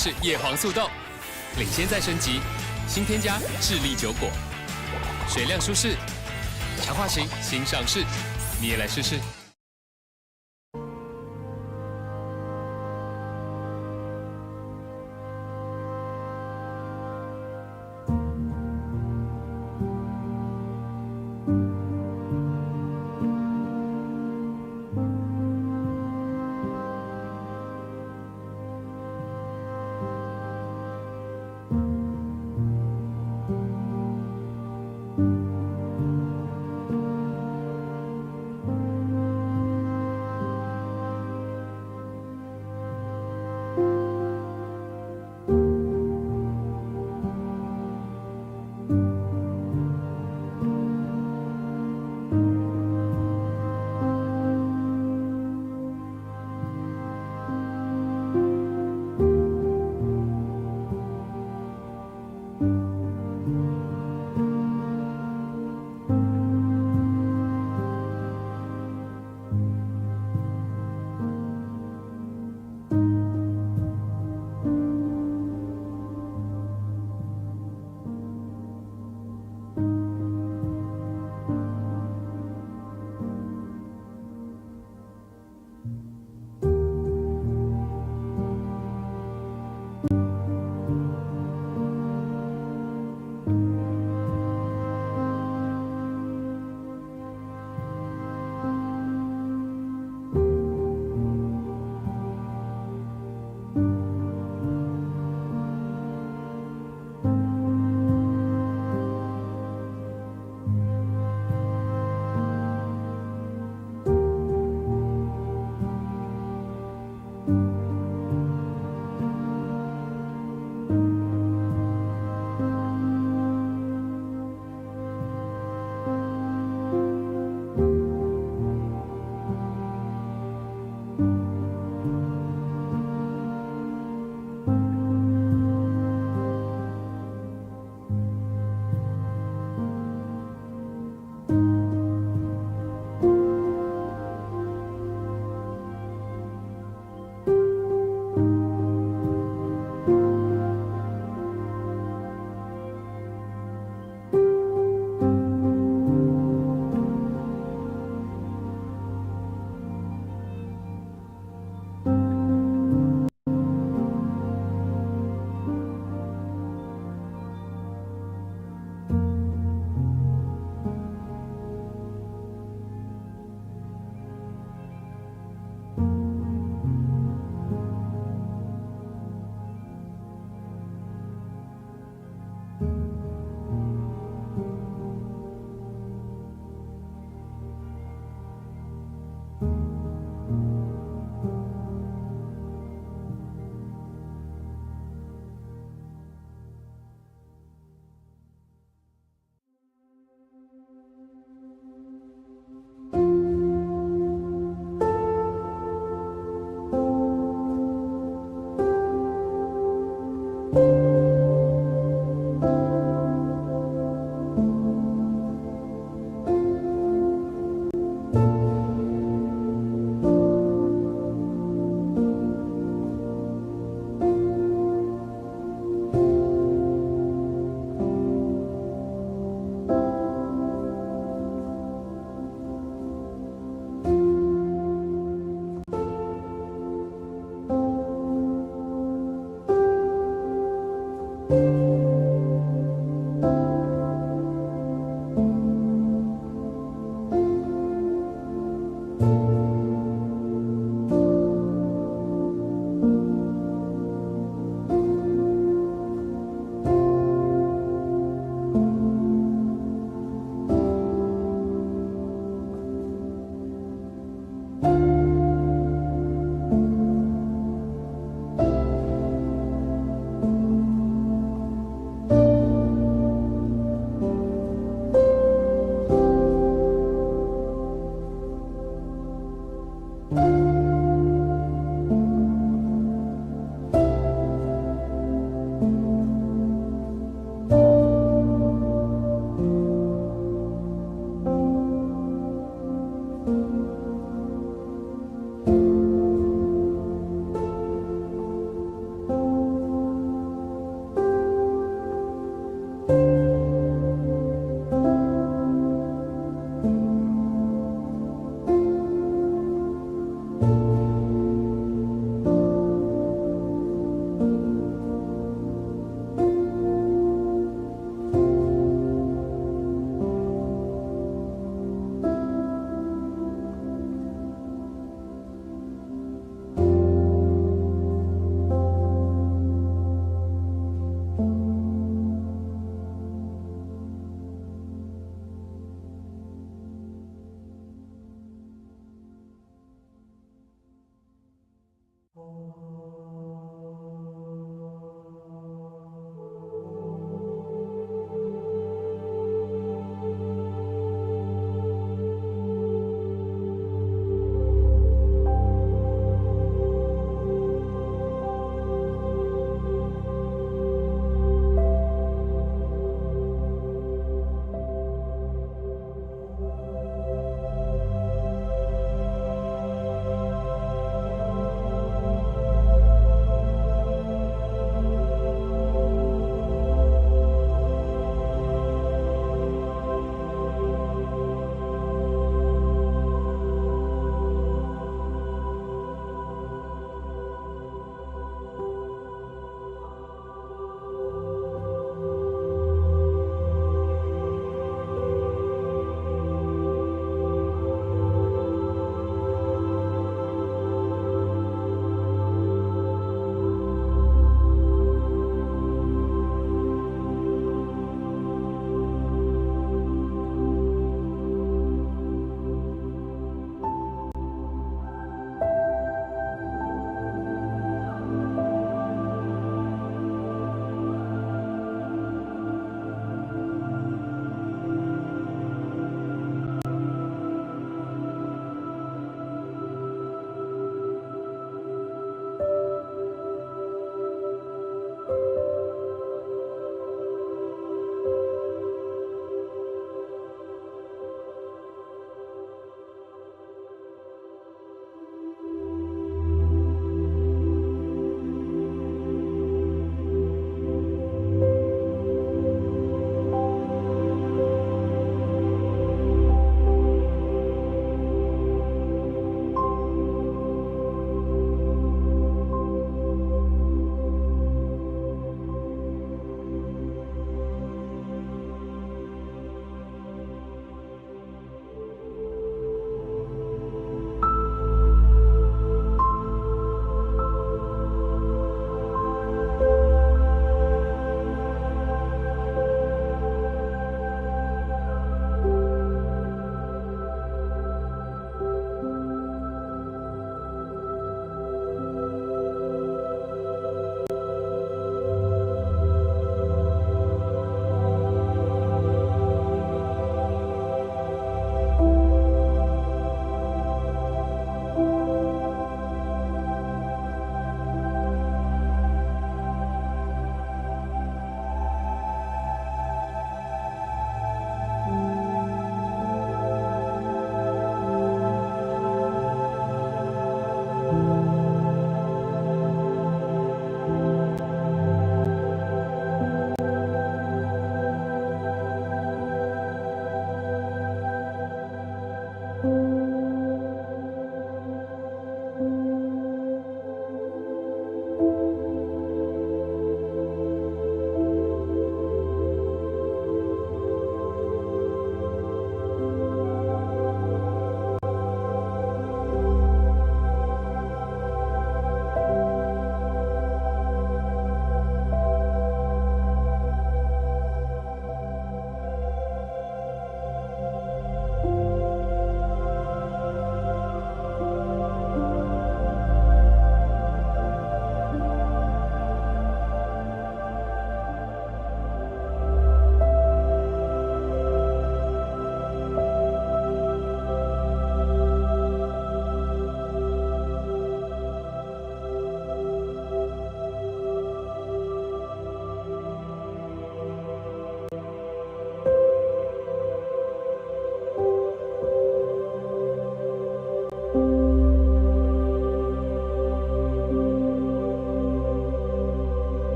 是叶黄素豆，领先再升级，新添加智利酒果，水量舒适，强化型新上市，你也来试试。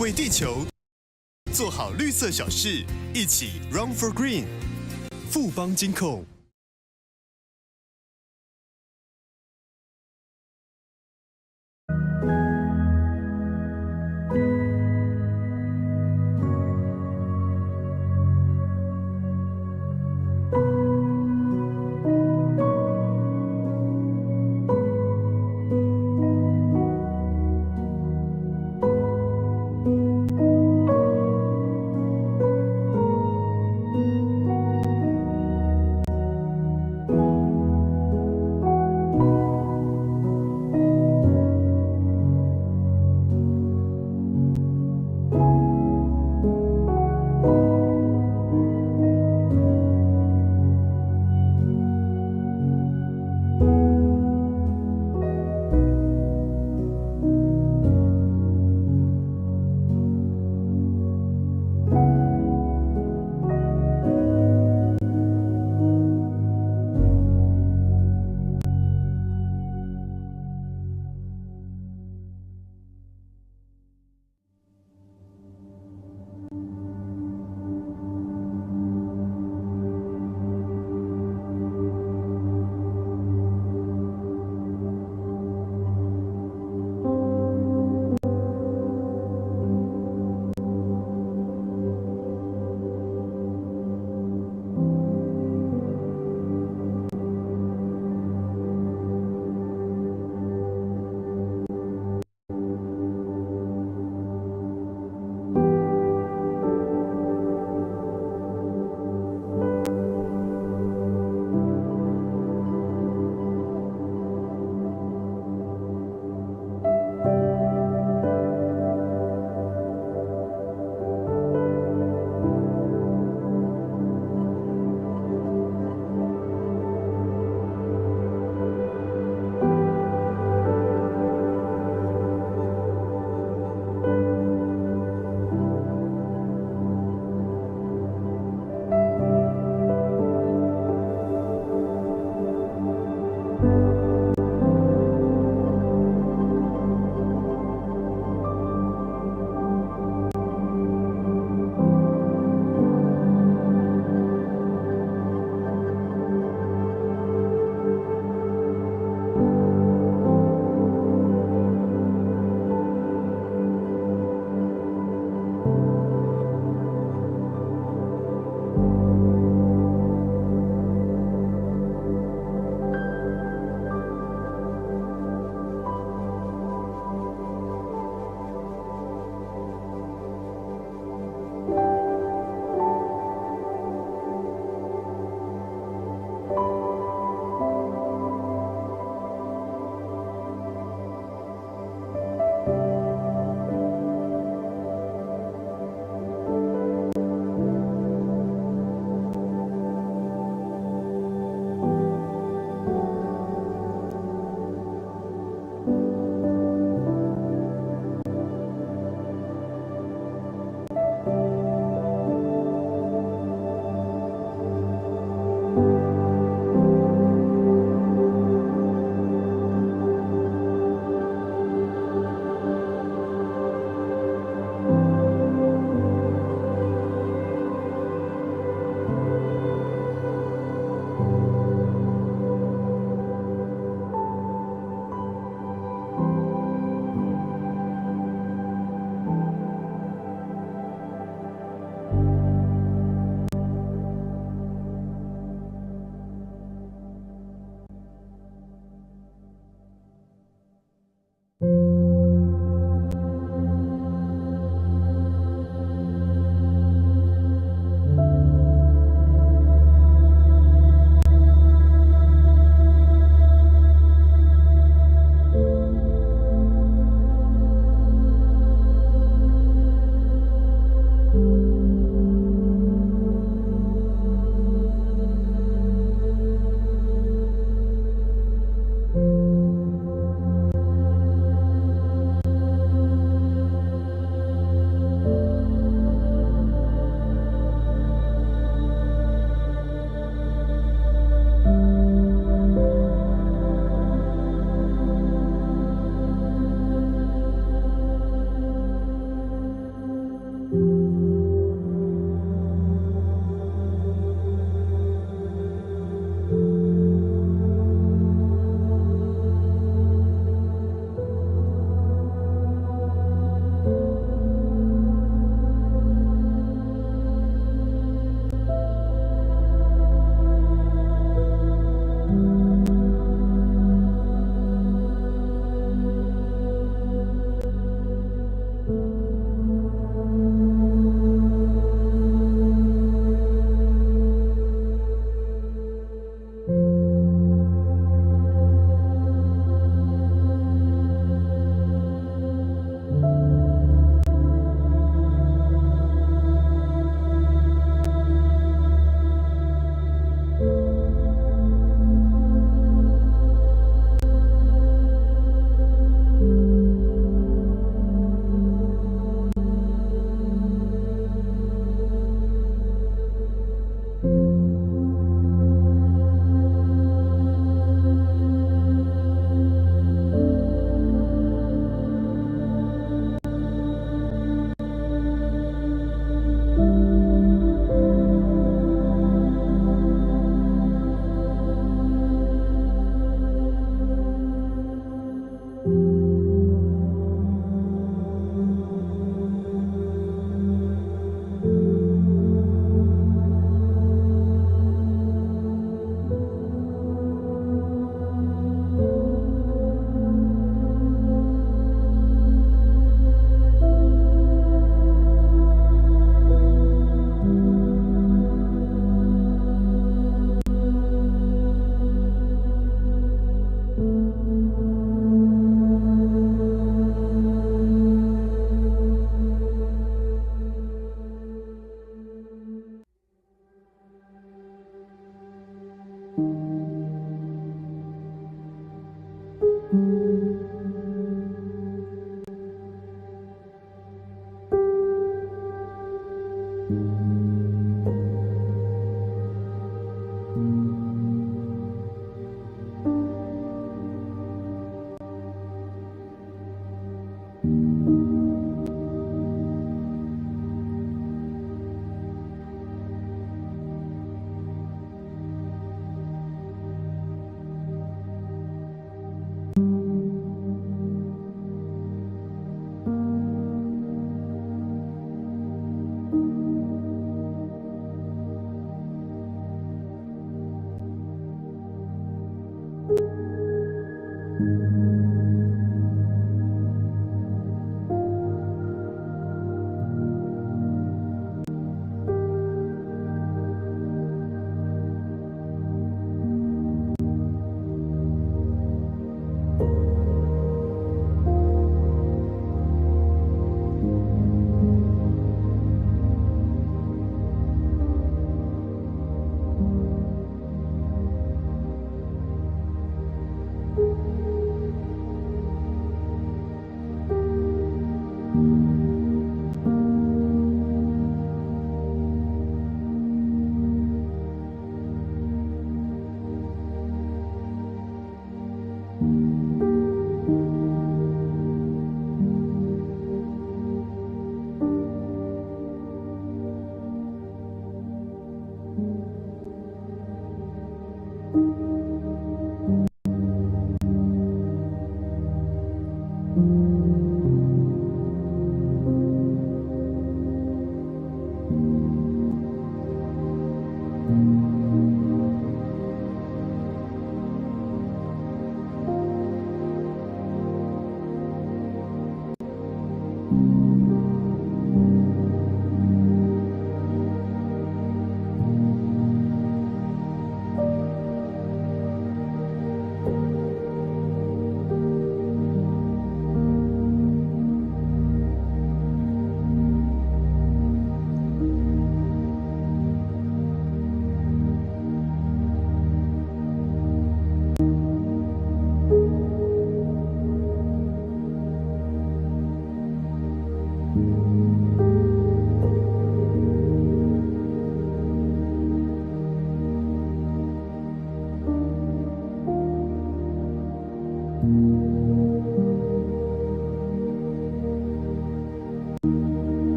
为地球做好绿色小事，一起 Run for Green。富邦金控。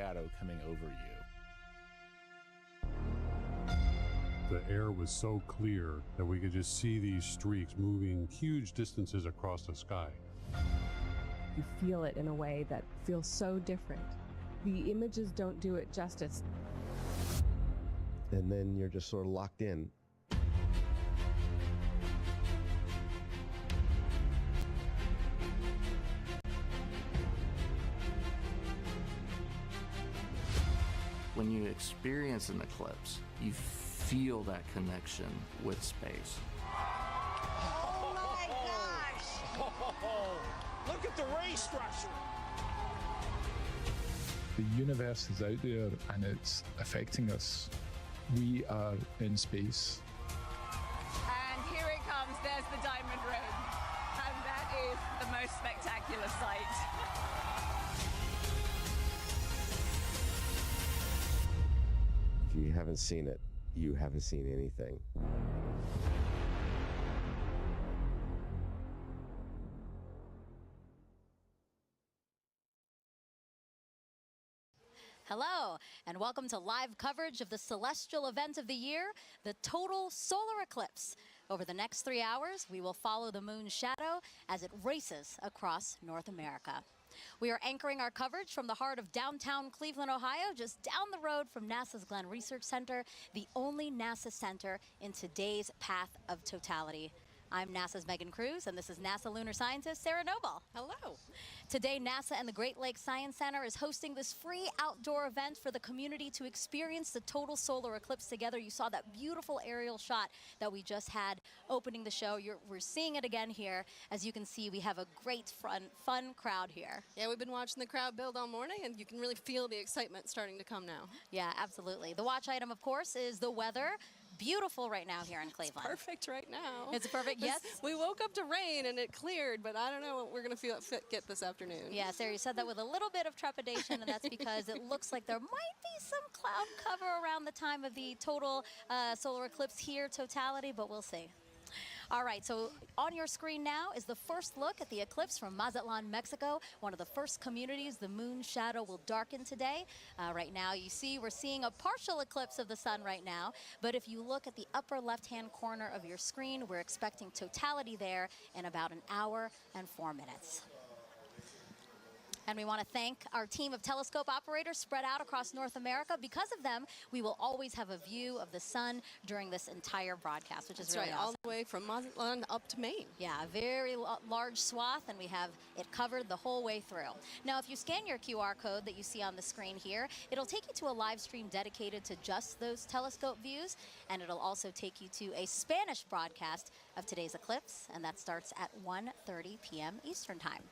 shadow coming over you. The air was so clear that we could just see these streaks moving huge distances across the sky. You feel it in a way that feels so different. The images don't do it justice. And then you're just sort of locked in. When you experience an eclipse, you feel that connection with space. Oh my gosh! Oh, look at the ray structure! The universe is out there and it's affecting us. We are in space. And here it comes, there's the diamond ring. And that is the most spectacular sight. If you haven't seen it, you haven't seen anything. Hello, and welcome to live coverage of the celestial event of the year, the total solar eclipse. Over the next 3 hours, we will follow the moon's shadow as it races across North America. We are anchoring our coverage from the heart of downtown Cleveland, Ohio, just down the road from NASA's Glenn Research Center, the only NASA center in today's path of totality. I'm NASA's Megan Cruz, and this is NASA lunar scientist Sarah Noble. Hello. Today, NASA and the Great Lakes Science Center is hosting this free outdoor event for the community to experience the total solar eclipse together. You saw that beautiful aerial shot that we just had opening the show. We're seeing it again here. As you can see, we have a great fun crowd here. Yeah, we've been watching the crowd build all morning, and you can really feel the excitement starting to come now. Yeah, absolutely. The watch item, of course, is the weather. Beautiful right now here in Cleveland. It's perfect right now. It's perfect, yes. We woke up to rain and it cleared, but I don't know what we're going to get this afternoon. Yeah, Sarah, you said that with a little bit of trepidation, and that's because it looks like there might be some cloud cover around the time of the total solar eclipse here, totality, but we'll see. All right, so on your screen now is the first look at the eclipse from Mazatlan, Mexico, one of the first communities the moon's shadow will darken today. Right now, you see we're seeing a partial eclipse of the sun right now, but if you look at the upper left-hand corner of your screen, we're expecting totality there in about an hour and 4 minutes. And we want to thank our team of telescope operators spread out across North America. Because of them, we will always have a view of the sun during this entire broadcast, which is really awesome. All the way from Mazatlan up to Maine. Yeah, a very large swath, and we have it covered the whole way through. Now, if you scan your QR code that you see on the screen here, it'll take you to a live stream dedicated to just those telescope views, and it'll also take you to a Spanish broadcast of today's eclipse, and that starts at 1:30 p.m. Eastern Time.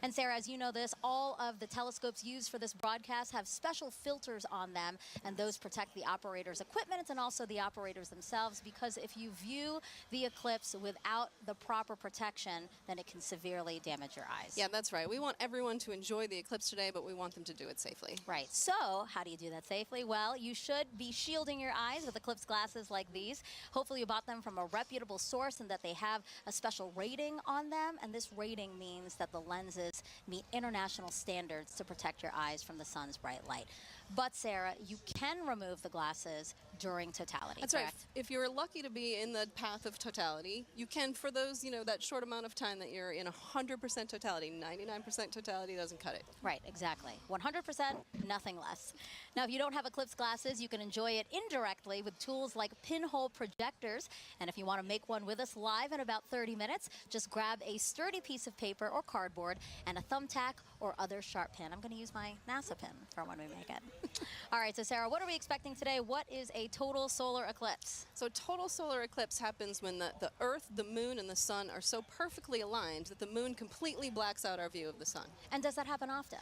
And Sarah, as you know this, all of the telescopes used for this broadcast have special filters on them, and those protect the operator's equipment and also the operators themselves, because if you view the eclipse without the proper protection, then it can severely damage your eyes. Yeah, that's right. We want everyone to enjoy the eclipse today, but we want them to do it safely. Right. So how do you do that safely? Well, you should be shielding your eyes with eclipse glasses like these. Hopefully you bought them from a reputable source and that they have a special rating on them, and this rating means that the lenses meet international standards to protect your eyes from the sun's bright light. But Sarah, you can remove the glasses during totality. That's correct? right. If you're lucky to be in the path of totality, you can, for those, that short amount of time that you're in 100% totality. 99% totality doesn't cut it. Right, exactly. 100%, nothing less. Now, if you don't have eclipse glasses, you can enjoy it indirectly with tools like pinhole projectors. And if you want to make one with us live in about 30 minutes, just grab a sturdy piece of paper or cardboard and a thumbtack or other sharp pin. I'm going to use my NASA pin for when we make it. All right, so Sarah, what are we expecting today? What is a total solar eclipse? So total solar eclipse happens when the Earth, the moon, and the sun are so perfectly aligned that the moon completely blacks out our view of the sun. And does that happen often?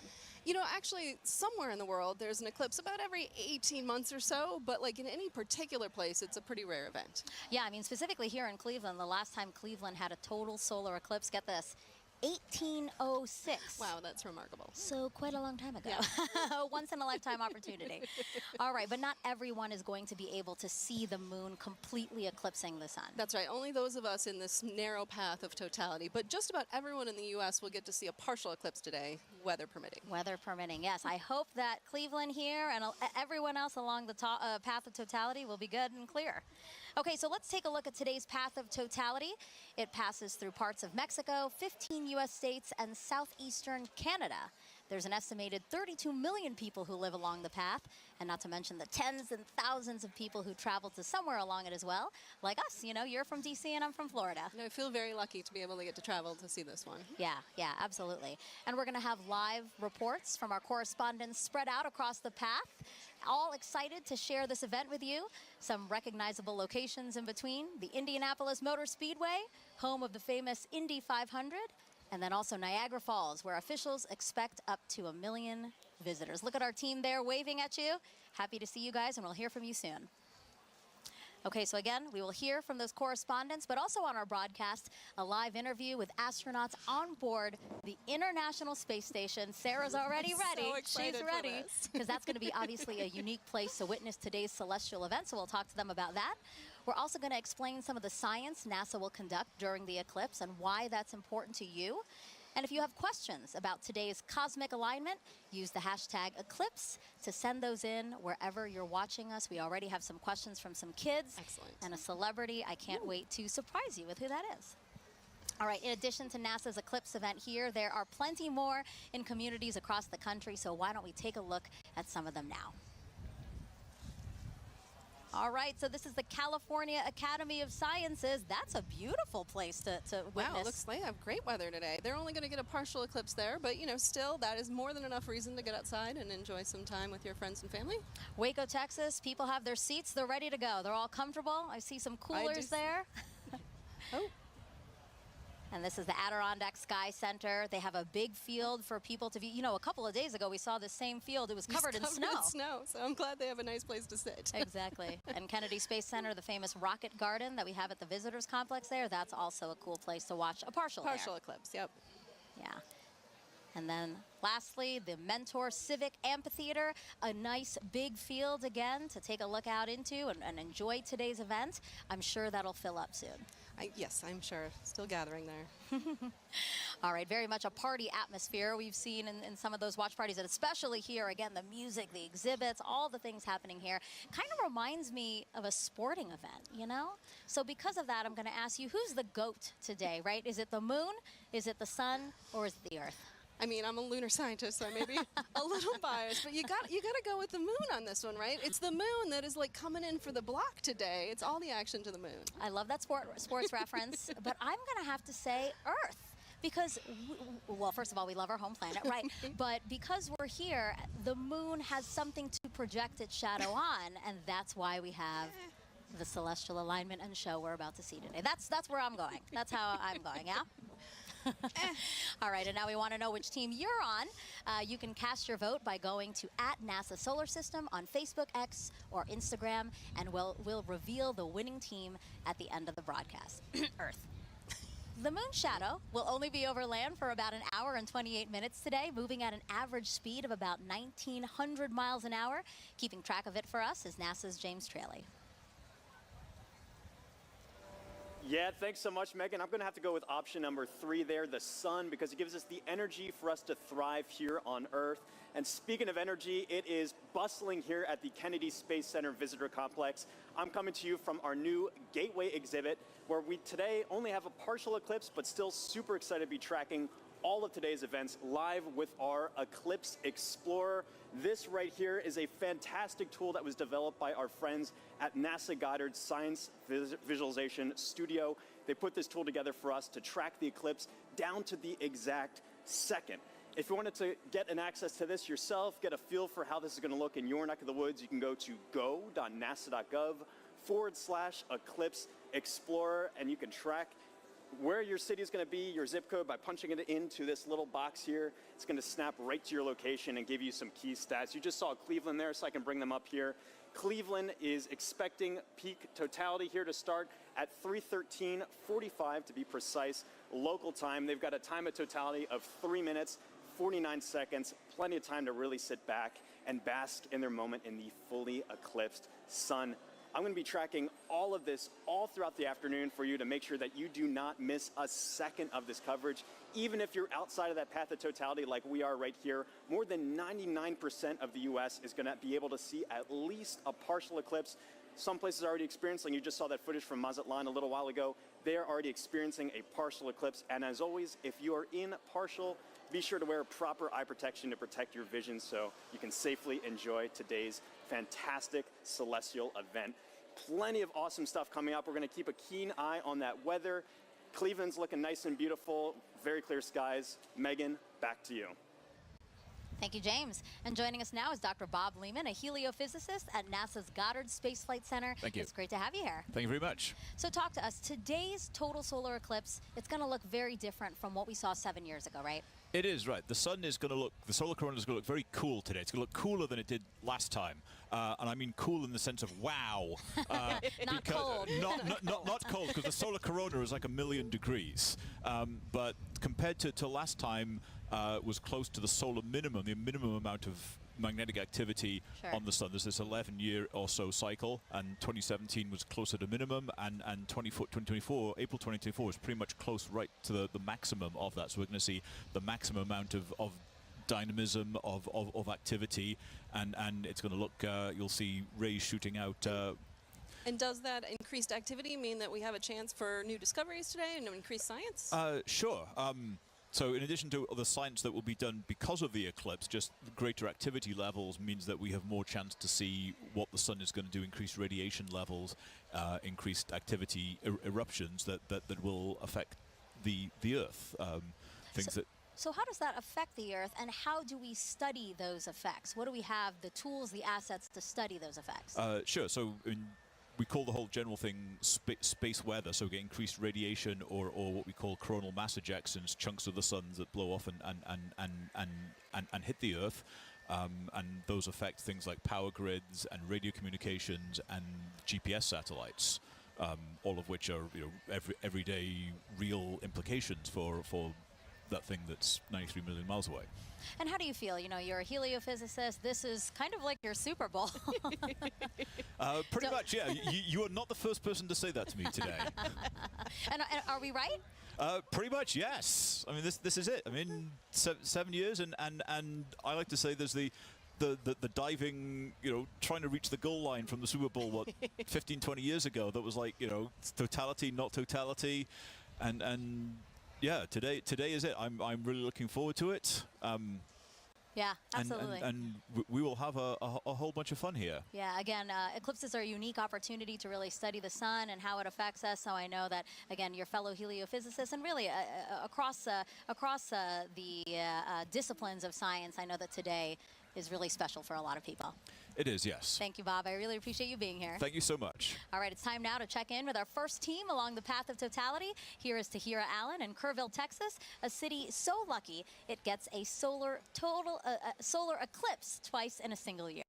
Actually, somewhere in the world, there's an eclipse about every 18 months or so, but like in any particular place, it's a pretty rare event. Yeah, I mean, specifically here in Cleveland, the last time Cleveland had a total solar eclipse, get this, 1806. Wow, that's remarkable. So quite a long time ago. Yeah. Once in a lifetime opportunity. All right, but not everyone is going to be able to see the moon completely eclipsing the sun. That's right. Only those of us in this narrow path of totality. But just about everyone in the U.S. will get to see a partial eclipse today, weather permitting. Weather permitting, yes. I hope that Cleveland here and everyone else along the path of totality will be good and clear. Okay, so let's take a look at today's path of totality. It passes through parts of Mexico, 15 U.S. states, and southeastern Canada. There's an estimated 32 million people who live along the path, and not to mention the tens and thousands of people who travel to somewhere along it as well, like us. You know, you're from D.C. and I'm from Florida. And I feel very lucky to be able to get to travel to see this one. Yeah, absolutely. And we're going to have live reports from our correspondents spread out across the path, all excited to share this event with you. Some recognizable locations in between: the Indianapolis Motor Speedway, home of the famous Indy 500, and then also Niagara Falls, where officials expect up to 1 million visitors. Look at our team there waving at you. Happy to see you guys, and we'll hear from you soon. Okay, so again, we will hear from those correspondents, but also on our broadcast, a live interview with astronauts on board the International Space Station. Sarah's already ready. She's ready, because that's going to be obviously a unique place to witness today's celestial event, so we'll talk to them about that. We're also going to explain some of the science NASA will conduct during the eclipse and why that's important to you. And if you have questions about today's cosmic alignment, use the hashtag Eclipse to send those in wherever you're watching us. We already have some questions from some kids. Excellent. And a celebrity. I can't wait to surprise you with who that is. All right, in addition to NASA's Eclipse event here, there are plenty more in communities across the country, so why don't we take a look at some of them now. All right, so this is the California Academy of Sciences. That's a beautiful place to witness. Wow, looks like they have great weather today. They're only going to get a partial eclipse there, but, you know, still, that is more than enough reason to get outside and enjoy some time with your friends and family. Waco, Texas, people have their seats. They're ready to go. They're all comfortable. I see some coolers there. Oh. And this is the Adirondack Sky Center. They have a big field for people to view. You know, a couple of days ago, we saw the same field. It was covered in snow. So I'm glad they have a nice place to sit. Exactly. And Kennedy Space Center, the famous rocket garden that we have at the visitors complex there, that's also a cool place to watch a partial eclipse, yep. Yeah. And then lastly, the Mentor Civic Amphitheater, a nice big field again to take a look out into and enjoy today's event. I'm sure that'll fill up soon. Yes, I'm sure. Still gathering there. All right, very much a party atmosphere we've seen in some of those watch parties, and especially here, again, the music, the exhibits, all the things happening here. Kind of reminds me of a sporting event, you know? So because of that, I'm going to ask you, who's the GOAT today, right? Is it the moon, is it the sun, or is it the earth? I mean, I'm a lunar scientist, so I may be a little biased, but you got to go with the moon on this one, right? It's the moon that is like coming in for the block today. It's all the action to the moon. I love that sports reference, but I'm going to have to say Earth. Because, well, first of all, we love our home planet, right? But because we're here, the moon has something to project its shadow on, and that's why we have the celestial alignment and show we're about to see today. That's where I'm going. That's how I'm going, yeah? All right, and now we want to know which team you're on. You can cast your vote by going to @NASA Solar System on Facebook, X, or Instagram, and we'll reveal the winning team at the end of the broadcast. Earth. The moon's shadow will only be over land for about 1 hour and 28 minutes today, moving at an average speed of about 1,900 miles an hour. Keeping track of it for us is NASA's James Traley. Yeah, thanks so much, Megan. I'm going to have to go with option number 3 there, the sun, because it gives us the energy for us to thrive here on Earth. And speaking of energy, it is bustling here at the Kennedy Space Center Visitor Complex. I'm coming to you from our new Gateway exhibit, where we today only have a partial eclipse, but still super excited to be tracking all of today's events live with our Eclipse Explorer. This right here is a fantastic tool that was developed by our friends at NASA Goddard Science Visualization Studio. They put this tool together for us to track the eclipse down to the exact second. If you wanted to get an access to this yourself, get a feel for how this is going to look in your neck of the woods, you can go to go.nasa.gov/Eclipse Explorer, and you can track where your city is going to be, your zip code, by punching it into this little box here. It's going to snap right to your location and give you some key stats. You just saw Cleveland there, so I can bring them up here. Cleveland is expecting peak totality here to start at 3:13:45 to be precise, local time. They've got a time of totality of 3 minutes, 49 seconds, plenty of time to really sit back and bask in their moment in the fully eclipsed sun. I'm going to be tracking all of this all throughout the afternoon for you to make sure that you do not miss a second of this coverage. Even if you're outside of that path of totality like we are right here, more than 99% of the U.S. is going to be able to see at least a partial eclipse. Some places are already experiencing, you just saw that footage from Mazatlan a little while ago, they are already experiencing a partial eclipse. And as always, if you are in partial, be sure to wear proper eye protection to protect your vision so you can safely enjoy today's fantastic celestial event. Plenty of awesome stuff coming up. We're going to keep a keen eye on that weather. Cleveland's looking nice and beautiful, very clear skies. Megan, back to you. Thank you, James. And joining us now is Dr. Bob Lehman, a heliophysicist at NASA's Goddard Space Flight Center. Thank you. It's great to have you here. Thank you very much. So talk to us. Today's total solar eclipse, it's going to look very different from what we saw 7 years ago, right? It is, right. The sun is going to look, the solar corona is going to look very cool today. It's going to look cooler than it did last time. And I mean cool in the sense of wow. Not cold. Not cold, because the solar corona is like 1,000,000 degrees. But compared to last time, it was close to the solar minimum, the minimum amount of magnetic activity on the sun. There's this 11-year or so cycle, and 2017 was closer to minimum, and 2024, April 2024 is pretty much close right to the maximum of that. So we're going to see the maximum amount of dynamism, of activity, and it's going to look, you'll see rays shooting out. And does that increased activity mean that we have a chance for new discoveries today and increased science? Sure. So in addition to the science that will be done because of the eclipse, just greater activity levels means that we have more chance to see what the sun is going to do, increased radiation levels, increased activity eruptions that will affect the Earth. So how does that affect the Earth, and how do we study those effects? What do we have, the tools, the assets to study those effects? Sure. So we call the whole general thing space weather, so we get increased radiation or what we call coronal mass ejections, chunks of the sun that blow off and hit the Earth, and those affect things like power grids and radio communications and GPS satellites, all of which are everyday real implications for that thing that's 93 million miles away. And how do you feel? You know, you're a heliophysicist. This is kind of like your Super Bowl. Pretty much, yeah. You are not the first person to say that to me today. and are we right? Pretty much, yes. I mean, this is it. I mean, 7 years, and I like to say there's the diving, trying to reach the goal line from the Super Bowl, what, 15, 20 years ago. That was like, totality, not totality, and yeah, today is it. I'm really looking forward to it. Yeah, absolutely. And we will have a whole bunch of fun here. Yeah, again, eclipses are a unique opportunity to really study the sun and how it affects us. So I know that, again, your fellow heliophysicists and really across the disciplines of science, I know that today is really special for a lot of people. It is, yes. Thank you, Bob. I really appreciate you being here. Thank you so much. All right, it's time now to check in with our first team along the path of totality. Here is Tahira Allen in Kerrville, Texas, a city so lucky it gets a solar eclipse twice in a single year.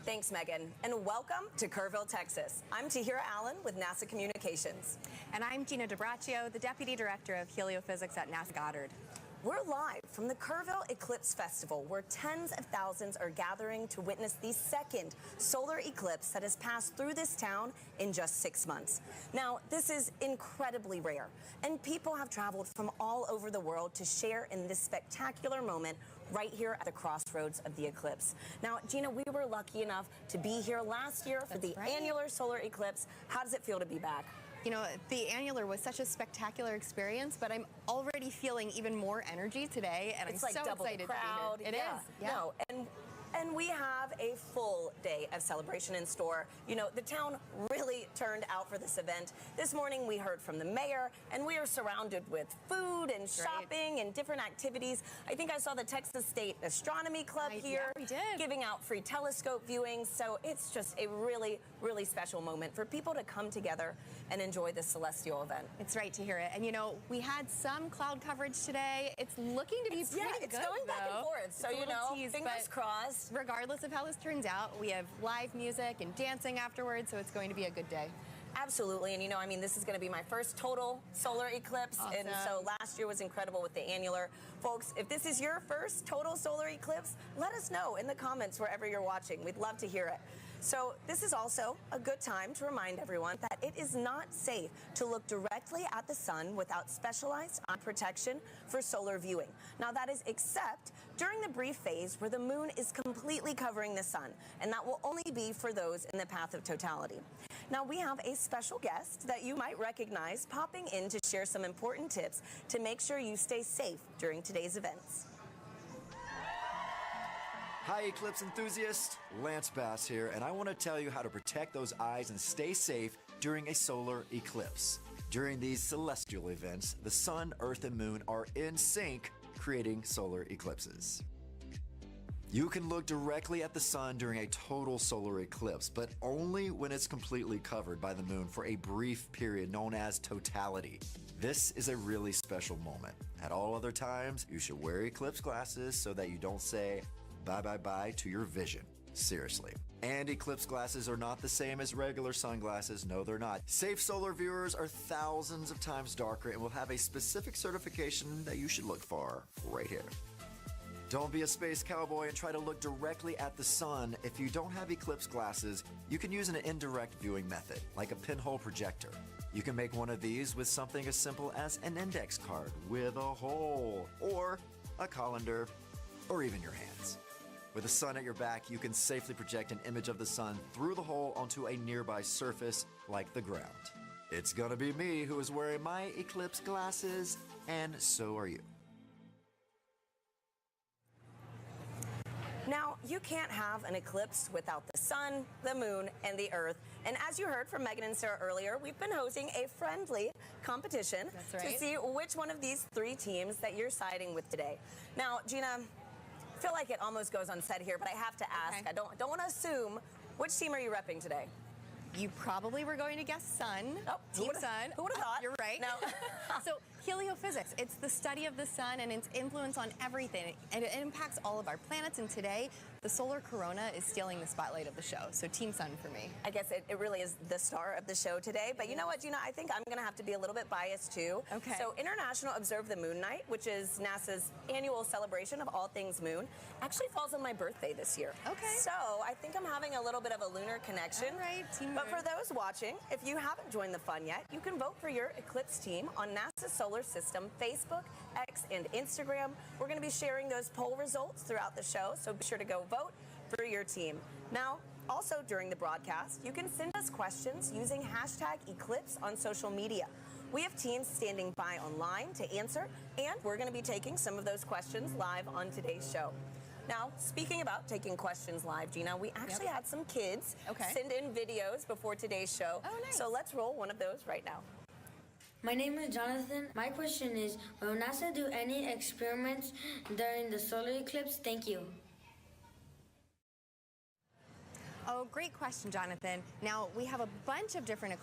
Thanks, Megan, and welcome to Kerrville, Texas. I'm Tahira Allen with NASA Communications. And I'm Gina DiBraccio, the Deputy Director of Heliophysics at NASA Goddard. We're live from the Kerrville Eclipse Festival, where tens of thousands are gathering to witness the second solar eclipse that has passed through this town in just 6 months. Now, this is incredibly rare, and people have traveled from all over the world to share in this spectacular moment right here at the crossroads of the eclipse. Now, Gina, we were lucky enough to be here last year for the annular solar eclipse. How does it feel to be back? You know, the annular was such a spectacular experience, but I'm already feeling even more energy today, and it's I'm like so double excited the crowd. to be here. It is. Yeah. No, and And we have a full day of celebration in store. You know, the town really turned out for this event. This morning we heard from the mayor, and we are surrounded with food and shopping and different activities. I think I saw the Texas State Astronomy Club here giving out free telescope viewings. So it's just a really, really special moment for people to come together and enjoy this celestial event. It's right to hear it. And you know, we had some cloud coverage today. It's looking to be pretty good. It's going back and forth. So, you know, fingers crossed. Regardless of how this turns out, we have live music and dancing afterwards, so it's going to be a good day. Absolutely, and you know, I mean, this is going to be my first total solar eclipse, and so last year was incredible with the annular. Folks, if this is your first total solar eclipse, let us know in the comments wherever you're watching. We'd love to hear it. So this is also a good time to remind everyone that it is not safe to look directly at the sun without specialized eye protection for solar viewing. Now that is except during the brief phase where the moon is completely covering the sun, and that will only be for those in the path of totality. Now we have a special guest that you might recognize popping in to share some important tips to make sure you stay safe during today's events. Hi Eclipse enthusiasts, Lance Bass here, and I want to tell you how to protect those eyes and stay safe during a solar eclipse. During these celestial events, the sun, earth, and moon are in sync, creating solar eclipses. You can look directly at the sun during a total solar eclipse, but only when it's completely covered by the moon for a brief period known as totality. This is a really special moment. At all other times, you should wear eclipse glasses so that you don't say bye-bye-bye to your vision. Seriously. And eclipse glasses are not the same as regular sunglasses. No, they're not. Safe solar viewers are thousands of times darker and will have a specific certification that you should look for right here. Don't be a space cowboy and try to look directly at the sun. If you don't have eclipse glasses, you can use an indirect viewing method, like a pinhole projector. You can make one of these with something as simple as an index card with a hole, or a colander, or even your hands. With the sun at your back, you can safely project an image of the sun through the hole onto a nearby surface like the ground. It's gonna be me who is wearing my eclipse glasses, and so are you. Now, you can't have an eclipse without the sun, the moon, and the earth. And as you heard from Megan and Sarah earlier, we've been hosting a friendly competition to see which one of these three teams that you're siding with today. Now, Gina, I feel like it almost goes unsaid here, but I have to ask. I don't want to assume. Which team are you repping today? You probably were going to guess sun. Oh, Team Sun. Who would have thought? You're right. No. So heliophysics, it's the study of the sun and its influence on everything. And it impacts all of our planets. And today, the solar corona is stealing the spotlight of the show. So Team Sun for me. I guess it really is the star of the show today. But you know what, Gina? I think I'm going to have to be a little bit biased too. Okay. So International Observe the Moon Night, which is NASA's annual celebration of all things moon, actually falls on my birthday this year. Okay. So I think I'm having a little bit of a lunar connection. All right, Team But Moon. for those watching, if you haven't joined the fun yet, you can vote for your Eclipse team on NASA's Solar System Facebook, X, and Instagram. We're going to be sharing those poll results throughout the show, so be sure to go vote for your team. Now, also during the broadcast, you can send us questions using hashtag Eclipse on social media. We have teams standing by online to answer, and we're going to be taking some of those questions live on today's show. Now, speaking about taking questions live, Gina, we actually had some kids send in videos before today's show. Oh, nice. So let's roll one of those right now. My name is Jonathan. My question is, will NASA do any experiments during the solar eclipse? Thank you. Oh, great question, Jonathan. Now, we have a bunch of different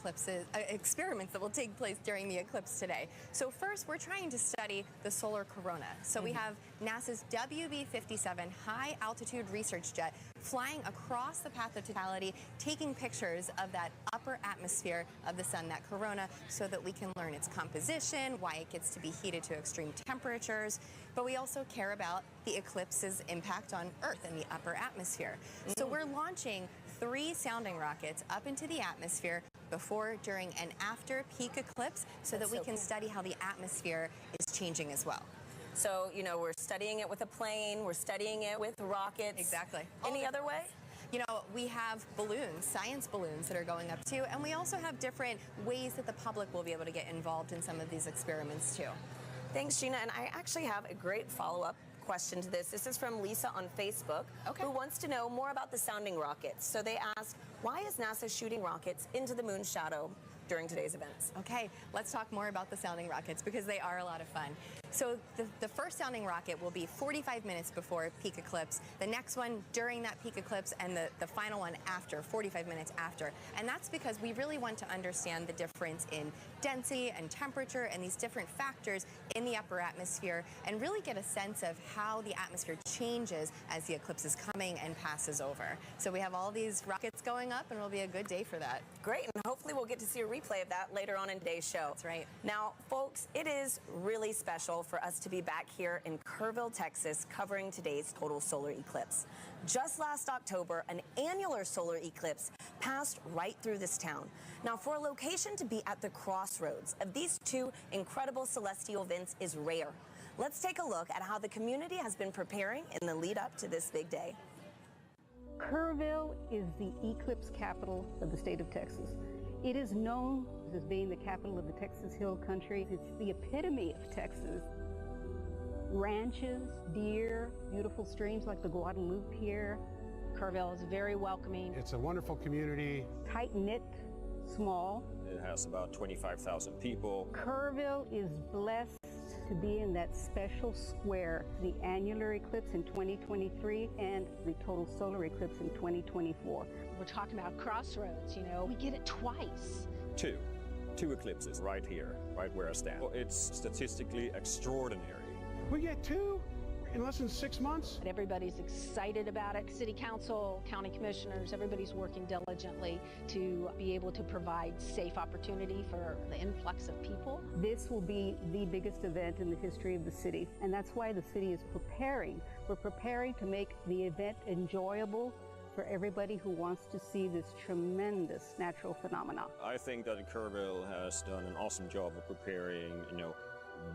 experiments that will take place during the eclipse today. So first, we're trying to study the solar corona. So we have NASA's WB-57 high-altitude research jet flying across the path of totality, taking pictures of that upper atmosphere of the sun, that corona, so that we can learn its composition, why it gets to be heated to extreme temperatures. But we also care about the eclipse's impact on Earth and the upper atmosphere. So we're launching 3 sounding rockets up into the atmosphere before, during, and after peak eclipse so that we can study how the atmosphere is changing as well. So, you know, we're studying it with a plane, we're studying it with rockets. Exactly. Any other way? You know, we have balloons, science balloons that are going up too, and we also have different ways that the public will be able to get involved in some of these experiments too. Thanks, Gina. And I actually have a great follow-up question to this. This is from Lisa on Facebook, who wants to know more about the sounding rockets. So they ask, why is NASA shooting rockets into the moon's shadow during today's events? Okay, let's talk more about the sounding rockets because they are a lot of fun. So the first sounding rocket will be 45 minutes before peak eclipse, the next one during that peak eclipse, and the final one after, 45 minutes after. And that's because we really want to understand the difference in density and temperature and these different factors in the upper atmosphere and really get a sense of how the atmosphere changes as the eclipse is coming and passes over. So we have all these rockets going up and it'll be a good day for that. Great, and hopefully we'll get to see a replay of that later on in today's show. That's right. Now, folks, it is really special for us to be back here in Kerrville, Texas, covering today's total solar eclipse. Just last October, an annular solar eclipse passed right through this town. Now, for a location to be at the crossroads of these two incredible celestial events is rare. Let's take a look at how the community has been preparing in the lead up to this big day. Kerrville is the eclipse capital of the state of Texas. It is known as being the capital of the Texas Hill Country. It's the epitome of Texas. Ranches, deer, beautiful streams like the Guadalupe here. Kerrville is very welcoming. It's a wonderful community. Tight-knit, small. It has about 25,000 people. Kerrville is blessed to be in that special square, the annular eclipse in 2023 and the total solar eclipse in 2024. We're talking about crossroads, you know, we get it twice. Two eclipses right here, right where I stand. It's statistically extraordinary. We get two in less than 6 months. Everybody's excited about it. City council, county commissioners, everybody's working diligently to be able to provide safe opportunity for the influx of people. This will be the biggest event in the history of the city, and that's why the city is preparing. We're preparing to make the event enjoyable for everybody who wants to see this tremendous natural phenomenon. I think that Kerrville has done an awesome job of preparing,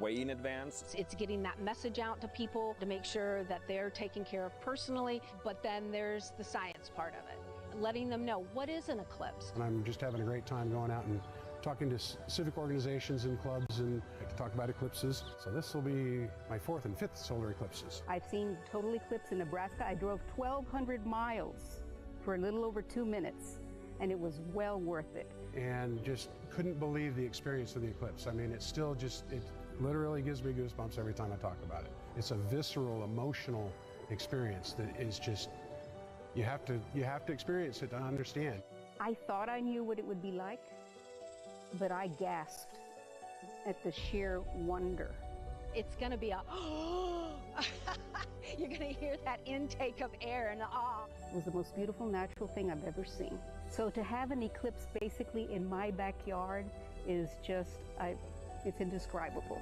way in advance. It's getting that message out to people to make sure that they're taken care of personally, but then there's the science part of it, letting them know what is an eclipse. And I'm just having a great time going out and talking to civic organizations and clubs and talk about eclipses. So this will be my 4th and 5th solar eclipses. I've seen total eclipse in Nebraska. I drove 1,200 miles for a little over 2 minutes, and it was well worth it. And just couldn't believe the experience of the eclipse. I mean, it's still just, it literally gives me goosebumps every time I talk about it. It's a visceral, emotional experience that is just, you have to experience it to understand. I thought I knew what it would be like, but I gasped at the sheer wonder. It's going to be a, you're going to hear that intake of air and awe. It was the most beautiful natural thing I've ever seen. So to have an eclipse basically in my backyard is just, it's indescribable.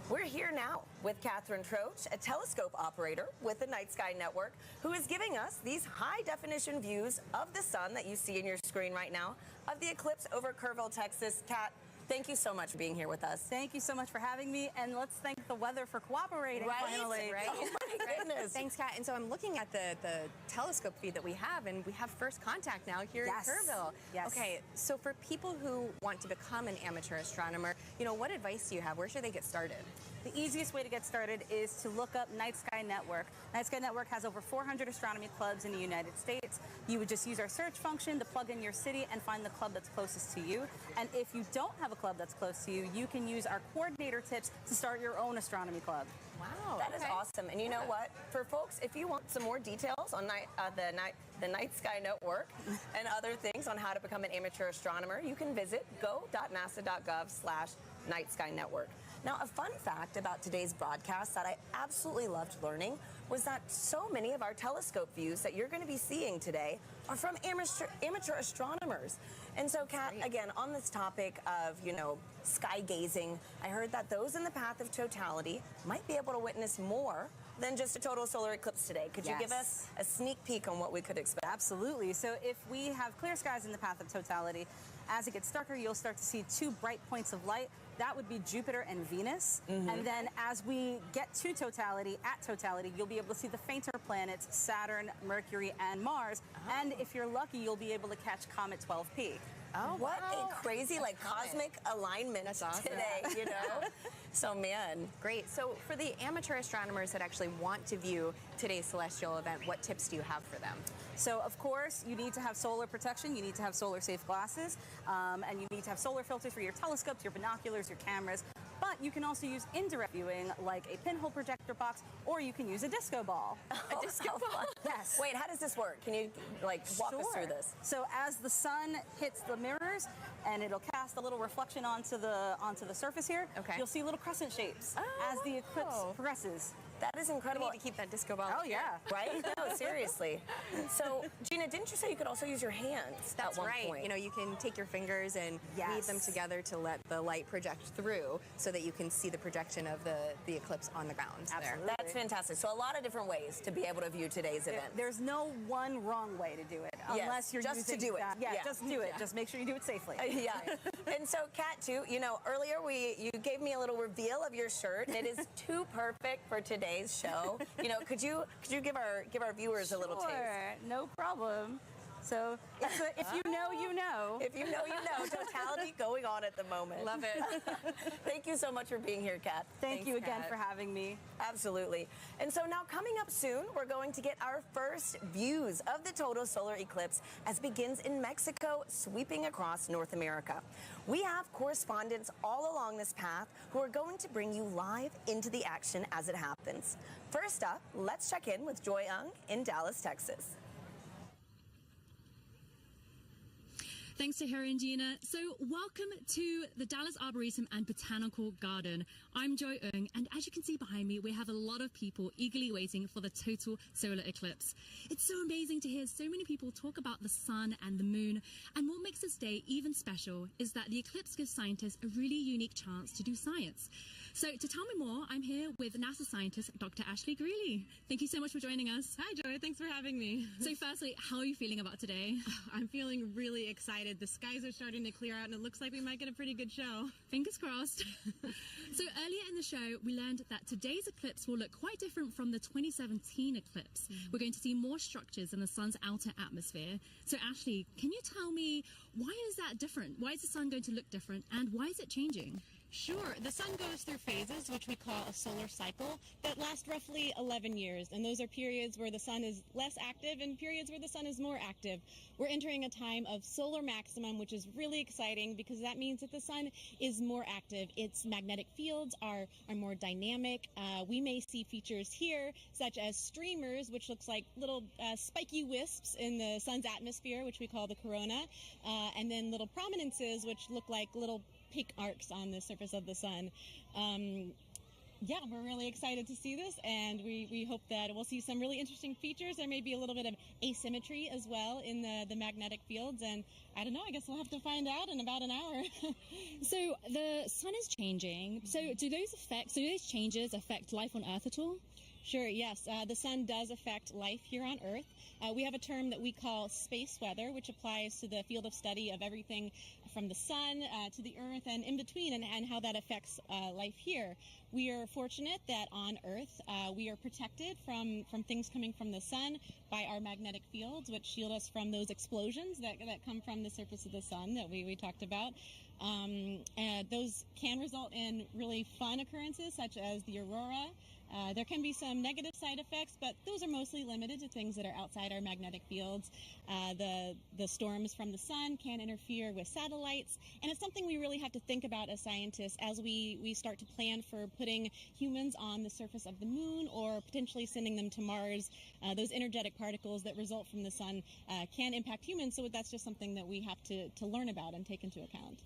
We're here now with Catherine Troach, a telescope operator with the Night Sky Network, who is giving us these high-definition views of the sun that you see in your screen right now of the eclipse over Kerrville, Texas. Kat, thank you so much for being here with us. Thank you so much for having me, and let's thank the weather for cooperating finally. Right? Oh my goodness. Thanks, Kat. And so I'm looking at the telescope feed that we have, and we have first contact now here in Kerrville. Yes. Okay, so for people who want to become an amateur astronomer, what advice do you have? Where should they get started? The easiest way to get started is to look up Night Sky Network. Night Sky Network has over 400 astronomy clubs in the United States. You would just use our search function to plug in your city and find the club that's closest to you. And if you don't have a club that's close to you, you can use our coordinator tips to start your own astronomy club. Wow, that is awesome. And you know what? For folks, if you want some more details on the Night Sky Network and other things on how to become an amateur astronomer, you can visit go.nasa.gov/Night Sky Network. Now, a fun fact about today's broadcast that I absolutely loved learning was that so many of our telescope views that you're going to be seeing today are from amateur astronomers. And so, Kat, again, on this topic of, sky gazing, I heard that those in the path of totality might be able to witness more than just a total solar eclipse today. Could you give us a sneak peek on what we could expect? Absolutely. So if we have clear skies in the path of totality, as it gets darker, you'll start to see two bright points of light. That would be Jupiter and Venus. And then as we get to totality, you'll be able to see the fainter planets, Saturn, Mercury, and Mars. And if you're lucky, you'll be able to catch Comet 12P. Oh, what a crazy, like, cosmic alignment today, you know? So, man. Great. So for the amateur astronomers that actually want to view today's celestial event, what tips do you have for them? So, of course, you need to have solar protection, you need to have solar-safe glasses, and you need to have solar filters for your telescopes, your binoculars, your cameras. But you can also use indirect viewing, like a pinhole projector box, or you can use a disco ball. A disco ball? Yes. Wait, how does this work? Can you, like, walk us through this? So as the sun hits the mirrors, and it'll cast a little reflection onto the surface here, you'll see little crescent shapes as the eclipse progresses. That is incredible. We need to keep that disco ball. Oh, yeah. Right? No, seriously. So, Gina, didn't you say you could also use your hands That's at one right. point? You know, you can take your fingers and weave them together to let the light project through so that you can see the projection of the eclipse on the ground. Absolutely. That's fantastic. So a lot of different ways to be able to view today's event. There's no one wrong way to do it, unless you're just using to do it. Just do it. Just make sure you do it safely. Yeah. And so, Kat, too, you know, earlier you gave me a little reveal of your shirt, and it is too perfect for today's show. You know, could you give our viewers a little taste? Sure, no problem. So if you know, you know. If you know, you know. Totality going on at the moment. Love it. Thank you so much for being here, Kat. Thank you again for having me. Absolutely. And so now coming up soon, we're going to get our first views of the total solar eclipse as it begins in Mexico, sweeping across North America. We have correspondents all along this path who are going to bring you live into the action as it happens. First up, let's check in with Joy Ung in Dallas, Texas. Thanks to Harry and Gina. So welcome to the Dallas Arboretum and Botanical Garden. I'm Joy Ung, and as you can see behind me, we have a lot of people eagerly waiting for the total solar eclipse. It's so amazing to hear so many people talk about the sun and the moon, and what makes this day even special is that the eclipse gives scientists a really unique chance to do science. So to tell me more, I'm here with NASA scientist Dr. Ashley Greeley. Thank you so much for joining us. Hi, Joy. Thanks for having me. So firstly, how are you feeling about today? I'm feeling really excited. The skies are starting to clear out, and it looks like we might get a pretty good show. Fingers crossed. So earlier in the show, we learned that today's eclipse will look quite different from the 2017 eclipse. We're going to see more structures in the sun's outer atmosphere. So Ashley, can you tell me, why is that different? Why is the sun going to look different, and why is it changing? Sure. The sun goes through phases, which we call a solar cycle, that last roughly 11 years. And those are periods where the sun is less active and periods where the sun is more active. We're entering a time of solar maximum, which is really exciting because that means that the sun is more active. Its magnetic fields are more dynamic. We may see features here, such as streamers, which looks like little spiky wisps in the sun's atmosphere, which we call the corona, and then little prominences, which look like little pink arcs on the surface of the sun. Yeah, we're really excited to see this, and we hope that we'll see some really interesting features. There may be a little bit of asymmetry as well in the magnetic fields, and I don't know, I guess we'll have to find out in about an hour. So the sun is changing. So do those changes affect life on Earth at all? Sure, yes. The sun does affect life here on Earth. We have a term that we call space weather, which applies to the field of study of everything from the sun to the Earth and in between, and how that affects life here. We are fortunate that on Earth we are protected from things coming from the sun by our magnetic fields, which shield us from those explosions that come from the surface of the sun that we talked about. And those can result in really fun occurrences, such as the aurora. There can be some negative side effects, but those are mostly limited to things that are outside our magnetic fields. The storms from the sun can interfere with satellites, and it's something we really have to think about as scientists as we start to plan for putting humans on the surface of the moon or potentially sending them to Mars. Those energetic particles that result from the sun can impact humans, so that's just something that we have to learn about and take into account.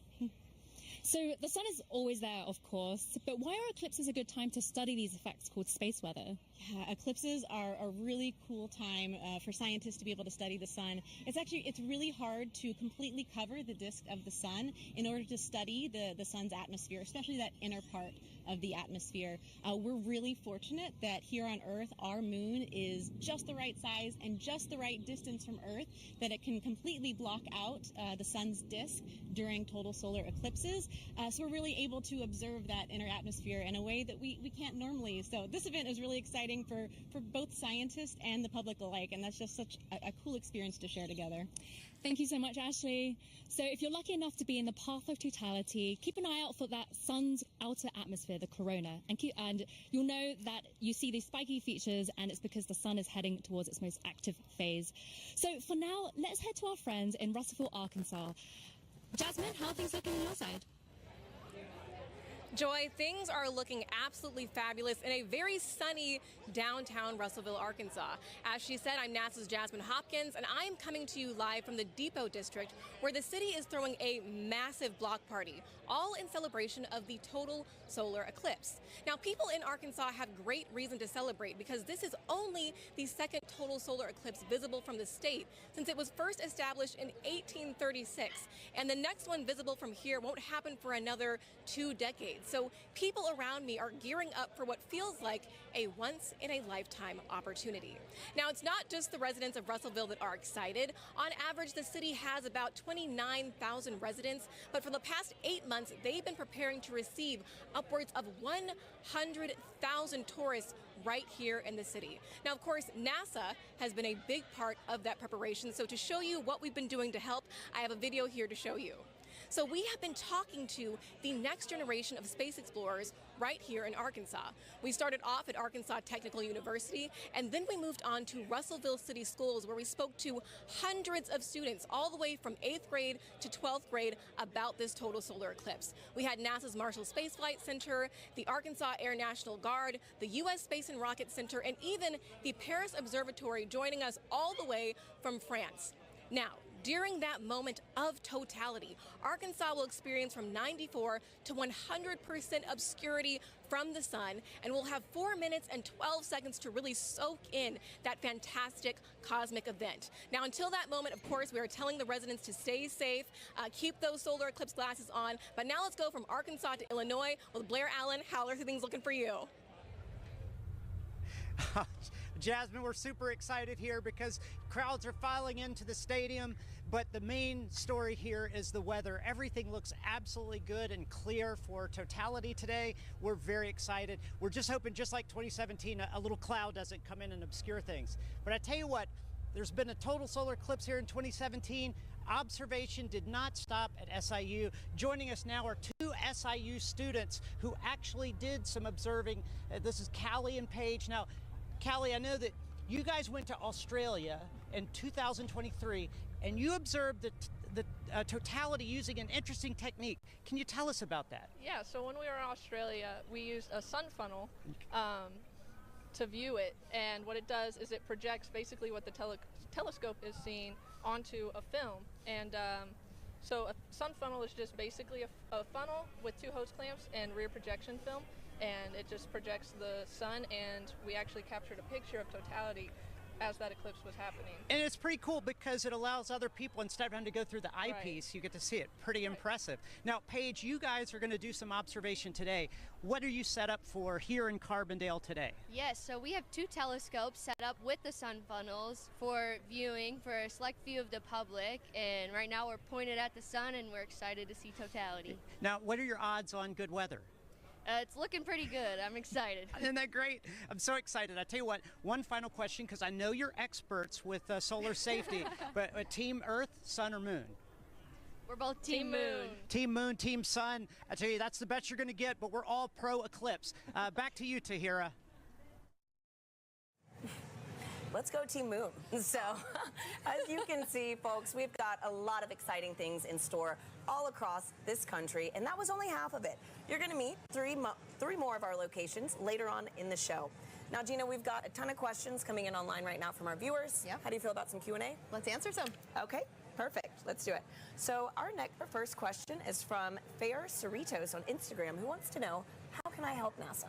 So the sun is always there, of course, but why are eclipses a good time to study these effects called space weather? Yeah, eclipses are a really cool time for scientists to be able to study the sun. It's really hard to completely cover the disk of the sun in order to study the sun's atmosphere, especially that inner part of the atmosphere. We're really fortunate that here on Earth, our moon is just the right size and just the right distance from Earth that it can completely block out the sun's disk during total solar eclipses. So we're really able to observe that inner atmosphere in a way that we can't normally. So this event is really exciting for both scientists and the public alike, and that's just such a cool experience to share together. Thank you so much, Ashley. So if you're lucky enough to be in the path of totality, keep an eye out for that sun's outer atmosphere, the corona, and you'll know that you see these spiky features, and it's because the sun is heading towards its most active phase. So for now, let's head to our friends in Russellville, Arkansas. Jasmine, how are things looking on your side? Joy, things are looking absolutely fabulous in a very sunny downtown Russellville, Arkansas. As she said, I'm NASA's Jasmine Hopkins, and I am coming to you live from the Depot District, where the city is throwing a massive block party, all in celebration of the total solar eclipse. Now, people in Arkansas have great reason to celebrate because this is only the second total solar eclipse visible from the state since it was first established in 1836, and the next one visible from here won't happen for another 2 decades. So people around me are gearing up for what feels like a once-in-a-lifetime opportunity. Now, it's not just the residents of Russellville that are excited. On average, the city has about 29,000 residents, but for the past 8 months, they've been preparing to receive upwards of 100,000 tourists right here in the city. Now, of course, NASA has been a big part of that preparation, so to show you what we've been doing to help, I have a video here to show you. So we have been talking to the next generation of space explorers right here in Arkansas. We started off at Arkansas Technical University, and then we moved on to Russellville City Schools, where we spoke to hundreds of students all the way from 8th grade to 12th grade about this total solar eclipse. We had NASA's Marshall Space Flight Center, the Arkansas Air National Guard, the U.S. Space and Rocket Center, and even the Paris Observatory joining us all the way from France. Now, during that moment of totality, Arkansas will experience from 94 to 100% obscurity from the sun, and we'll have 4 minutes and 12 seconds to really soak in that fantastic cosmic event. Now, until that moment, of course, we are telling the residents to stay safe, keep those solar eclipse glasses on. But now let's go from Arkansas to Illinois with Blair Allen. How are things looking for you? Jasmine, we're super excited here because crowds are filing into the stadium, but the main story here is the weather. Everything looks absolutely good and clear for totality today. We're very excited. We're just hoping, just like 2017, a little cloud doesn't come in and obscure things. But I tell you what, there's been a total solar eclipse here in 2017. Observation did not stop at SIU. Joining us now are 2 SIU students who actually did some observing. This is Callie and Paige. Now, Callie, I know that you guys went to Australia in 2023 and you observed the totality using an interesting technique. Can you tell us about that? Yeah, so when we were in Australia, we used a sun funnel to view it, and what it does is it projects basically what the telescope is seeing onto a film. And so a sun funnel is just basically a funnel with 2 hose clamps and rear projection film, and it just projects the sun, and we actually captured a picture of totality as that eclipse was happening. And it's pretty cool because it allows other people, instead of having to go through the eyepiece, you get to see it. Pretty impressive. Now, Paige, you guys are going to do some observation today. What are you set up for here in Carbondale today? Yes, so we have 2 telescopes set up with the sun funnels for viewing for a select view of the public, and right now we're pointed at the sun and we're excited to see totality. Now, what are your odds on good weather? It's looking pretty good. I'm excited. Isn't that great? I'm so excited. I tell you what, one final question, because I know you're experts with solar safety, but Team Earth, Sun, or Moon? We're both Team Moon. Team Moon, Team Sun. I tell you, that's the best you're going to get, but we're all pro Eclipse. Back to you, Tahira. Let's go Team Moon. So, as you can see, folks, we've got a lot of exciting things in store all across this country, and that was only half of it. You're going to meet three more of our locations later on in the show. Now, Gina, we've got a ton of questions coming in online right now from our viewers. Yep. How do you feel about some Q&A? Let's answer some. Okay, perfect. Let's do it. So our first question is from Fair Cerritos on Instagram, who wants to know, how can I help NASA?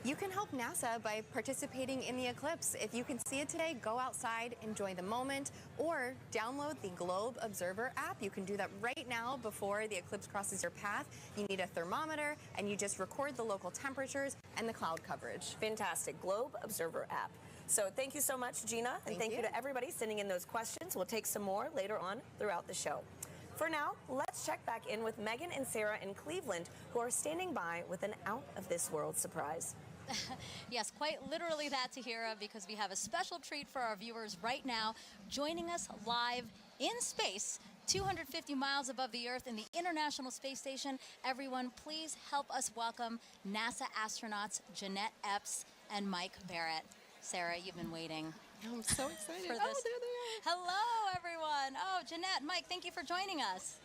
You can help NASA by participating in the eclipse. If you can see it today, go outside, enjoy the moment, or download the Globe Observer app. You can do that right now before the eclipse crosses your path. You need a thermometer, and you just record the local temperatures and the cloud coverage. Fantastic. Globe Observer app. So thank you so much, Gina, and thank you to everybody sending in those questions. We'll take some more later on throughout the show. For now, let's check back in with Megan and Sarah in Cleveland, who are standing by with an out-of-this-world surprise. Yes, quite literally that, Tahira, because we have a special treat for our viewers right now. Joining us live in space, 250 miles above the Earth in the International Space Station. Everyone, please help us welcome NASA astronauts Jeanette Epps and Mike Barrett. Sarah, you've been waiting. I'm so excited. For this. Oh, there they are. Hello, everyone. Oh, Jeanette, Mike, thank you for joining us.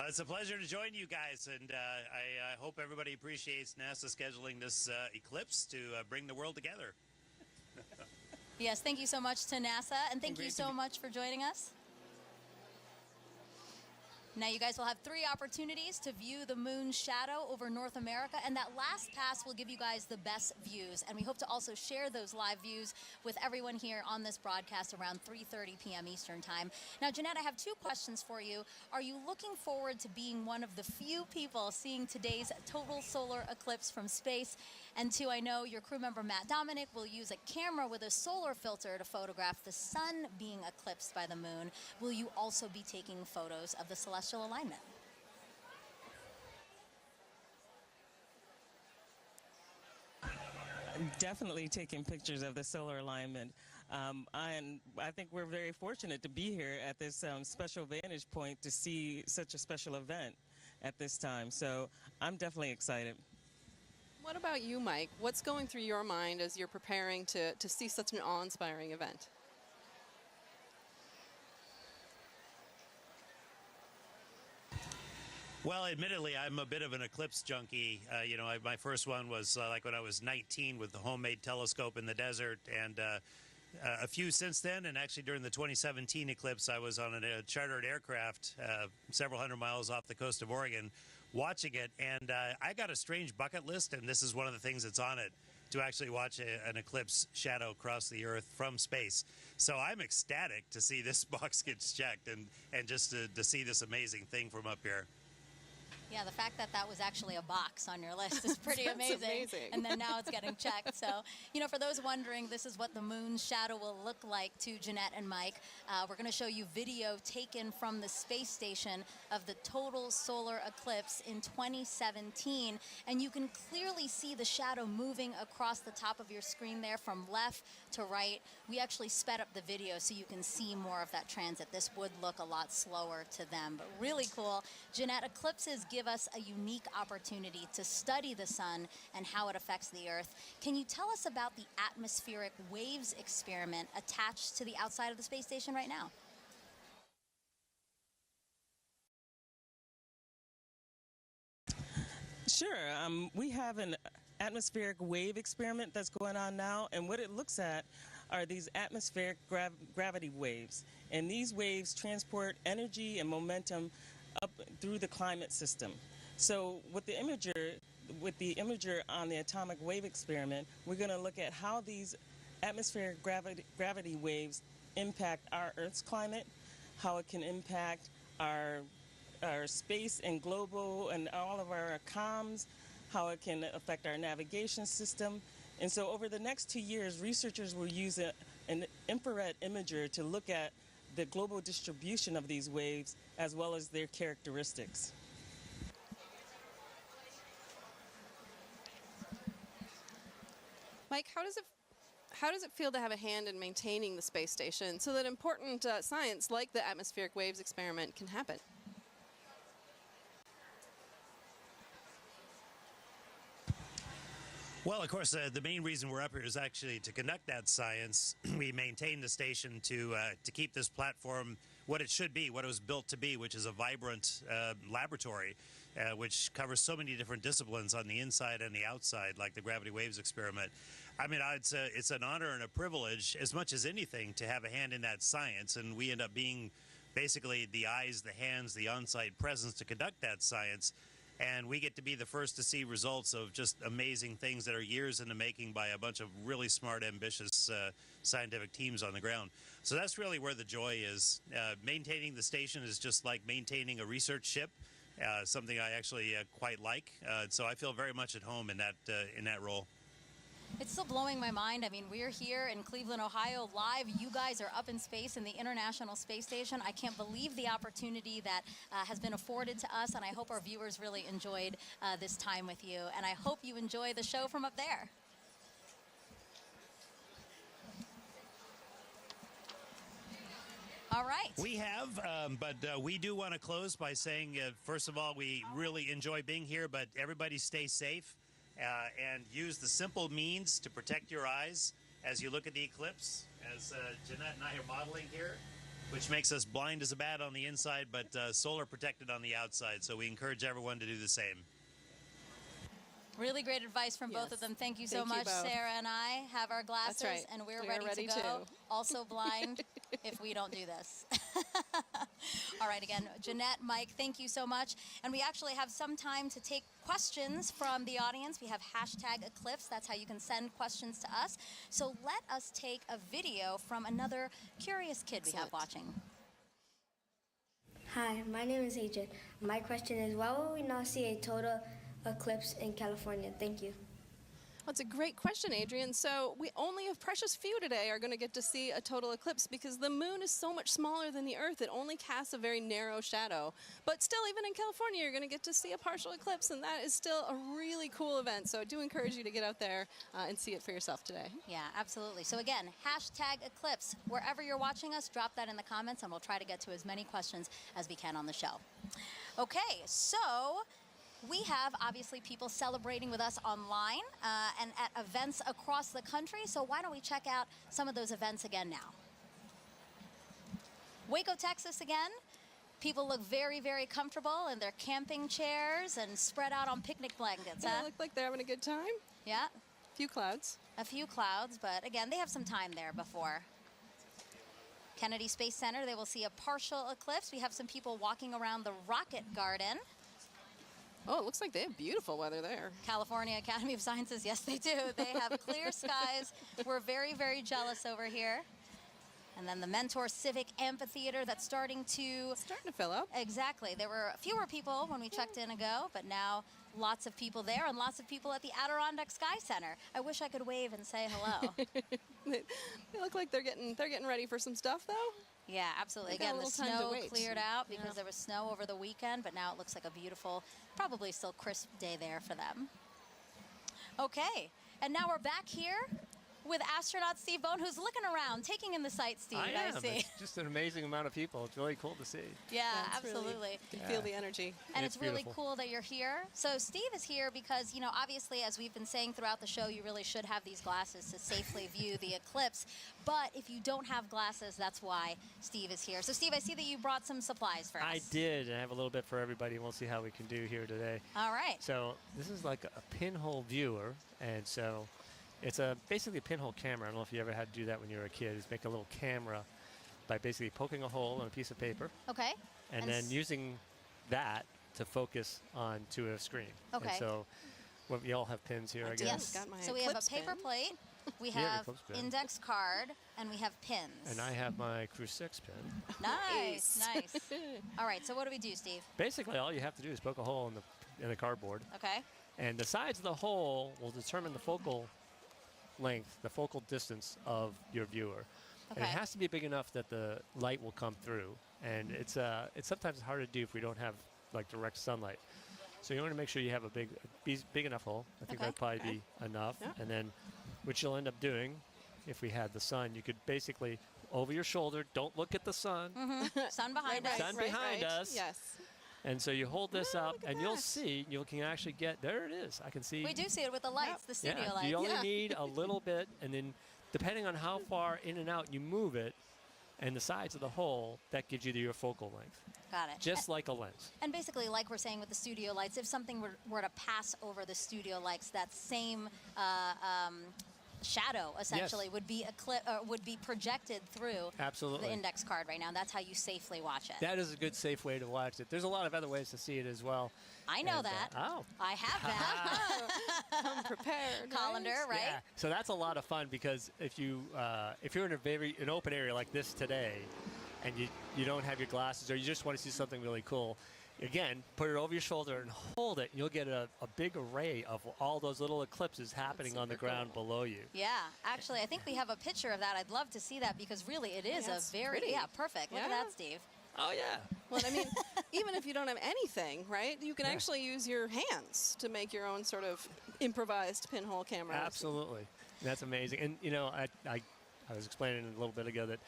It's a pleasure to join you guys, and I hope everybody appreciates NASA scheduling this eclipse to bring the world together. Yes, thank you so much to NASA, and thank you so much for joining us. Now you guys will have 3 opportunities to view the moon's shadow over North America, and that last pass will give you guys the best views. And we hope to also share those live views with everyone here on this broadcast around 3:30 p.m. Eastern Time. Now, Jeanette, I have 2 questions for you. Are you looking forward to being one of the few people seeing today's total solar eclipse from space? And 2, I know your crew member Matt Dominic will use a camera with a solar filter to photograph the sun being eclipsed by the moon. Will you also be taking photos of the celestial alignment? Definitely taking pictures of the solar alignment. And I think we're very fortunate to be here at this special vantage point to see such a special event at this time. So I'm definitely excited. What about you, Mike? What's going through your mind as you're preparing to see such an awe-inspiring event? Well, admittedly, I'm a bit of an eclipse junkie. My first one was like when I was 19 with the homemade telescope in the desert, and a few since then. And actually, during the 2017 eclipse, I was on a chartered aircraft several hundred miles off the coast of Oregon watching it. And I got a strange bucket list, and this is one of the things that's on it, to actually watch an eclipse shadow cross the Earth from space. So I'm ecstatic to see this box gets checked and just to see this amazing thing from up here. Yeah, the fact that that was actually a box on your list is pretty amazing. And then now it's getting checked. So, for those wondering, this is what the moon's shadow will look like to Jeanette and Mike. We're going to show you video taken from the space station of the total solar eclipse in 2017. And you can clearly see the shadow moving across the top of your screen there from left to right. We actually sped up the video so you can see more of that transit. This would look a lot slower to them, but really cool. Jeanette, eclipses give us a unique opportunity to study the sun and how it affects the Earth. Can you tell us about the atmospheric waves experiment attached to the outside of the space station right now? Sure. We have an atmospheric wave experiment that's going on now, and what it looks at are these atmospheric gravity waves. And these waves transport energy and momentum up through the climate system. So with the imager on the atomic wave experiment, we're going to look at how these atmospheric gravity waves impact our Earth's climate, how it can impact our space and global and all of our comms, how it can affect our navigation system. And so over the next 2 years, researchers will use an infrared imager to look at the global distribution of these waves as well as their characteristics. Mike, how does it feel to have a hand in maintaining the space station so that important science like the atmospheric waves experiment can happen? Well, of course, the main reason we're up here is actually to conduct that science. We maintain the station to keep this platform what it should be, what it was built to be, which is a vibrant laboratory, which covers so many different disciplines on the inside and the outside, like the gravity waves experiment. I mean, it's an honor and a privilege, as much as anything, to have a hand in that science, and we end up being basically the eyes, the hands, the on-site presence to conduct that science. And we get to be the first to see results of just amazing things that are years in the making by a bunch of really smart, ambitious scientific teams on the ground. So that's really where the joy is. Maintaining the station is just like maintaining a research ship, something I actually quite like. So I feel very much at home in that role. It's still blowing my mind. I mean, we're here in Cleveland, Ohio, live. You guys are up in space in the International Space Station. I can't believe the opportunity that has been afforded to us, and I hope our viewers really enjoyed this time with you. And I hope you enjoy the show from up there. All right. We have, but we do want to close by saying, first of all, we really enjoy being here, but everybody stay safe and use the simple means to protect your eyes as you look at the eclipse, as Jeanette and I are modeling here, which makes us blind as a bat on the inside, but solar protected on the outside. So we encourage everyone to do the same. Really great advice from both of them. Thank you so Thank you much. both. Sarah and I have our glasses, right. and we're We are ready ready to go. too. Also blind if we don't do this. All right, again, Jeanette, Mike, thank you so much. And we actually have some time to take questions from the audience. We have #Eclipse. That's how you can send questions to us. So let us take a video from another curious kid we have watching. Hi, my name is Adrian. My question is, why will we not see a total eclipse in California? Thank you. Well, it's a great question, Adrian. So only a precious few today are going to get to see a total eclipse because the moon is so much smaller than the Earth. It only casts a very narrow shadow. But still, even in California, you're going to get to see a partial eclipse, and that is still a really cool event. So I do encourage you to get out there and see it for yourself today. Yeah, absolutely. So again, #Eclipse. Wherever you're watching us, drop that in the comments, and we'll try to get to as many questions as we can on the show. Okay, so we have, obviously, people celebrating with us online and at events across the country. So why don't we check out some of those events again now? Waco, Texas again. People look very, very comfortable in their camping chairs and spread out on picnic blankets. They look like they're having a good time. Yeah. A few clouds. A few clouds, but again, they have some time there before. Kennedy Space Center, they will see a partial eclipse. We have some people walking around the Rocket Garden. Oh, it looks like they have beautiful weather there. California Academy of Sciences, yes, they do. They have clear skies. We're very, very jealous over here. And then the Mentor Civic Amphitheater that's starting to fill up. Exactly. There were fewer people when we checked in ago, but now lots of people there and lots of people at the Adirondack Sky Center. I wish I could wave and say hello. They look like they're getting ready for some stuff, though. Yeah, absolutely. They've got Again, a the little time to snow wait. cleared out because there was snow over the weekend, but now it looks like a beautiful, probably still crisp day there for them. Okay, and now we're back here with astronaut Steve Bone, who's looking around, taking in the sights, Steve. I see. It's just an amazing amount of people. It's really cool to see. Yeah, it's absolutely. Really, you can feel the energy. And it's really beautiful. cool that you're here. So Steve is here because, you know, obviously, as we've been saying throughout the show, you really should have these glasses to safely view the eclipse. But if you don't have glasses, that's why Steve is here. So Steve, I see that you brought some supplies for us. I did. I have a little bit for everybody, and we'll see how we can do here today. All right. So this is like a pinhole viewer, and so it's basically a pinhole camera. I don't know if you ever had to do that when you were a kid. Is make a little camera by basically poking a hole in a piece of paper. Okay. And then using that to focus onto a screen. Okay. And so we all have pins here, I guess. Yes. So we have a paper plate, we Yeah, have Eclipse pin. index card, and we have pins. And I have my Crew 6 pin. Nice, nice. All right, so what do we do, Steve? Basically, all you have to do is poke a hole in the cardboard. Okay. And the sides of the hole will determine the focal length, the focal distance of your viewer. And it Okay. has to be big enough that the light will come through. And it's sometimes hard to do if we don't have like direct sunlight. So you want to make sure you have a big enough hole. I think that'd probably be enough. Yeah. And then what you'll end up doing, if we had the sun, you could basically over your shoulder, don't look at the sun. Sun behind us. Sun behind us. Yes. And so you hold this up, and you'll see, you can actually get, there it is. I can see. We do see it with the lights, the studio Yeah, lights. you only need a little bit, and then depending on how far in and out you move it, and the size of the hole, that gives you your focal length. Got it. Just like a lens. And basically, like we're saying with the studio lights, if something were to pass over the studio lights, that same shadow essentially would be projected through Absolutely. the index card right now. That's how you safely watch it. That is a good, safe way to watch it. There's a lot of other ways to see it as well. I know And, that. oh. I have that. Come prepared. Colander, right? Yeah. So that's a lot of fun because if you're in an open area like this today, and you don't have your glasses or you just want to see something really cool, again, put it over your shoulder and hold it, and you'll get a big array of all those little eclipses happening on the ground below you. Yeah, actually, I think we have a picture of that. I'd love to see that because really it is Yeah, a it's very, pretty. perfect. Look at Yeah. that, Steve. Oh, yeah. Well, I mean, even if you don't have anything, right, you can actually use your hands to make your own sort of improvised pinhole cameras. Absolutely. That's amazing. And, you know, I was explaining a little bit ago that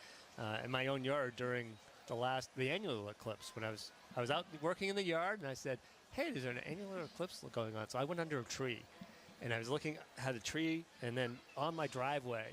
in my own yard during the annual eclipse when I was out working in the yard, and I said, hey, there's an annular eclipse going on. So I went under a tree, and I was looking at a tree, and then on my driveway,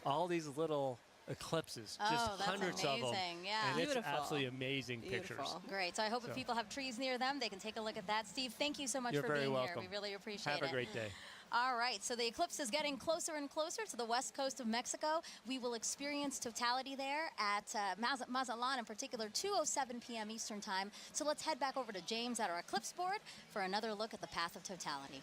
all these little eclipses, just that's hundreds amazing. of them. Yeah. And Beautiful. it's absolutely amazing pictures. Great. So I hope if people have trees near them, they can take a look at that. Steve, thank you so much You're for very being welcome. here. We really appreciate it. Have a great day. All right, so the eclipse is getting closer and closer to the west coast of Mexico. We will experience totality there at Mazatlan, in particular, 2:07 p.m. Eastern Time. So let's head back over to James at our eclipse board for another look at the path of totality.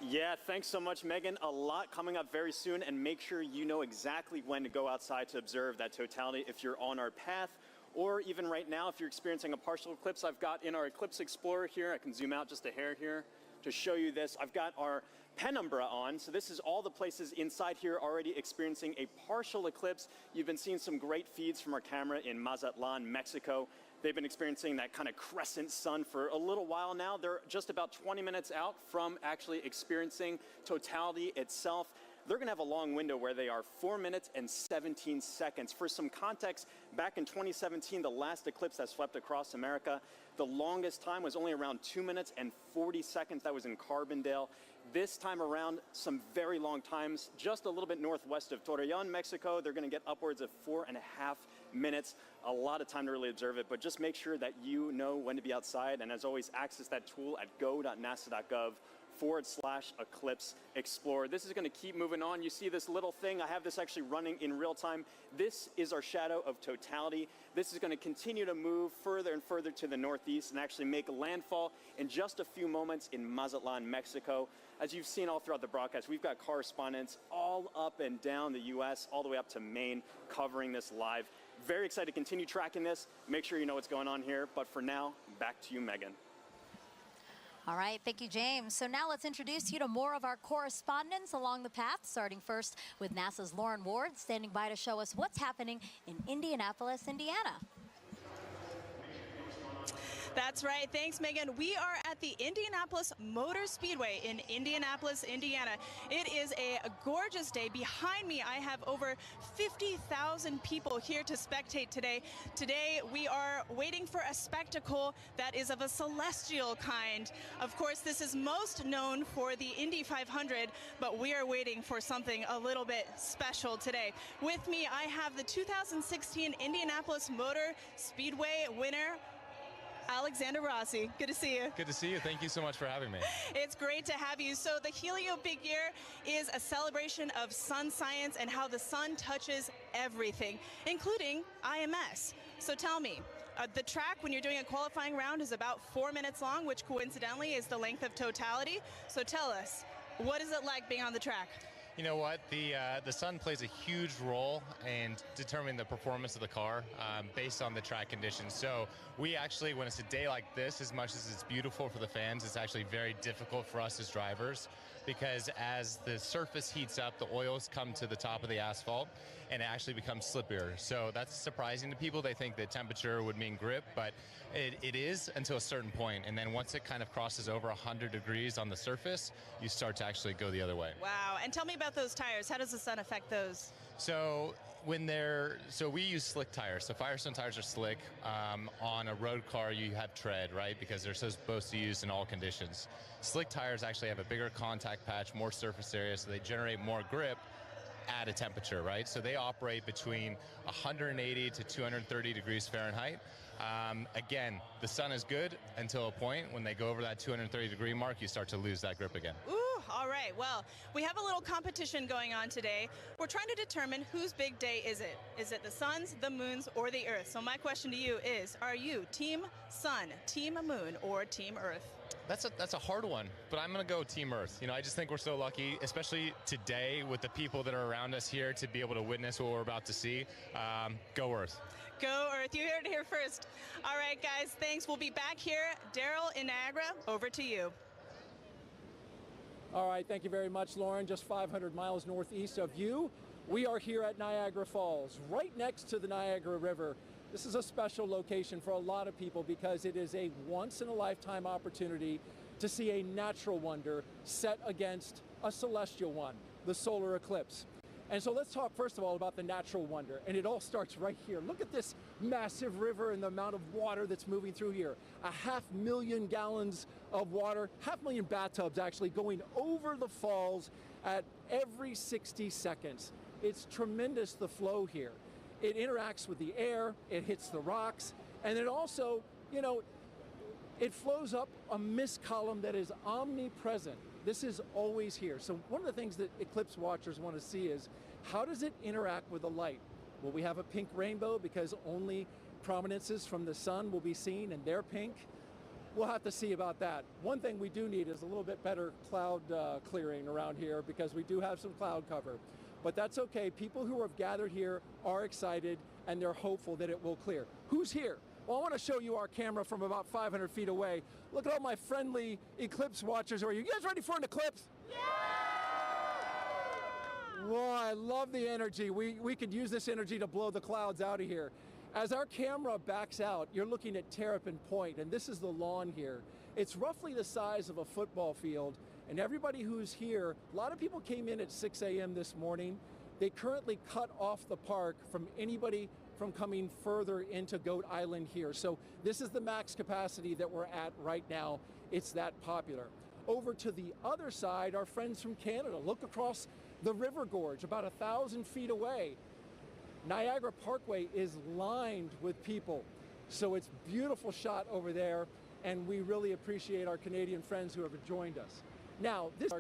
Yeah, thanks so much, Megan. A lot coming up very soon, and make sure you know exactly when to go outside to observe that totality if you're on our path, or even right now if you're experiencing a partial eclipse. I've got in our Eclipse Explorer here, I can zoom out just a hair here to show you this. I've got our penumbra on, so this is all the places inside here already experiencing a partial eclipse. You've been seeing some great feeds from our camera in Mazatlan, Mexico. They've been experiencing that kind of crescent sun for a little while now. They're just about 20 minutes out from actually experiencing totality itself. They're going to have a long window where they are 4 minutes and 17 seconds. For some context, back in 2017, the last eclipse that swept across America, the longest time was only around 2 minutes and 40 seconds. That was in Carbondale. This time around, some very long times, just a little bit northwest of Torreon, Mexico. They're going to get upwards of 4.5 minutes. A lot of time to really observe it, but just make sure that you know when to be outside. And as always, access that tool at go.nasa.gov/Eclipse Explorer. This is going to keep moving on. You see this little thing. I have this actually running in real time. This is our shadow of totality. This is going to continue to move further and further to the northeast and actually make landfall in just a few moments in Mazatlan, Mexico. As you've seen all throughout the broadcast, we've got correspondents all up and down the U.S., all the way up to Maine, covering this live. Very excited to continue tracking this. Make sure you know what's going on here. But for now, back to you, Megan. All right, thank you, James. So now let's introduce you to more of our correspondents along the path, starting first with NASA's Lauren Ward, standing by to show us what's happening in Indianapolis, Indiana. That's right. Thanks, Megan. We are at the Indianapolis Motor Speedway in Indianapolis, Indiana. It is a gorgeous day. Behind me, I have over 50,000 people here to spectate today. Today, we are waiting for a spectacle that is of a celestial kind. Of course, this is most known for the Indy 500, but we are waiting for something a little bit special today. With me, I have the 2016 Indianapolis Motor Speedway winner, Alexander Rossi. Good to see you. Good to see you. Thank you so much for having me. It's great to have you. So the Helio Big Year is a celebration of sun science and how the sun touches everything, including IMS. So tell me, the track when you're doing a qualifying round is about 4 minutes long, which coincidentally is the length of totality. So tell us, what is it like being on the track? You know what? The sun plays a huge role in determining the performance of the car based on the track conditions. So we actually, when it's a day like this, as much as it's beautiful for the fans, it's actually very difficult for us as drivers, because as the surface heats up, the oils come to the top of the asphalt and it actually becomes slippier. So that's surprising to people. They think that temperature would mean grip, but it is until a certain point. And then once it kind of crosses over 100 degrees on the surface, you start to actually go the other way. Wow. And tell me about those tires. How does the sun affect those? So we use slick tires. So Firestone tires are slick. On a road car, you have tread, right? Because they're supposed to use in all conditions. Slick tires actually have a bigger contact patch, more surface area, so they generate more grip at a temperature, right? So they operate between 180 to 230 degrees Fahrenheit. Again, the sun is good until a point. When they go over that 230 degree mark, you start to lose that grip again. Ooh, all right. Well, we have a little competition going on today. We're trying to determine whose big day is it. Is it the sun's, the moon's, or the Earth? So my question to you is, are you Team Sun, Team Moon, or Team Earth? That's a hard one, but I'm going to go Team Earth. You know, I just think we're so lucky, especially today with the people that are around us here, to be able to witness what we're about to see. Go Earth. Go Earth. You heard it here first. All right, guys, thanks. We'll be back here. Daryl in Niagara, over to you. All right, thank you very much, Lauren. Just 500 miles northeast of you, we are here at Niagara Falls, right next to the Niagara River. This is a special location for a lot of people because it is a once-in-a-lifetime opportunity to see a natural wonder set against a celestial one, the solar eclipse. And so let's talk first of all about the natural wonder, and it all starts right here. Look at this massive river and the amount of water that's moving through here. 500,000 gallons of water, 500,000 bathtubs actually going over the falls at every 60 seconds. It's tremendous, the flow here. It interacts with the air, it hits the rocks, and it also, you know, it flows up a mist column that is omnipresent. This is always here. So one of the things that eclipse watchers want to see is, how does it interact with the light? Will we have a pink rainbow because only prominences from the sun will be seen and they're pink? We'll have to see about that. One thing we do need is a little bit better cloud clearing around here, because we do have some cloud cover. But that's okay. People who have gathered here are excited and they're hopeful that it will clear. Who's here? Well, I want to show you our camera from about 500 feet away. Look at all my friendly eclipse watchers. Are you guys ready for an eclipse? Yeah! Whoa, I love the energy. We could use this energy to blow the clouds out of here. As our camera backs out, you're looking at Terrapin Point, and this is the lawn here. It's roughly the size of a football field, and everybody who's here, a lot of people came in at 6 a.m. this morning. They currently cut off the park from anybody from coming further into Goat Island here. So this is the max capacity that we're at right now. It's that popular. Over to the other side, our friends from Canada. Look across the river gorge, about 1,000 feet away. Niagara Parkway is lined with people. So it's a beautiful shot over there, and we really appreciate our Canadian friends who have joined us. Now, this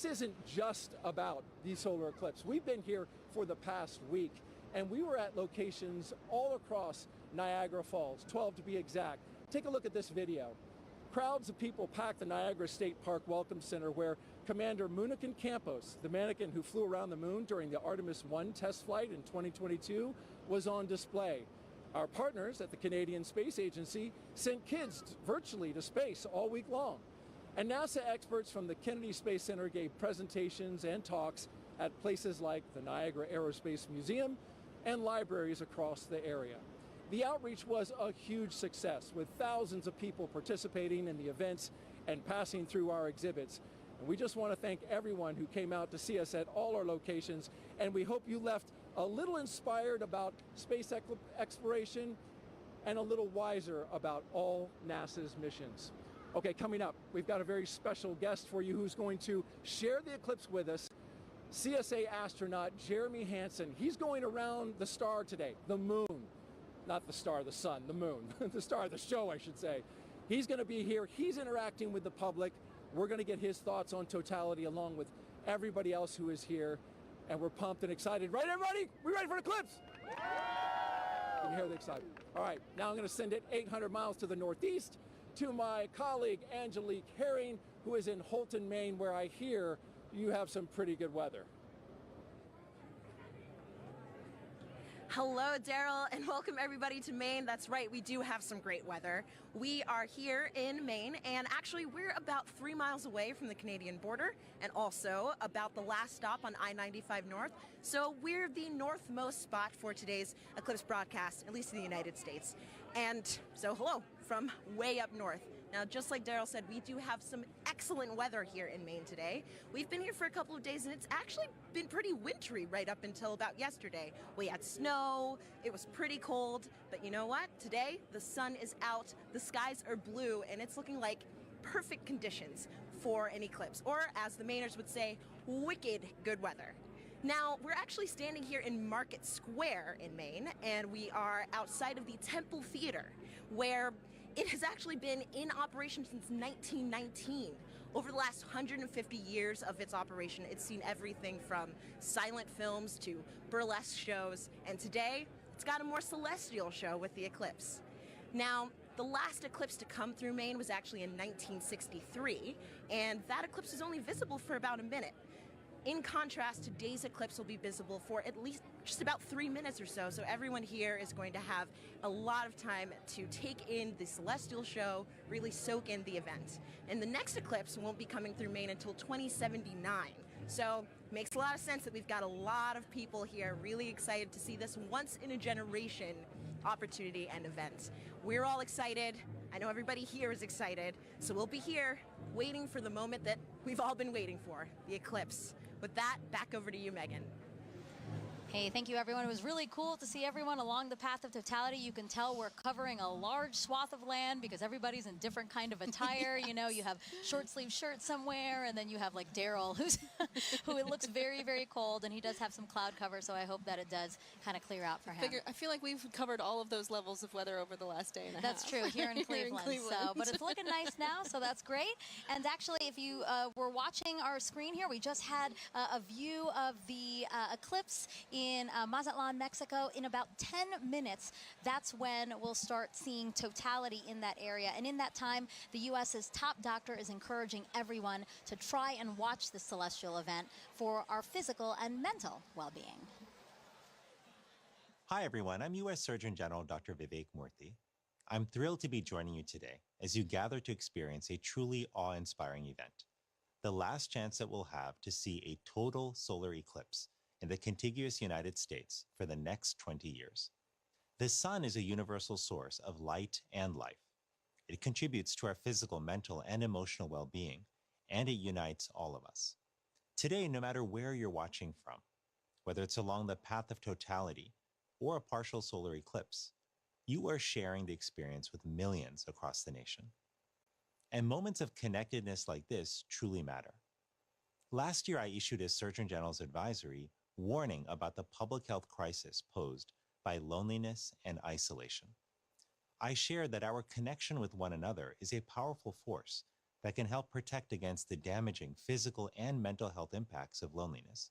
isn't just about the solar eclipse. We've been here for the past week, and we were at locations all across Niagara Falls, 12 to be exact. Take a look at this video. Crowds of people packed the Niagara State Park Welcome Center, where Commander Munikin Campos, the mannequin who flew around the moon during the Artemis 1 test flight in 2022, was on display. Our partners at the Canadian Space Agency sent kids virtually to space all week long. And NASA experts from the Kennedy Space Center gave presentations and talks at places like the Niagara Aerospace Museum and libraries across the area. The outreach was a huge success, with thousands of people participating in the events and passing through our exhibits. And we just want to thank everyone who came out to see us at all our locations, and we hope you left a little inspired about space exploration and a little wiser about all NASA's missions. Okay, coming up, we've got a very special guest for you who's going to share the eclipse with us. CSA astronaut Jeremy Hansen. He's going around the star today, the moon. Not the star, the sun, the moon. The star of the show, I should say. He's going to be here. He's interacting with the public. We're going to get his thoughts on totality along with everybody else who is here. And we're pumped and excited. Right, everybody? We ready for the eclipse? You can hear the excitement. All right, now I'm going to send it 800 miles to the northeast to my colleague Angelique Herring, who is in Holton, Maine, where I hear you have some pretty good weather. Hello, Daryl, and welcome everybody to Maine. That's right, we do have some great weather. We are here in Maine, and actually we're about 3 miles away from the Canadian border, and also about the last stop on I-95 North. So we're the northmost spot for today's eclipse broadcast, at least in the United States. And so hello from way up north. Now, just like Daryl said, we do have some excellent weather here in Maine today. We've been here for a couple of days, and it's actually been pretty wintry right up until about yesterday. We had snow, it was pretty cold, but you know what? Today, the sun is out, the skies are blue, and it's looking like perfect conditions for an eclipse, or as the Mainers would say, wicked good weather. Now, we're actually standing here in Market Square in Maine, and we are outside of the Temple Theater, where it has actually been in operation since 1919. Over the last 150 years of its operation, it's seen everything from silent films to burlesque shows, and today, it's got a more celestial show with the eclipse. Now, the last eclipse to come through Maine was actually in 1963, and that eclipse was only visible for about a minute. In contrast, today's eclipse will be visible for at least just about 3 minutes or so, so everyone here is going to have a lot of time to take in the celestial show, really soak in the event. And the next eclipse won't be coming through Maine until 2079. So it makes a lot of sense that we've got a lot of people here really excited to see this once-in-a-generation opportunity and event. We're all excited. I know everybody here is excited. So we'll be here waiting for the moment that we've all been waiting for, the eclipse. With that, back over to you, Megan. Hey, thank you, everyone. It was really cool to see everyone along the path of totality. You can tell we're covering a large swath of land because everybody's in different kind of attire. You know, you have short sleeve shirts somewhere, and then you have like Daryl, who it looks very, very cold, and he does have some cloud cover, so I hope that it does kind of clear out for him. I feel like we've covered all of those levels of weather over the last day and a half. That's true, here in Cleveland. So, but it's looking nice now, so that's great. And actually, if you were watching our screen here, we just had a view of the eclipse in Mazatlan, Mexico. In about 10 minutes, that's when we'll start seeing totality in that area. And in that time, the U.S.'s top doctor is encouraging everyone to try and watch this celestial event for our physical and mental well-being. Hi, everyone. I'm U.S. Surgeon General Dr. Vivek Murthy. I'm thrilled to be joining you today as you gather to experience a truly awe-inspiring event, the last chance that we'll have to see a total solar eclipse in the contiguous United States for the next 20 years. The sun is a universal source of light and life. It contributes to our physical, mental, and emotional well-being, and it unites all of us. Today, no matter where you're watching from, whether it's along the path of totality or a partial solar eclipse, you are sharing the experience with millions across the nation. And moments of connectedness like this truly matter. Last year, I issued a Surgeon General's advisory warning about the public health crisis posed by loneliness and isolation. I shared that our connection with one another is a powerful force that can help protect against the damaging physical and mental health impacts of loneliness.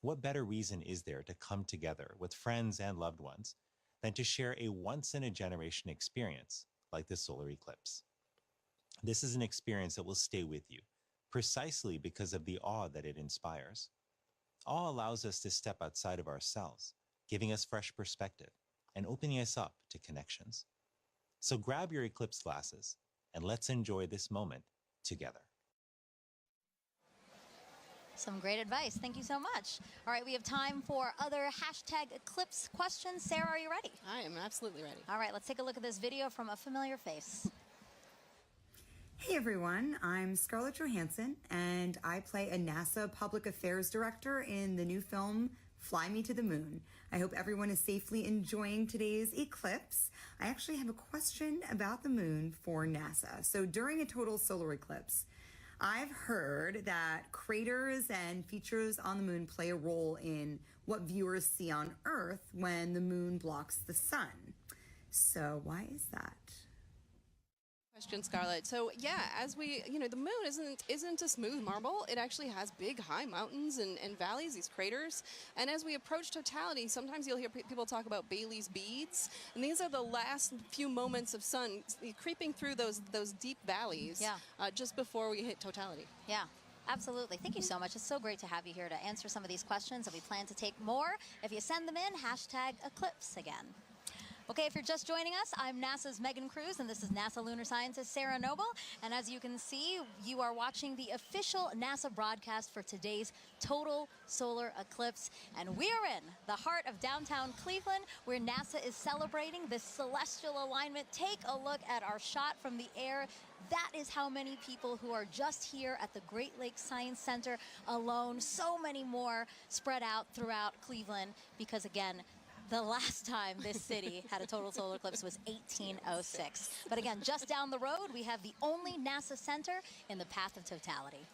What better reason is there to come together with friends and loved ones than to share a once-in-a-generation experience like the solar eclipse? This is an experience that will stay with you, precisely because of the awe that it inspires. Awe allows us to step outside of ourselves, giving us fresh perspective and opening us up to connections. So grab your eclipse glasses and let's enjoy this moment together. Some great advice. Thank you so much. All right, we have time for other hashtag eclipse questions. Sarah, are you ready? I am absolutely ready. All right, let's take a look at this video from a familiar face. Hey everyone, I'm Scarlett Johansson, and I play a NASA Public Affairs Director in the new film, Fly Me to the Moon. I hope everyone is safely enjoying today's eclipse. I actually have a question about the moon for NASA. So during a total solar eclipse, I've heard that craters and features on the moon play a role in what viewers see on Earth when the moon blocks the sun. So why is that? Question, Scarlett. So yeah, as we, the moon isn't a smooth marble. It actually has big high mountains and valleys, these craters. And as we approach totality, sometimes you'll hear people talk about Bailey's beads. And these are the last few moments of sun creeping through those deep valleys just before we hit totality. Yeah. Absolutely. Thank you so much. It's so great to have you here to answer some of these questions, and we plan to take more. If you send them in, hashtag eclipse again. Okay, if you're just joining us, I'm NASA's Megan Cruz, and this is NASA lunar scientist Sarah Noble. And as you can see, you are watching the official NASA broadcast for today's total solar eclipse. And we are in the heart of downtown Cleveland, where NASA is celebrating this celestial alignment. Take a look at our shot from the air. That is how many people who are just here at the Great Lakes Science Center alone. So many more spread out throughout Cleveland because, again, the last time this city had a total solar eclipse was 1806. But again, just down the road, we have the only NASA center in the path of totality.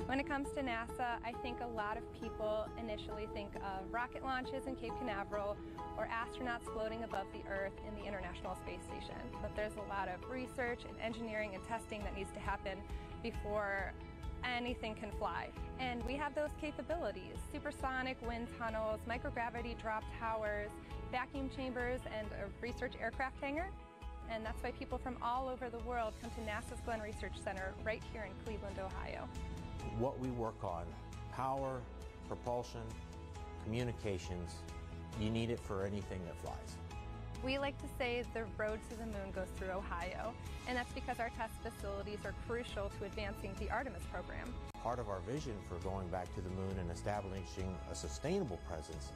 When it comes to NASA, I think a lot of people initially think of rocket launches in Cape Canaveral or astronauts floating above the Earth in the International Space Station. But there's a lot of research and engineering and testing that needs to happen before anything can fly. And we have those capabilities: supersonic wind tunnels, microgravity drop towers, vacuum chambers, and a research aircraft hangar. And that's why people from all over the world come to NASA's Glenn Research Center right here in Cleveland, Ohio. What we work on, power, propulsion, communications, you need it for anything that flies. We like to say the road to the moon goes through Ohio, and that's because our test facilities are crucial to advancing the Artemis program. Part of our vision for going back to the moon and establishing a sustainable presence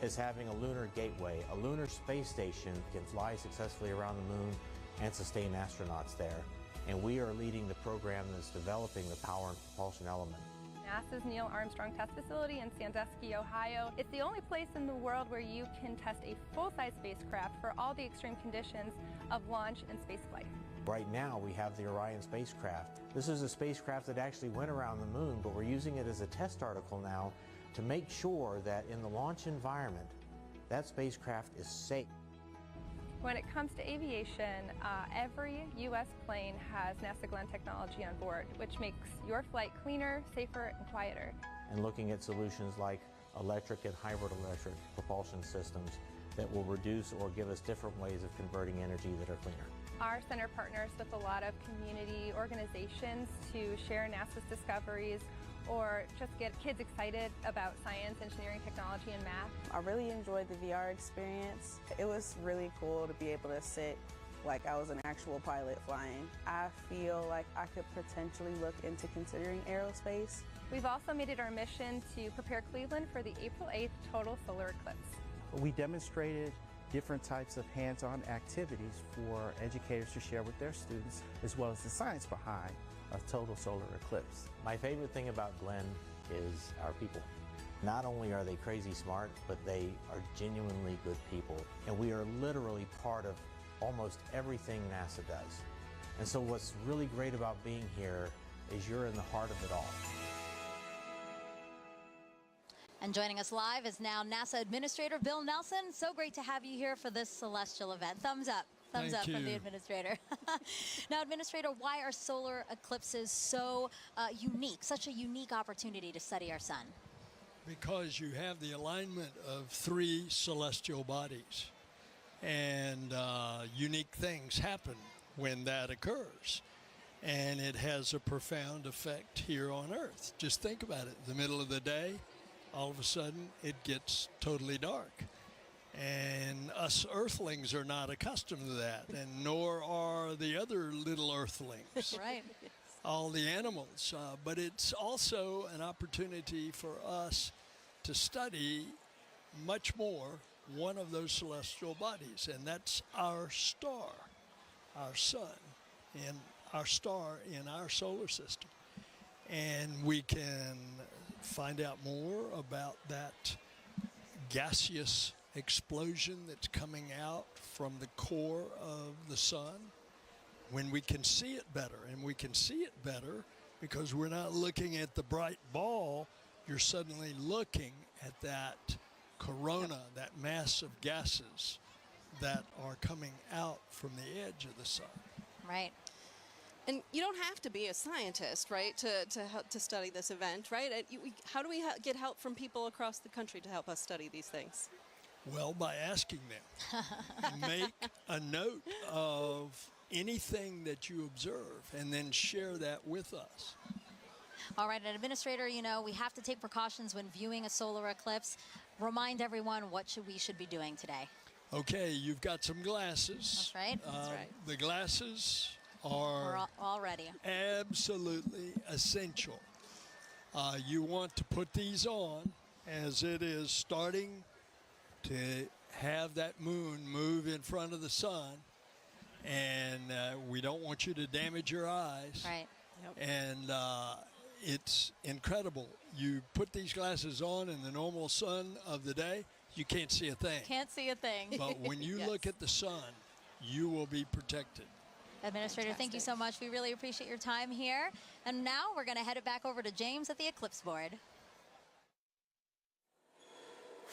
is having a lunar gateway. A lunar space station can fly successfully around the moon and sustain astronauts there. and we are leading the program that's developing the power and propulsion element. NASA's Neil Armstrong Test Facility in Sandusky, Ohio. It's the only place in the world where you can test a full-size spacecraft for all the extreme conditions of launch and spaceflight. Right now, we have the Orion spacecraft. This is a spacecraft that actually went around the moon, but we're using it as a test article now to make sure that in the launch environment, that spacecraft is safe. When it comes to aviation, every U.S. plane has NASA Glenn technology on board, which makes your flight cleaner, safer, and quieter. And looking at solutions like electric and hybrid electric propulsion systems that will reduce or give us different ways of converting energy that are cleaner. Our center partners with a lot of community organizations to share NASA's discoveries or just get kids excited about science, engineering, technology, and math. I really enjoyed the VR experience. It was really cool to be able to sit like I was an actual pilot flying. I feel like I could potentially look into considering aerospace. We've also made it our mission to prepare Cleveland for the April 8th total solar eclipse. We demonstrated different types of hands-on activities for educators to share with their students, as well as the science behind a total solar eclipse. My favorite thing about Glenn is our people. Not only are they crazy smart, but they are genuinely good people. And we are literally part of almost everything NASA does. And so what's really great about being here is you're in the heart of it all. And joining us live is now NASA Administrator Bill Nelson. So great to have you here for this celestial event. Thumbs up. Thumbs up from the Administrator. Now, Administrator, why are solar eclipses so unique, such a unique opportunity to study our sun? Because you have the alignment of three celestial bodies, and unique things happen when that occurs. And it has a profound effect here on Earth. Just think about it. In the middle of the day, all of a sudden, it gets totally dark. And us earthlings are not accustomed to that, and nor are the other little earthlings. Right. All the animals. But it's also an opportunity for us to study much more one of those celestial bodies, and that's our star, our sun, and our star in our solar system. And we can find out more about that gaseous explosion that's coming out from the core of the sun when we can see it better. And we can see it better because we're not looking at the bright ball. You're suddenly looking at that corona, that mass of gases that are coming out from the edge of the sun. Right. And you don't have to be a scientist, right, to study this event, right? How do we get help from people across the country to help us study these things? Well, by asking them. Make a note of anything that you observe and then share that with us. All right, and Administrator, you know, we have to take precautions when viewing a solar eclipse. Remind everyone what we should be doing today. Okay, you've got some glasses. That's right. That's right. The glasses are all ready. Absolutely essential. You want to put these on as it is starting to have that moon move in front of the sun, and we don't want you to damage your eyes. Right. Yep. And it's incredible. You put these glasses on in the normal sun of the day, you can't see a thing. Can't see a thing. But when you Yes. look at the sun, you will be protected. Administrator, thank you so much. We really appreciate your time here. And now we're going to head it back over to James at the Eclipse board.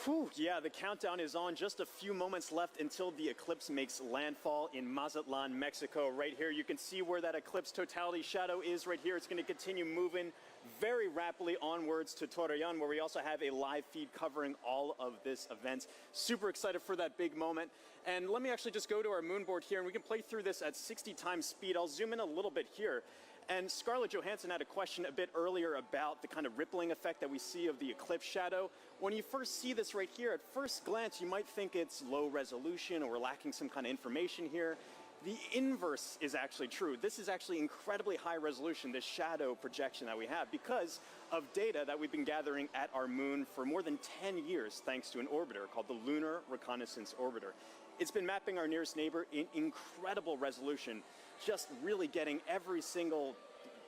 Whew, yeah, the countdown is on. Just a few moments left until the eclipse makes landfall in Mazatlan, Mexico. Right here, you can see where that eclipse totality shadow is right here. It's going to continue moving very rapidly onwards to Torreon, where we also have a live feed covering all of this event. Super excited for that big moment. And let me actually just go to our moon board here, and we can play through this at 60 times speed. I'll zoom in a little bit here. And Scarlett Johansson had a question a bit earlier about the kind of rippling effect that we see of the eclipse shadow. When you first see this right here, at first glance, you might think it's low resolution or we're lacking some kind of information here. The inverse is actually true. This is actually incredibly high resolution, this shadow projection that we have, because of data that we've been gathering at our moon for more than 10 years thanks to an orbiter called the Lunar Reconnaissance Orbiter. It's been mapping our nearest neighbor in incredible resolution, just really getting every single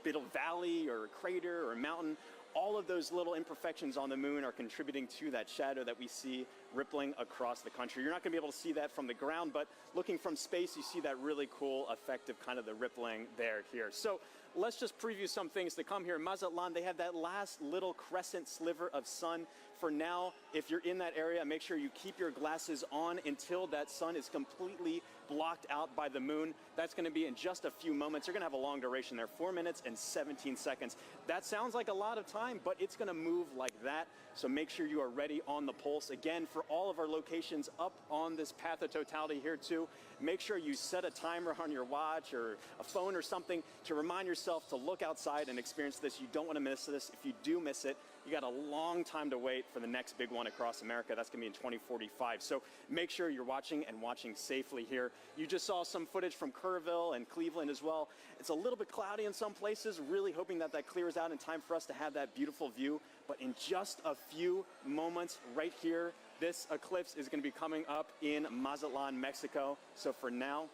bit of valley or crater or mountain. All of those little imperfections on the moon are contributing to that shadow that we see rippling across the country. You're not going to be able to see that from the ground, but looking from space, you see that really cool effect of kind of the rippling there here. So let's just preview some things to come here. In Mazatlan, they have that last little crescent sliver of sun. For now, if you're in that area, make sure you keep your glasses on until that sun is completely blocked out by the moon. That's going to be in just a few moments. You're going to have a long duration there, 4 minutes and 17 seconds. That sounds like a lot of time, but it's going to move like that. So make sure you are ready on the pulse. Again, for all of our locations up on this path of totality here too, make sure you set a timer on your watch or a phone or something to remind yourself to look outside and experience this. You don't want to miss this. If you do miss it, you got a long time to wait for the next big one across America. That's going to be in 2045. So make sure you're watching and watching safely here. You just saw some footage from Kerrville and Cleveland as well. It's a little bit cloudy in some places, really hoping that that clears out in time for us to have that beautiful view. But in just a few moments right here, this eclipse is going to be coming up in Mazatlan, Mexico. So for now,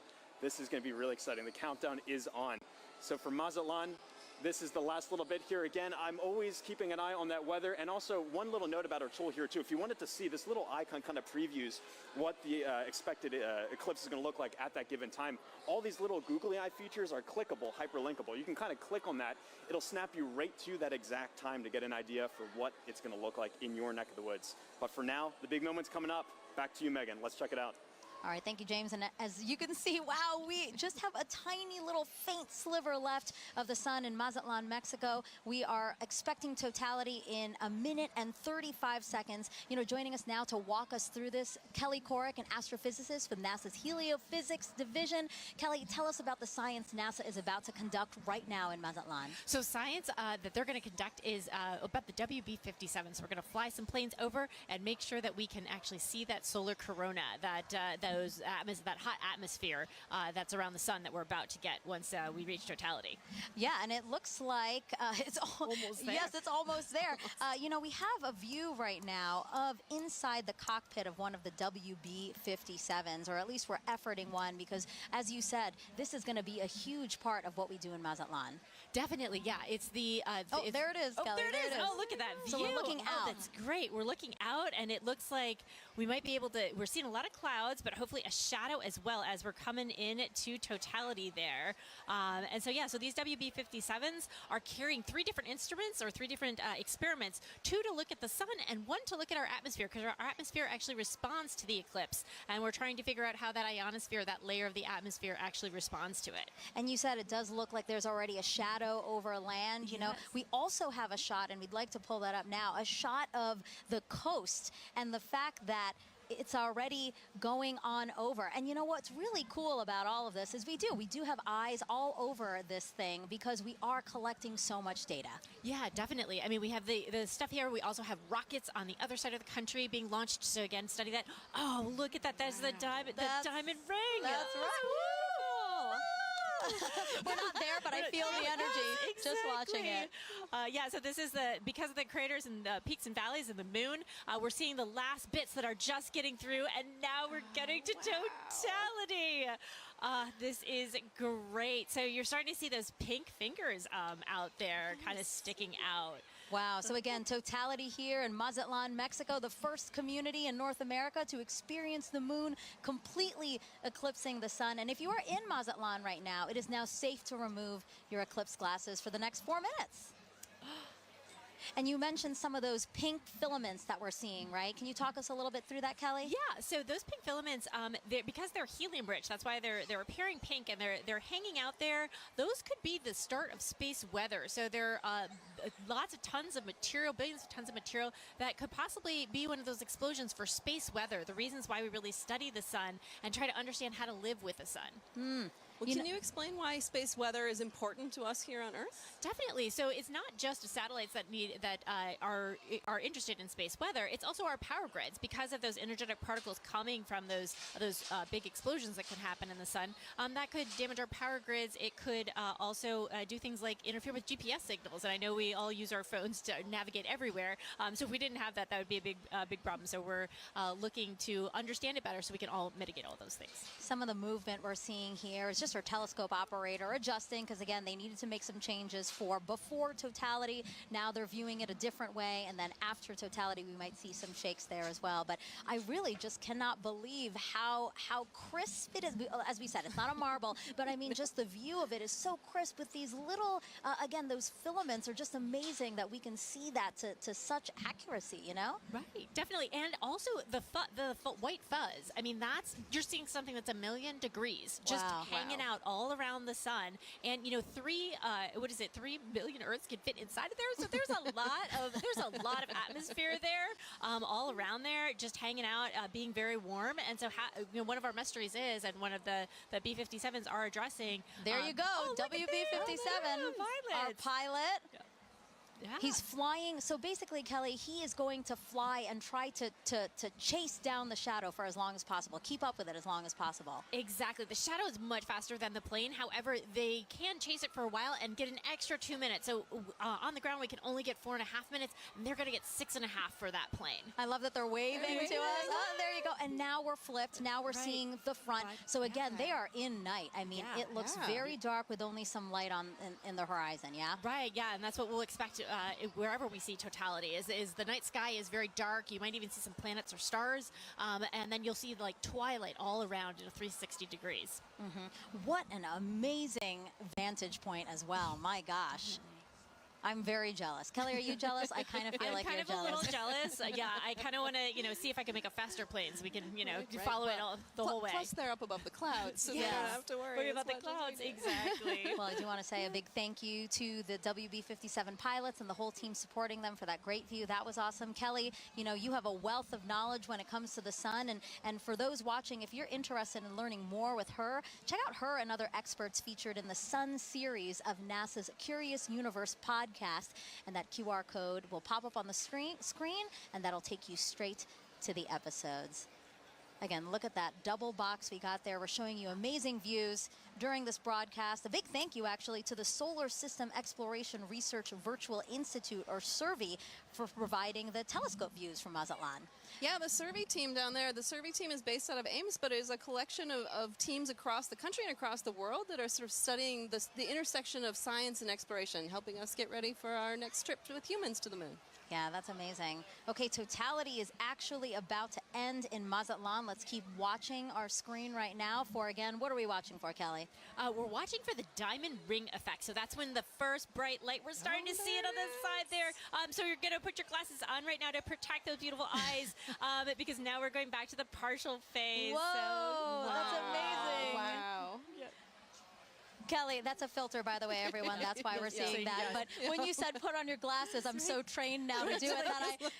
this is going to be really exciting. The countdown is on. So for Mazatlan, this is the last little bit here. Again, I'm always keeping an eye on that weather. And also one little note about our tool here too. If you wanted to see, this little icon kind of previews what the expected eclipse is going to look like at that given time. All these little googly eye features are clickable, hyperlinkable. You can kind of click on that. It'll snap you right to that exact time to get an idea for what it's going to look like in your neck of the woods. But for now, the big moment's coming up. Back to you, Megan. Let's check it out. All right, thank you, James. And as you can see, wow, we just have a tiny little faint sliver left of the sun in Mazatlan, Mexico. We are expecting totality in 1 minute and 35 seconds. You know, joining us now to walk us through this, Kelly Korrick, an astrophysicist from NASA's Heliophysics Division. Kelly, tell us about the science NASA is about to conduct right now in Mazatlan. So science that they're going to conduct is about the WB-57. So we're going to fly some planes over and make sure that we can actually see that solar corona, that hot atmosphere that's around the sun that we're about to get once we reach totality. Yeah, and it looks like it's almost there. Yes, it's almost there. You know, we have a view right now of inside the cockpit of one of the WB-57s, or at least we're efforting one, because as you said, this is going to be a huge part of what we do in Mazatlan. Definitely, yeah. It's the there it is, Kelly. There it is. Oh, look at that view. So we're looking out. That's great. We're looking out, and it looks like we might be able to. We're seeing a lot of clouds, but hopefully a shadow as well as we're coming in to totality there. And so yeah, so these WB-57s are carrying 3 different instruments or 3 different experiments: 2 to look at the sun and 1 to look at our atmosphere, because our atmosphere actually responds to the eclipse, and we're trying to figure out how that ionosphere, that layer of the atmosphere, actually responds to it. And you said it does look like there's already a shadow over land. You know, we also have a shot, and we'd like to pull that up now, a shot of the coast and the fact that it's already going on over. And you know what's really cool about all of this is we do have eyes all over this thing because we are collecting so much data. Yeah, definitely. I mean, we have the stuff here. We also have rockets on the other side of the country being launched. So again, study that. Oh, look at that. There's the diamond ring. That's right. We're not there, but I feel the energy just watching it. Yeah, so this is because of the craters and the peaks and valleys of the moon, we're seeing the last bits that are just getting through, and now we're getting to totality. This is great. So you're starting to see those pink fingers out there kind of sticking out. Wow. So again, totality here in Mazatlan, Mexico, the first community in North America to experience the moon completely eclipsing the sun. And if you are in Mazatlan right now, it is now safe to remove your eclipse glasses for the next 4 minutes. And you mentioned some of those pink filaments that we're seeing, right? Can you talk us a little bit through that, Kelly? Yeah, so those pink filaments, because they're helium-rich, that's why they're appearing pink, and they're hanging out there. Those could be the start of space weather. So there are lots of tons of material, billions of tons of material that could possibly be one of those explosions for space weather, the reasons why we really study the sun and try to understand how to live with the sun. Well, can you explain why space weather is important to us here on Earth? Definitely. So it's not just satellites that are interested in space weather. It's also our power grids, because of those energetic particles coming from those big explosions that could happen in the sun. That could damage our power grids. It could also do things like interfere with GPS signals. And I know we all use our phones to navigate everywhere. So if we didn't have that, that would be a big problem. So we're looking to understand it better so we can all mitigate all those things. Some of the movement we're seeing here is just our telescope operator adjusting, because again, they needed to make some changes for before totality. Now they're viewing it a different way, and then after totality, we might see some shakes there as well. But I really just cannot believe how crisp it is. As we said, it's not a marble, but I mean, just the view of it is so crisp with these little, again, those filaments are just amazing that we can see that to such accuracy, you know? Right, definitely. And also the white fuzz. I mean, you're seeing something that's 1,000,000 degrees just hanging out all around the sun. And, you know, 3 billion Earths can fit inside of there. So there's a lot of atmosphere there, all around there, just hanging out, being very warm. And so, you know, one of our mysteries is, and one of the B-57s are addressing. There you go, WB-57, our pilot. Yeah. He's flying. So basically, Kelly, he is going to fly and try to chase down the shadow for as long as possible, keep up with it as long as possible. Exactly. The shadow is much faster than the plane. However, they can chase it for a while and get an extra 2 minutes. So on the ground, we can only get 4.5 minutes, and they're going to get 6.5 for that plane. I love that they're waving to us. Oh, there you go. And now we're flipped. Now we're seeing the front. So again, they are in night. I mean, it looks very dark with only some light on in the horizon. Yeah. Right. Yeah, and that's what we'll expect. Wherever we see totality is the night sky is very dark. You might even see some planets or stars, and then you'll see like twilight all around at 360 degrees. What an amazing vantage point as well. My gosh. I'm very jealous. Kelly, are you jealous? I kind of feel like you're jealous. I'm kind of a little jealous. Yeah, I kind of want to, see if I can make a faster plane so we can, follow it the whole way. Plus, they're up above the clouds, so they don't have to worry about the clouds. Exactly. Well, I do want to say a big thank you to the WB-57 pilots and the whole team supporting them for that great view. That was awesome. Kelly, you have a wealth of knowledge when it comes to the sun. And for those watching, if you're interested in learning more with her, check out her and other experts featured in the Sun series of NASA's Curious Universe podcast. And that QR code will pop up on the screen, and that'll take you straight to the episodes. Again, look at that double box we got there. We're showing you amazing views during this broadcast. A big thank you, actually, to the Solar System Exploration Research Virtual Institute, or SERVI, for providing the telescope views from Mazatlan. Yeah, the SERVI team down there, the SERVI team is based out of Ames, but it is a collection of teams across the country and across the world that are sort of studying the intersection of science and exploration, helping us get ready for our next trip with humans to the moon. Yeah, that's amazing. Okay, totality is actually about to end in Mazatlan. Let's keep watching our screen right now for, again, what are we watching for, Kelly? We're watching for the diamond ring effect. So that's when the first bright light, we're starting to see it on this side there. So you're going to put your glasses on right now to protect those beautiful eyes, because now we're going back to the partial phase. Whoa, that's amazing. Wow. Yep. Kelly, that's a filter, by the way, everyone. That's why we're seeing that. But when you said put on your glasses, I'm so trained now to do it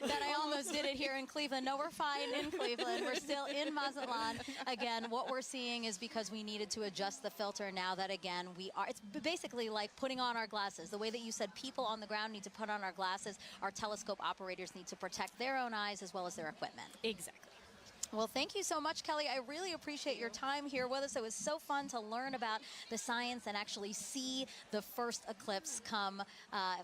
that I almost did it here in Cleveland. No, we're fine in Cleveland. We're still in Mazatlan. Again, what we're seeing is because we needed to adjust the filter now that, again, it's basically like putting on our glasses. The way that you said people on the ground need to put on our glasses, our telescope operators need to protect their own eyes as well as their equipment. Exactly. Well, thank you so much, Kelly. I really appreciate your time here with us. It was so fun to learn about the science and actually see the first eclipse come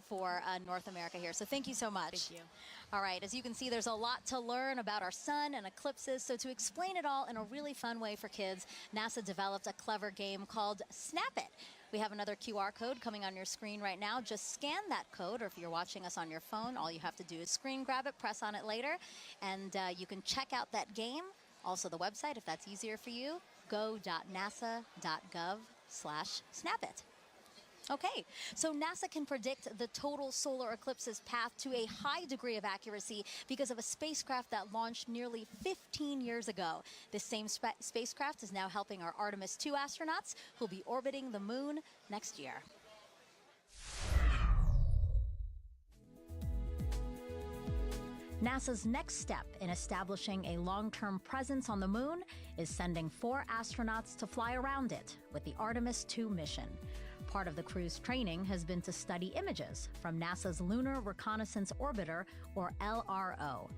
for North America here. So thank you so much. Thank you. All right, as you can see, there's a lot to learn about our sun and eclipses. So to explain it all in a really fun way for kids, NASA developed a clever game called Snap It. We have another QR code coming on your screen right now. Just scan that code, or if you're watching us on your phone, all you have to do is screen grab it, press on it later, and you can check out that game. Also the website, if that's easier for you, go.nasa.gov/snapit. Okay, so NASA can predict the total solar eclipse's path to a high degree of accuracy because of a spacecraft that launched nearly 15 years ago. This same spacecraft is now helping our Artemis II astronauts who'll be orbiting the moon next year. NASA's next step in establishing a long-term presence on the moon is sending 4 astronauts to fly around it with the Artemis II mission. Part of the crew's training has been to study images from NASA's Lunar Reconnaissance Orbiter, or LRO.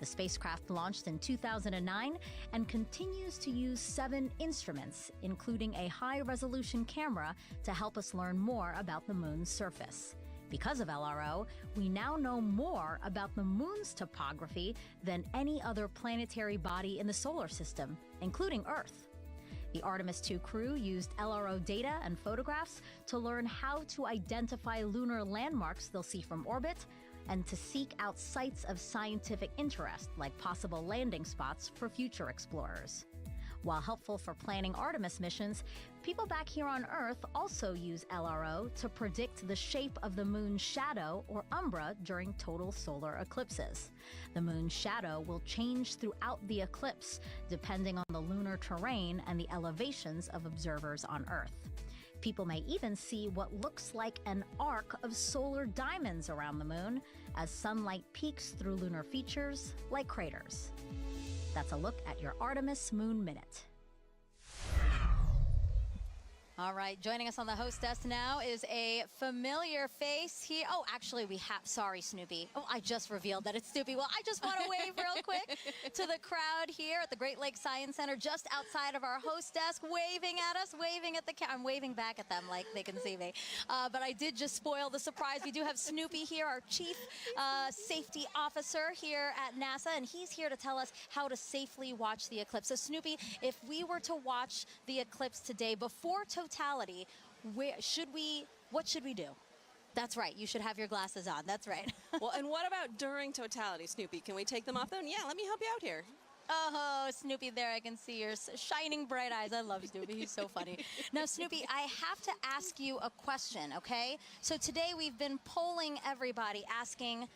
The spacecraft launched in 2009 and continues to use 7 instruments, including a high-resolution camera, to help us learn more about the moon's surface. Because of LRO, we now know more about the moon's topography than any other planetary body in the solar system, including Earth. The Artemis II crew used LRO data and photographs to learn how to identify lunar landmarks they'll see from orbit and to seek out sites of scientific interest, like possible landing spots for future explorers. While helpful for planning Artemis missions, people back here on Earth also use LRO to predict the shape of the moon's shadow, or umbra, during total solar eclipses. The moon's shadow will change throughout the eclipse, depending on the lunar terrain and the elevations of observers on Earth. People may even see what looks like an arc of solar diamonds around the moon as sunlight peeks through lunar features like craters. That's a look at your Artemis Moon Minute. All right, joining us on the host desk now is a familiar face here. Oh, actually, we have, sorry, Snoopy. Oh, I just revealed that it's Snoopy. Well, I just want to wave real quick to the crowd here at the Great Lakes Science Center, just outside of our host desk, waving at us, waving at the camera. I'm waving back at them like they can see me. But I did just spoil the surprise. We do have Snoopy here, our Chief Safety Officer here at NASA, and he's here to tell us how to safely watch the eclipse. So, Snoopy, if we were to watch the eclipse today before totality, what should we do? That's right. You should have your glasses on. That's right. Well, and what about during totality, Snoopy? Can we take them off then? Yeah, let me help you out here. Oh, Snoopy, there I can see your shining bright eyes. I love Snoopy. He's so funny. Now, Snoopy, I have to ask you a question, okay? So today we've been polling everybody, asking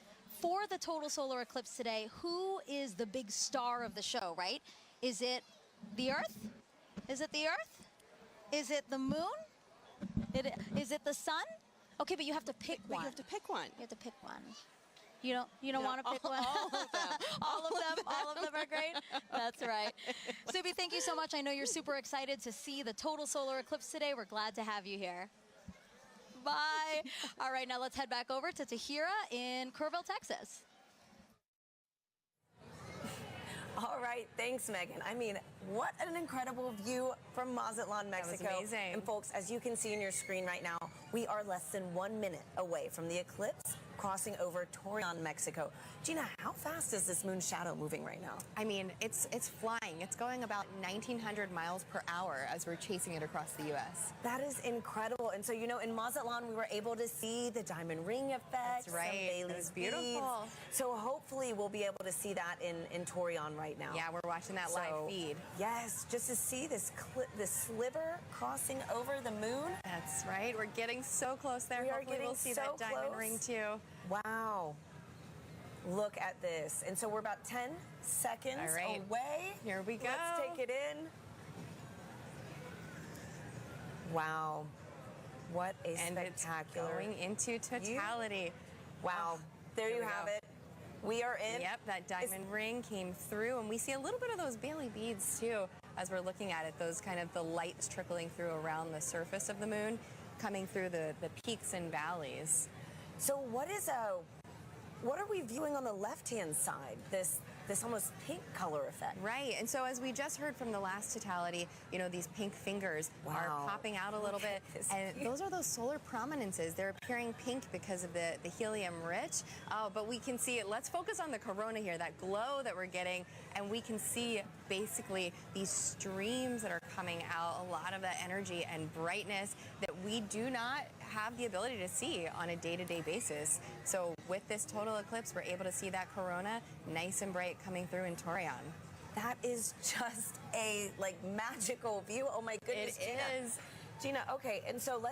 for the total solar eclipse today, who is the big star of the show, right? Is it the Earth? Is it the Earth? Is it the moon? Is it the sun? Okay, but you have to pick one. You have to pick one. You have to pick one. You don't want to pick one? All of them. All of them are great? That's right. Snoopy, thank you so much. I know you're super excited to see the total solar eclipse today. We're glad to have you here. Bye. All right, now let's head back over to Tahira in Kerrville, Texas. All right, thanks, Megan. I mean, what an incredible view from Mazatlan, Mexico. That was amazing. And folks, as you can see in your screen right now, we are less than 1 minute away from the eclipse crossing over Torreon, Mexico. Gina, how fast is this moon shadow moving right now? I mean, it's flying. It's going about 1,900 miles per hour as we're chasing it across the U.S. That is incredible. And so, you know, in Mazatlan, we were able to see the diamond ring effect. That's right. It was beautiful. Beads. So hopefully we'll be able to see that in Torreon right now. Yeah, we're watching that live feed. Yes, just to see this sliver crossing over the moon. That's right. We're getting so close there. Hopefully we'll see that diamond ring too. Wow. Look at this. And so we're about 10 seconds away. Here we go. Let's take it in. Wow. What a spectacular. It's going into totality. Wow. There you have it. We are in. Yep, that diamond ring came through, and we see a little bit of those Bailey beads too as we're looking at it. Those kind of the lights trickling through around the surface of the moon, coming through the peaks and valleys. So what are we viewing on the left-hand side? This almost pink color effect. Right, and so as we just heard from the last totality, you know, these pink fingers are popping out a little bit, and those are those solar prominences. They're appearing pink because of the helium rich, but we can see it. Let's focus on the corona here, that glow that we're getting, and we can see basically these streams that are coming out, a lot of that energy and brightness that we do not have the ability to see on a day-to-day basis. So with this total eclipse, we're able to see that corona nice and bright coming through in Torreon. That is just a magical view. Oh my goodness, It is. Gina, okay, and so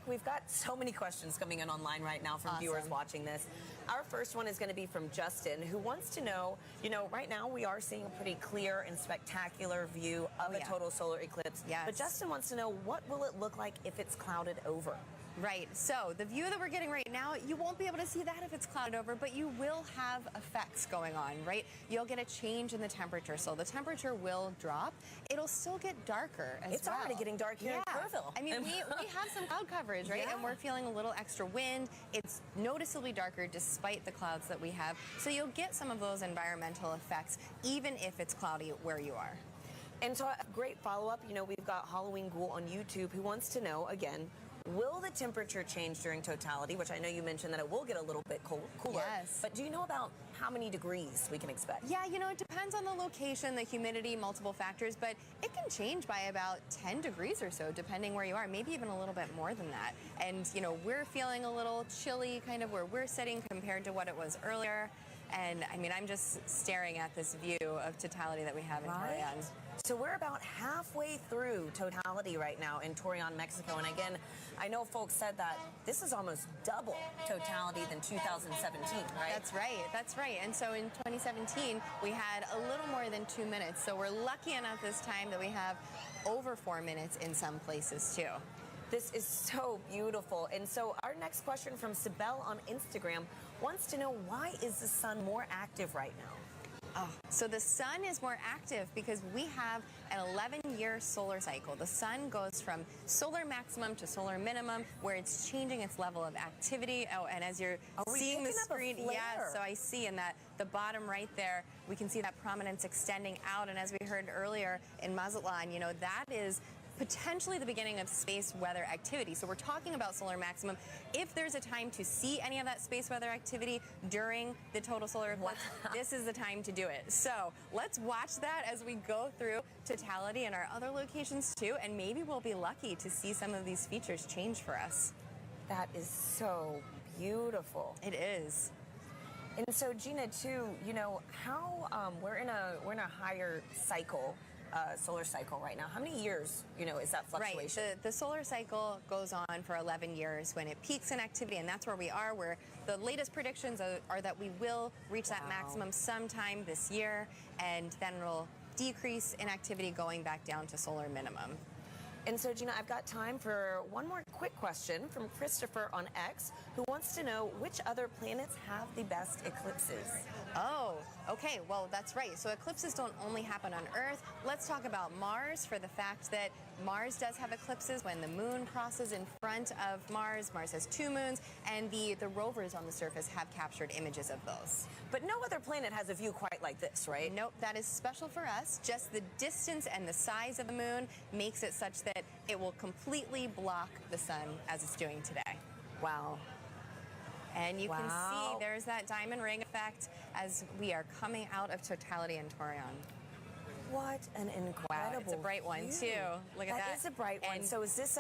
we've got so many questions coming in online right now from viewers watching this. Our first one is going to be from Justin, who wants to know, you know, right now we are seeing a pretty clear and spectacular view of a total solar eclipse. Yes. But Justin wants to know, what will it look like if it's clouded over? Right, so the view that we're getting right now, you won't be able to see that if it's clouded over, but you will have effects going on, right? You'll get a change in the temperature, so the temperature will drop. It'll still get darker as well. It's already getting dark here in Kerrville. I mean, we have some cloud coverage, right? And we're feeling a little extra wind. It's noticeably darker despite the clouds that we have, so you'll get some of those environmental effects, even if it's cloudy where you are. And so a great follow-up, you know, we've got Halloween Ghoul on YouTube who wants to know, again, Will the temperature change during totality, which I know you mentioned that it will get a little bit cooler. Yes. But do you know about how many degrees we can expect? Yeah, you know, it depends on the location, the humidity, multiple factors, but it can change by about 10 degrees or so, depending where you are, maybe even a little bit more than that. And, you know, we're feeling a little chilly kind of where we're sitting compared to what it was earlier. And, I mean, I'm just staring at this view of totality that we have in Torreon. So we're about halfway through totality right now in Torreon, Mexico. And again, I know folks said that this is almost double totality than 2017, right? That's right. That's right. And so in 2017, we had a little more than 2 minutes. So we're lucky enough this time that we have over 4 minutes in some places, too. This is so beautiful. And so our next question from Sibel on Instagram wants to know, why is the sun more active right now? Oh, so the sun is more active because we have an 11-year solar cycle. The sun goes from solar maximum to solar minimum, where it's changing its level of activity. Oh, and as you're seeing the screen, yeah, so I see in that the bottom right there, we can see that prominence extending out. And as we heard earlier in Mazatlan, you know, that is potentially the beginning of space weather activity. So we're talking about solar maximum. If there's a time to see any of that space weather activity during the total solar eclipse, this is the time to do it. So let's watch that as we go through totality in our other locations too, and maybe we'll be lucky to see some of these features change for us. That is so beautiful. It is. And so Gina, too, you know, how we're in a higher cycle, solar cycle right now. How many years, you know, is that fluctuation? Right. The solar cycle goes on for 11 years when it peaks in activity, and that's where we are, where the latest predictions are that we will reach that maximum sometime this year, and then it'll decrease in activity going back down to solar minimum. And so, Gina, I've got time for one more quick question from Christopher on X, who wants to know which other planets have the best eclipses. Oh, okay. Well, that's right. So eclipses don't only happen on Earth. Let's talk about Mars, for the fact that Mars does have eclipses when the moon crosses in front of Mars. Mars has 2 moons, and the rovers on the surface have captured images of those. But no other planet has a view quite like this, right? Nope, that is special for us. Just the distance and the size of the moon makes it such that it will completely block the sun as it's doing today. Wow. And you can see there's that diamond ring effect as we are coming out of totality in Torreon. What an incredible Wow, it's a bright one too. Look at that. That is a bright one. So is this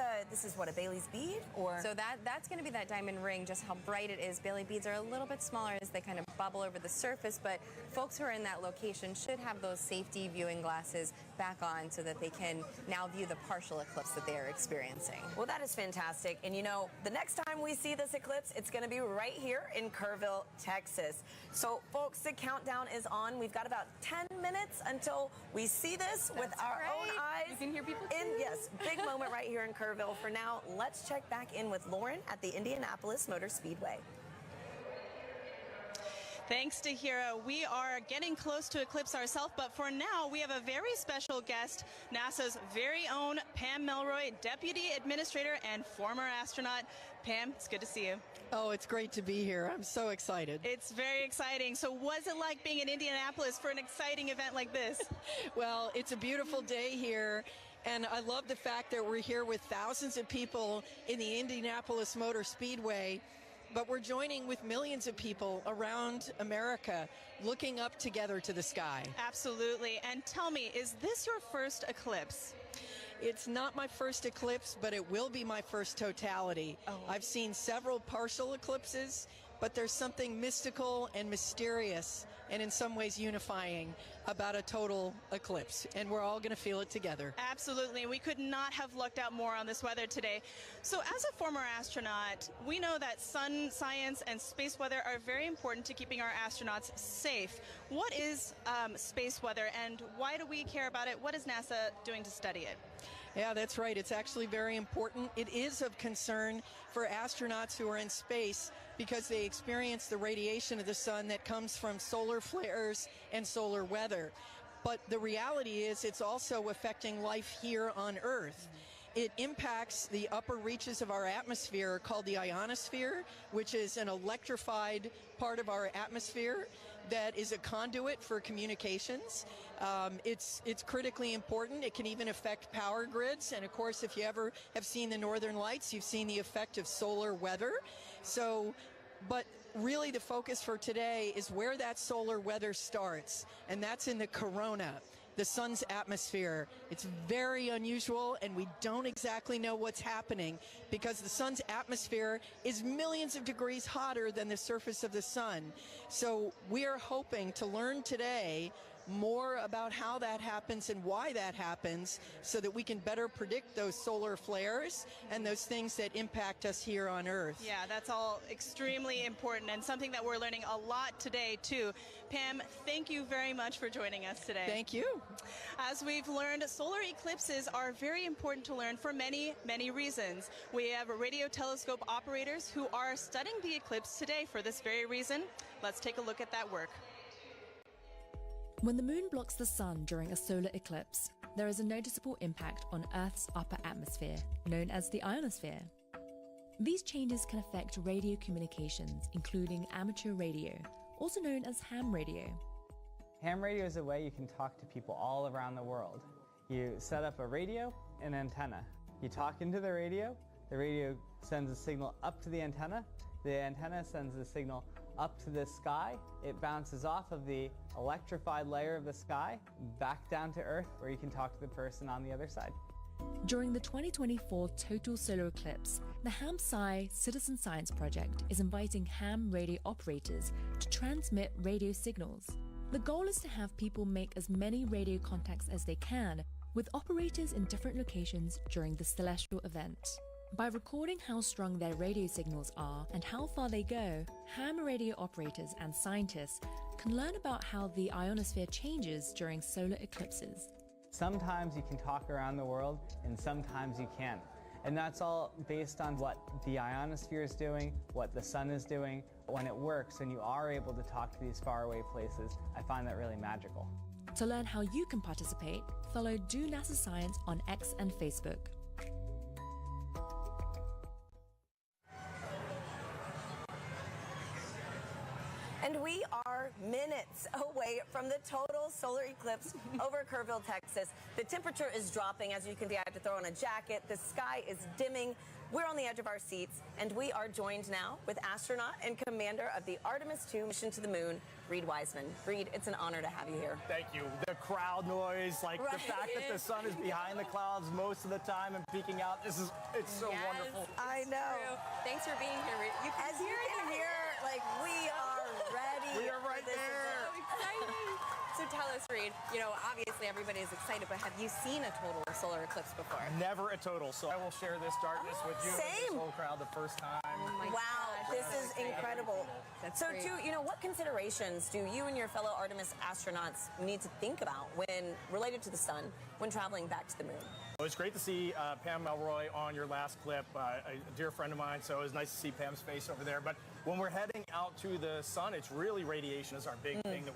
what, a Bailey's bead, or? So that's going to be that diamond ring, just how bright it is. Bailey beads are a little bit smaller as they kind of bubble over the surface, but folks who are in that location should have those safety viewing glasses back on so that they can now view the partial eclipse that they are experiencing. Well, that is fantastic. And you know, the next time we see this eclipse, it's going to be right here in Kerrville, Texas. So folks, the countdown is on. We've got about 10 minutes until we see this with our own eyes. You can hear people too. Yes, big moment right here in Kerrville. For now, let's check back in with Lauren at the Indianapolis Motor Speedway. Thanks to Hira. We are getting close to eclipse ourselves, but for now, we have a very special guest, NASA's very own Pam Melroy, Deputy Administrator and former astronaut. Pam, it's good to see you. Oh, it's great to be here. I'm so excited. It's very exciting. So what's it like being in Indianapolis for an exciting event like this? Well, it's a beautiful day here, and I love the fact that we're here with thousands of people in the Indianapolis Motor Speedway. But we're joining with millions of people around America looking up together to the sky. Absolutely. And tell me, is this your first eclipse? It's not my first eclipse, but it will be my first totality. Oh. I've seen several partial eclipses, but there's something mystical and mysterious and in some ways unifying about a total eclipse, and we're all going to feel it together. Absolutely. We could not have lucked out more on this weather today. So as a former astronaut, we know that sun science and space weather are very important to keeping our astronauts safe. What is space weather, and why do we care about it? What is NASA doing to study it? Yeah, that's right. It's actually very important. It is of concern for astronauts who are in space because they experience the radiation of the sun that comes from solar flares and solar weather. But the reality is it's also affecting life here on Earth. It impacts the upper reaches of our atmosphere called the ionosphere, which is an electrified part of our atmosphere that is a conduit for communications. It's critically important. It can even affect power grids. And of course, if you ever have seen the Northern Lights, you've seen the effect of solar weather. So, but really the focus for today is where that solar weather starts, and that's in the corona, the sun's atmosphere. It's very unusual, and we don't exactly know what's happening because the sun's atmosphere is millions of degrees hotter than the surface of the sun. So we are hoping to learn today more about how that happens and why that happens so that we can better predict those solar flares and those things that impact us here on Earth. Yeah, that's all extremely important and something that we're learning a lot today, too. Pam, thank you very much for joining us today. Thank you. As we've learned, solar eclipses are very important to learn for many, many reasons. We have radio telescope operators who are studying the eclipse today for this very reason. Let's take a look at that work. When the moon blocks the sun during a solar eclipse, there is a noticeable impact on Earth's upper atmosphere, known as the ionosphere. These changes can affect radio communications, including amateur radio, also known as ham radio. Ham radio is a way you can talk to people all around the world. You set up a radio and antenna. You talk into the radio sends a signal up to the antenna sends a signal up to the sky. It bounces off of the electrified layer of the sky back down to Earth, where you can talk to the person on the other side. During the 2024 total solar eclipse, the HamSci Citizen Science Project is inviting ham radio operators to transmit radio signals. The goal is to have people make as many radio contacts as they can with operators in different locations during the celestial event. By recording how strong their radio signals are and how far they go, ham radio operators and scientists can learn about how the ionosphere changes during solar eclipses. Sometimes you can talk around the world and sometimes you can't. And that's all based on what the ionosphere is doing, what the sun is doing. When it works and you are able to talk to these faraway places, I find that really magical. To learn how you can participate, follow Do NASA Science on X and Facebook. And we are minutes away from the total solar eclipse over Kerrville, Texas. The temperature is dropping. As you can see, I had to throw on a jacket. The sky is dimming. We're on the edge of our seats, and we are joined now with astronaut and commander of the Artemis II mission to the moon, Reed Wiseman. Reed, it's an honor to have you here. Thank you. The crowd noise, like the fact that the sun is behind the clouds most of the time and peeking out, it's so wonderful. I know. Thanks for being here, Reed. As you can hear, like, we are ready. We are right there. So exciting. So tell us, Reed, obviously everybody is excited, but have you seen a total solar eclipse before? Never a total, so I will share this darkness with you and this whole crowd the first time. Oh my wow, gosh, this is incredible. That's so, great. too, what considerations do you and your fellow Artemis astronauts need to think about when related to the sun when traveling back to the moon? Well, it's great to see Pam Melroy on your last clip, a dear friend of mine, so it was nice to see Pam's face over there. But when we're heading out to the sun, it's really radiation is our big thing that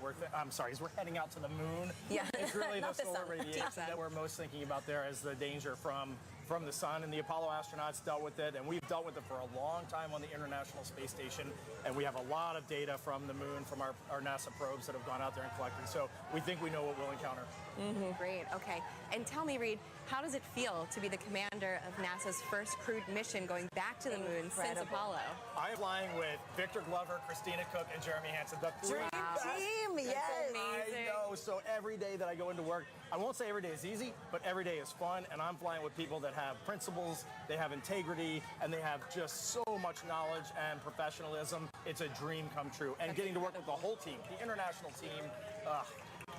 as we're heading out to the moon, it's really the solar radiation that we're most thinking about there as the danger from the sun, and the Apollo astronauts dealt with it, and we've dealt with it for a long time on the International Space Station, and we have a lot of data from the moon, from our NASA probes that have gone out there and collected, so we think we know what we'll encounter. Great, okay. And tell me, Reed, how does it feel to be the commander of NASA's first crewed mission going back to the moon since Apollo? I'm flying with Victor Glover, Christina Cook, and Jeremy Hansen. The Dream team, yes. I know, so every day that I go into work, I won't say every day is easy, but every day is fun, and I'm flying with people that have principles, they have integrity, and they have just so much knowledge and professionalism. It's a dream come true. And getting to work with the whole team, the international team,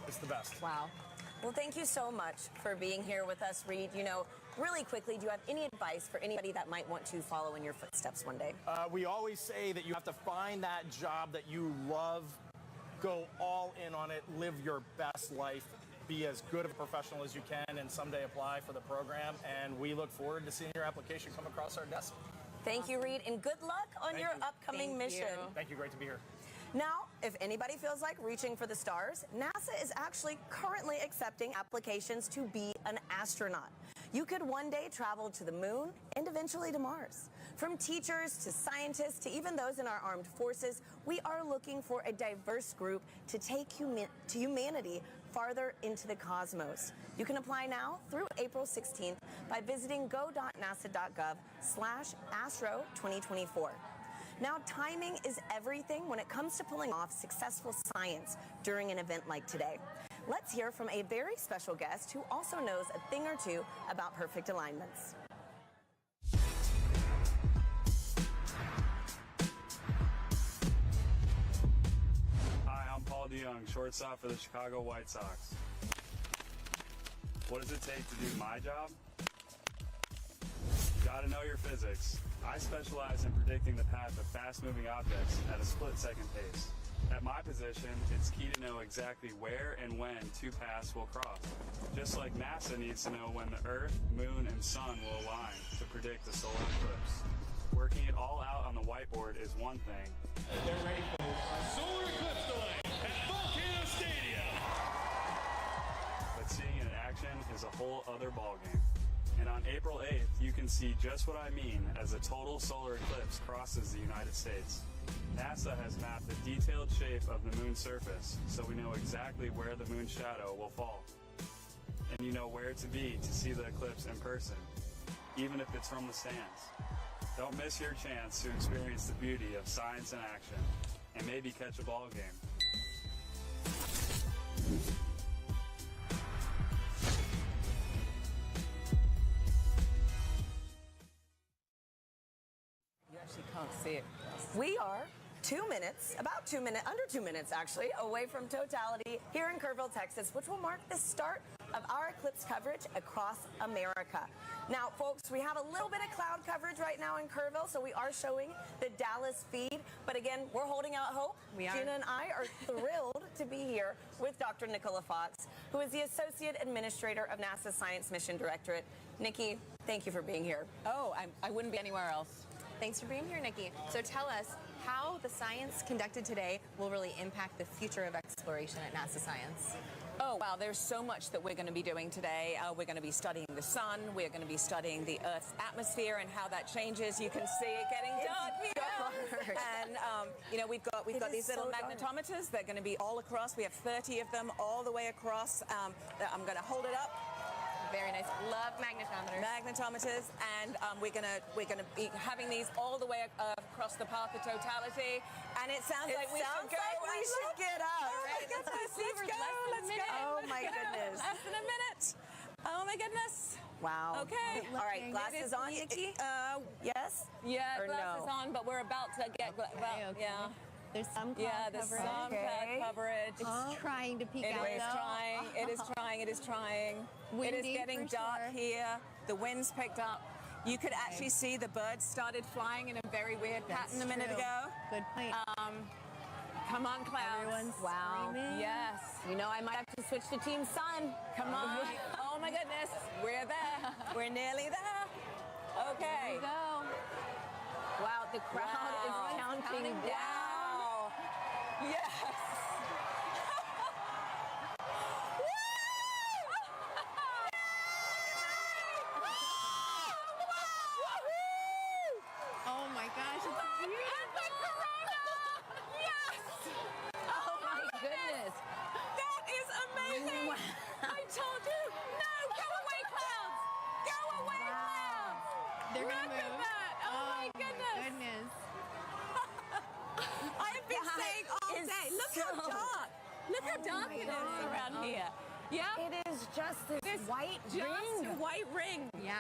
it's the best. Wow. Well, thank you so much for being here with us, Reed. Really quickly, do you have any advice for anybody that might want to follow in your footsteps one day? We always say that you have to find that job that you love, go all in on it, live your best life, be as good of a professional as you can, and someday apply for the program. And we look forward to seeing your application come across our desk. Thank you, Reed, and good luck on your upcoming mission. Thank you. Great to be here. Now, if anybody feels like reaching for the stars, NASA is actually currently accepting applications to be an astronaut. You could one day travel to the moon and eventually to Mars. From teachers to scientists to even those in our armed forces, we are looking for a diverse group to take humanity farther into the cosmos. You can apply now through April 16th by visiting go.nasa.gov/astro2024. Now, timing is everything when it comes to pulling off successful science during an event like today. Let's hear from a very special guest who also knows a thing or two about perfect alignments. Hi, I'm Paul DeYoung, shortstop for the Chicago White Sox. What does it take to do my job? Gotta know your physics. I specialize in predicting the path of fast-moving objects at a split-second pace. At my position, it's key to know exactly where and when two paths will cross. Just like NASA needs to know when the Earth, Moon, and Sun will align to predict the solar eclipse. Working it all out on the whiteboard is one thing. They're ready for solar eclipse delay at Volcano Stadium. But seeing it in action is a whole other ballgame. And on April 8th, you can see just what I mean as a total solar eclipse crosses the United States. NASA has mapped the detailed shape of the moon's surface, so we know exactly where the moon's shadow will fall. And you know where to be to see the eclipse in person, even if it's from the stands. Don't miss your chance to experience the beauty of science in action, and maybe catch a ball game. You actually can't see it. We are 2 minutes, under 2 minutes actually, away from totality here in Kerrville, Texas, which will mark the start of our eclipse coverage across America. Now, folks, we have a little bit of cloud coverage right now in Kerrville, so we are showing the Dallas feed. But again, we're holding out hope. We are. Gina and I are thrilled to be here with Dr. Nicola Fox, who is the Associate Administrator of NASA's Science Mission Directorate. Nikki, thank you for being here. Oh, I wouldn't be anywhere else. Thanks for being here, Nikki. So tell us how the science conducted today will really impact the future of exploration at NASA Science. Oh, wow, there's so much that we're going to be doing today. We're going to be studying the sun. We're going to be studying the Earth's atmosphere and how that changes. You can see it getting dark here. And, you know, we've got these little magnetometers. They're going to be all across. We have 30 of them all the way across. I'm going to hold it up. Very nice. Love magnetometers. Magnetometers, and we're gonna be having these all the way across the path of totality. And it sounds like we should go. We should get up. Oh my goodness! Let's go! Let's go! Oh my goodness! Less than a minute. Oh my goodness! Wow. Okay. All right. Glasses on, Nikki. Yes. Yeah, or glasses no? on, but we're about to get. Yeah. There's some cloud there's coverage. some cloud coverage. It's trying to peek out. It is trying. It is trying. It is trying. Windy, it is getting for dark sure. here. The wind's picked up. You could actually see the birds started flying in a very weird pattern a minute ago. Good point. Come on, clouds. Everyone's wow. screaming. Yes. You know, I might have to switch to Team Sun. Come on. Oh my goodness. We're there. We're nearly there. Okay. Here we go. Wow, the crowd is counting down. Yes. Oh my gosh, it's beautiful. Yes. Oh my goodness. That is amazing. Wow. I told you. No, go away, clouds. Go away, clouds. They're Look gonna move. at that. Oh my goodness. I've been saying all day. Look how dark. Look how dark it is around here. Yeah. It is just this white ring. White ring. Yeah.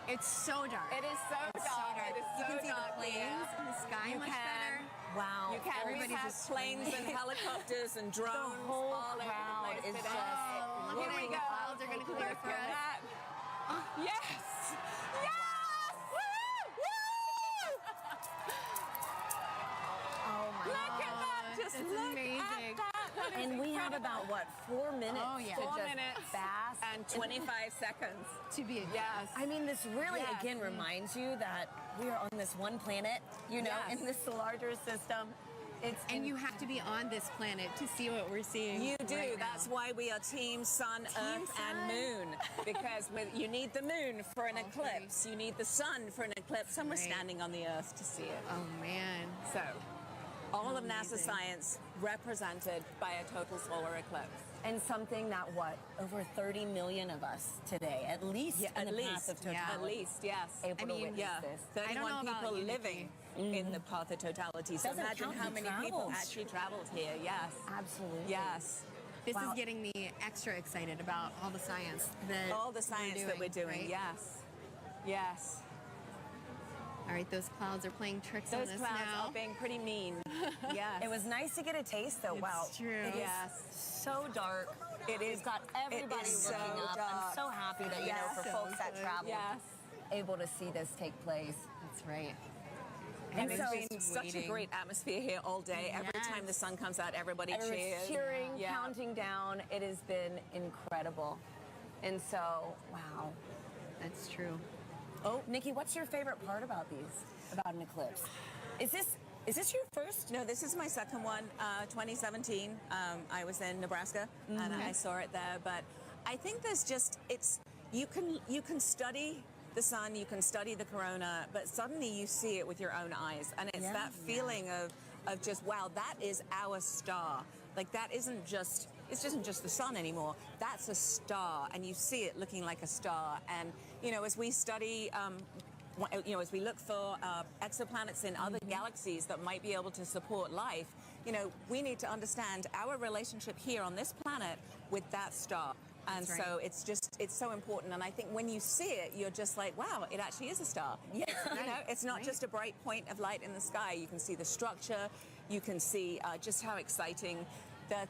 It's so dark. It is so It's dark. so dark. It is You so can see dark the planes in the sky You much can. better. Wow. You can. Everybody's We have just planes and screaming. helicopters and drones The whole all over crowd the place is today. just Look Here at we it. go. The clouds are going to clear Look for at us. that. Yes! Yes! Woo! Woo! Oh my Look at that! Just It's look amazing. at that. That is And we have incredible. about, what, 4 minutes Oh, yeah. to 4 just minutes bask and 25 seconds. To be a Yes. I mean, this really, Yes. again, reminds you that we are on this one planet, you know, Yes. in this larger system. And you have to be on this planet to see what we're seeing. You do. right now. That's why we are Team Sun, Earth, and Sun. Moon. Because you need the moon for an eclipse. You need the sun for an eclipse. And we're Right. standing on the Earth to see it. Oh, man. So, all of NASA Amazing. science represented by a total solar eclipse. and something that, what, over 30 million of us today, at least in the path of totality. At least, yes. Able to witness this. 31 people living in the path of totality. So Doesn't imagine count how who many people travels. actually traveled here. Yes. Absolutely. Yes. This is getting me extra excited about all the science that we're doing. right? Yes. Yes. All right, those clouds are playing tricks on us now. Those clouds are being pretty mean. Yes. It was nice to get a taste, though. Wow. It's true. It is so dark. It is. We've got everybody It is looking so up. dark. I'm so happy that, you know, for folks that travel, able to see this take place. That's right. And And it's so- been such a great atmosphere here all day. Every time the sun comes out, everybody Everyone's cheers. cheering, counting down. It has been incredible. And so, wow. That's true. Oh, Nikki, what's your favorite part about about an eclipse? Is this your first? No, this is my second one. 2017. I was in Nebraska and I saw it there. But I think there's just you can study the sun, you can study the corona, but suddenly you see it with your own eyes, and it's that feeling of just, wow, that is our star. Like it isn't just the sun anymore. That's a star, and you see it looking like a star. And you know, as we study, as we look for exoplanets in other galaxies that might be able to support life, you know, we need to understand our relationship here on this planet with that star. And That's so it's so important. And I think when you see it, you're just like, wow, it actually is a star. Yeah. You know, it's not just a bright point of light in the sky. You can see the structure. You can see just how exciting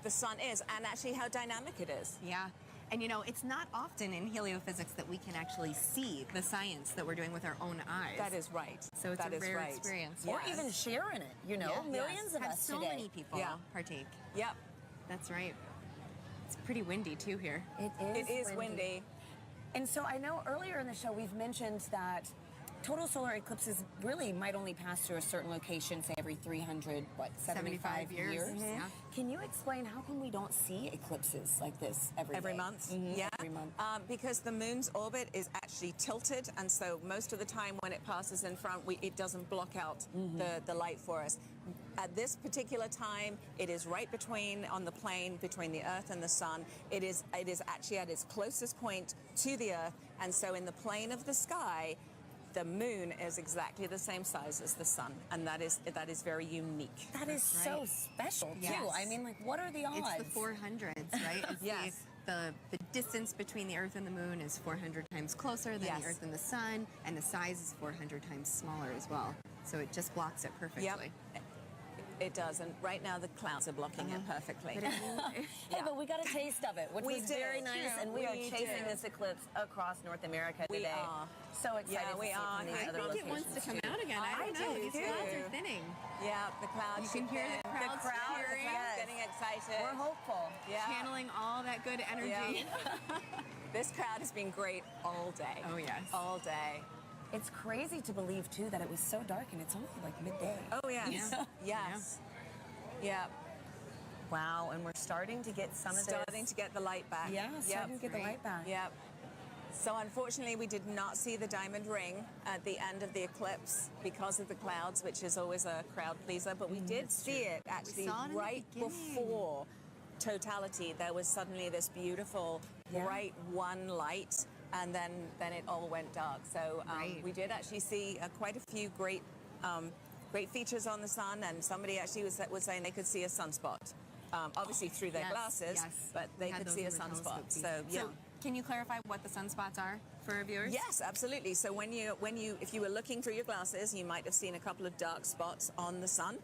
the sun is, and actually how dynamic it is. Yeah. And you know, it's not often in heliophysics that we can actually see the science that we're doing with our own eyes. That is right. So it's That a is rare right. experience. Or even share in it, you know? Yeah. Millions of Have us so today. many people partake. Yep. That's right. It's pretty windy too here. It is windy. And so I know earlier in the show we've mentioned that total solar eclipses really might only pass through a certain location, say every 375 years. Yeah. Can you explain how come we don't see eclipses like this every day? month? Yeah. Every month. Because the moon's orbit is actually tilted, and so most of the time when it passes in front, it doesn't block out the light for us. At this particular time, it is right on the plane between the Earth and the Sun. It is actually at its closest point to the Earth, and so in the plane of the sky, the moon is exactly the same size as the sun, and that is very unique. That is so special, too. Yes. I mean, like, what are the odds? It's the 400s, right? It's Yes. The distance between the Earth and the Moon is 400 times closer than the Earth and the Sun, and the size is 400 times smaller as well. So it just blocks it perfectly. Yep. It does, and right now the clouds are blocking it perfectly. Hey, but we got a taste of it, which We was did. very nice, and we are chasing did. this eclipse across North America We today. are. So excited Yeah, to we see are. from these I other I think it wants to locations, come too. out again. I don't know. These clouds are thinning. Yeah, the clouds. You can hear the crowds cheering. yes. Getting excited. We're hopeful. Yeah. Channeling all that good energy. Yeah. This crowd has been great all day. Oh, yes. All day. It's crazy to believe, too, that it was so dark and it's only like midday. Oh, yes. Yes. Yeah. Wow, and we're starting to get some of this. Starting to get the light back. Yeah, starting to get the light back. Yep. So unfortunately, we did not see the diamond ring at the end of the eclipse because of the clouds, which is always a crowd pleaser. But we did see it actually saw it in the right beginning. before totality. There was suddenly this beautiful bright one light, and then it all went dark. So we did actually see quite a few great features on the sun, and somebody actually was saying they could see a sunspot. Obviously through their glasses, but they could see a sunspot. So yeah. So can you clarify what the sunspots are for our viewers? Yes, absolutely. So if you were looking through your glasses, you might have seen a couple of dark spots on the sun.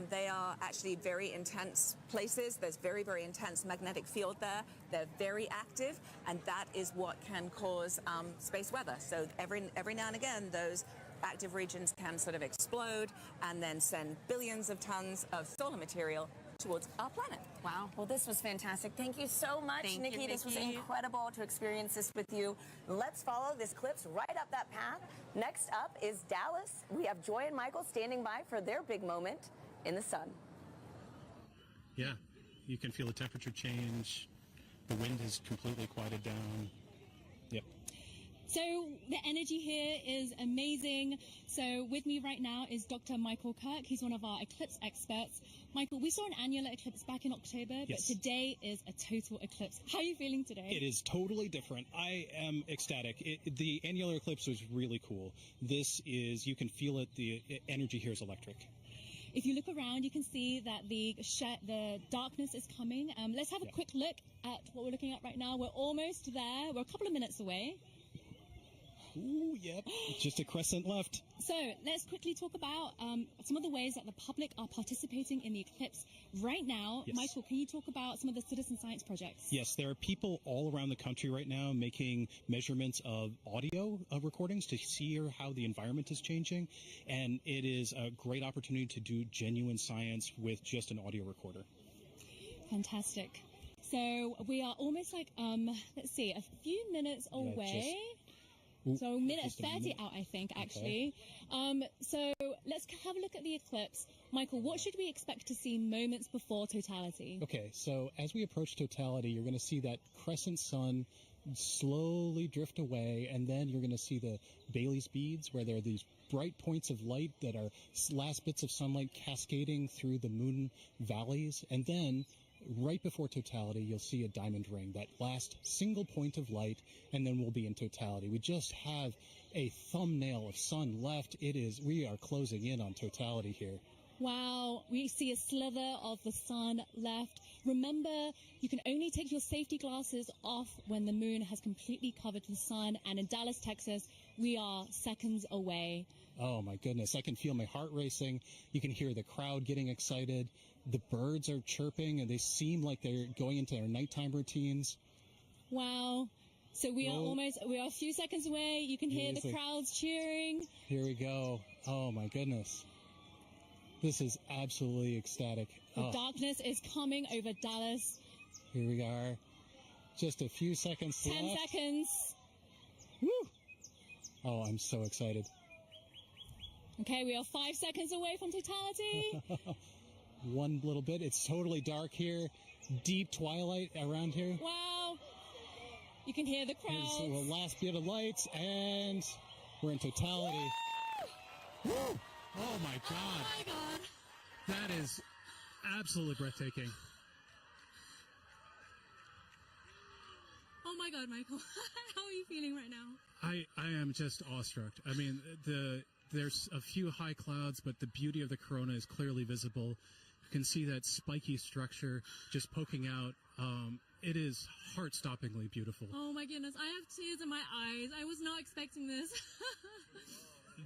They are actually very intense places. There's very, very intense magnetic field there. They're very active, and that is what can cause space weather. So every now and again, those active regions can sort of explode and then send billions of tons of solar material towards our planet. Wow. Well, this was fantastic. Thank you so much, Thank you, Nikki. This was Nikki. incredible to experience this with you. Let's follow this eclipse right up that path. Next up is Dallas. We have Joy and Michael standing by for their big moment in the sun. Yeah, you can feel the temperature change. The wind has completely quieted down. Yep. So the energy here is amazing. So with me right now is Dr. Michael Kirk. He's one of our eclipse experts. Michael, we saw an annular eclipse back in October, but today is a total eclipse. How are you feeling today? It is totally different. I am ecstatic. The annular eclipse was really cool. This is, you can feel it, the energy here is electric. If you look around, you can see that the darkness is coming. Let's have a quick look at what we're looking at right now. We're almost there. We're a couple of minutes away. Ooh, yep. Just a crescent left. So let's quickly talk about some of the ways that the public are participating in the eclipse right now. Yes. Michael, can you talk about some of the citizen science projects? Yes, there are people all around the country right now making measurements of audio recordings to see how the environment is changing. And it is a great opportunity to do genuine science with just an audio recorder. Fantastic. So we are almost like, let's see, a few minutes away. So minute 30 out, I think, actually. Okay. So let's have a look at the eclipse. Michael, what should we expect to see moments before totality? Okay, so as we approach totality, you're going to see that crescent sun slowly drift away, and then you're going to see the Bailey's beads, where there are these bright points of light that are last bits of sunlight cascading through the moon valleys, and then right before totality, you'll see a diamond ring, that last single point of light, and then we'll be in totality. We just have a thumbnail of sun left. We are closing in on totality here. Wow, we see a slither of the sun left. Remember, you can only take your safety glasses off when the moon has completely covered the sun, and in Dallas, Texas, we are seconds away. Oh my goodness, I can feel my heart racing. You can hear the crowd getting excited. The birds are chirping, and they seem like they're going into their nighttime routines. Wow. So we are a few seconds away. You can hear the crowds cheering. Here we go. Oh my goodness. This is absolutely ecstatic. The darkness is coming over Dallas. Here we are. Just a few seconds left. 10 seconds. Woo! Oh, I'm so excited. Okay, we are 5 seconds away from totality. One little bit. It's totally dark here. Deep twilight around here. Wow. You can hear the crowd. Here's the last bit of lights, and we're in totality. Woo! Oh my God. Oh my God. That is absolutely breathtaking. Oh my God, Michael. How are you feeling right now? I am just awestruck. I mean, there's a few high clouds, but the beauty of the corona is clearly visible. You can see that spiky structure just poking out. It is heart-stoppingly beautiful. Oh my goodness, I have tears in my eyes. I was not expecting this.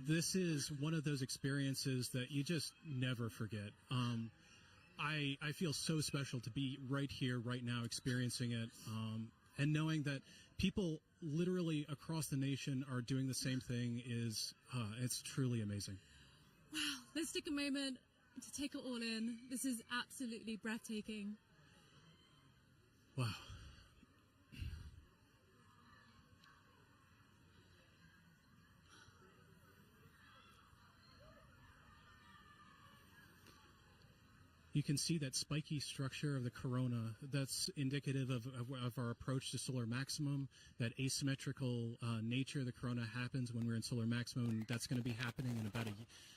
This is one of those experiences that you just never forget. I feel so special to be right here, right now, experiencing it, and knowing that people literally across the nation are doing the same thing it's truly amazing. Wow, let's take a moment to take it all in. This is absolutely breathtaking. Wow. You can see that spiky structure of the corona. That's indicative of our approach to solar maximum. That asymmetrical nature of the corona happens when we're in solar maximum, and that's going to be happening in about a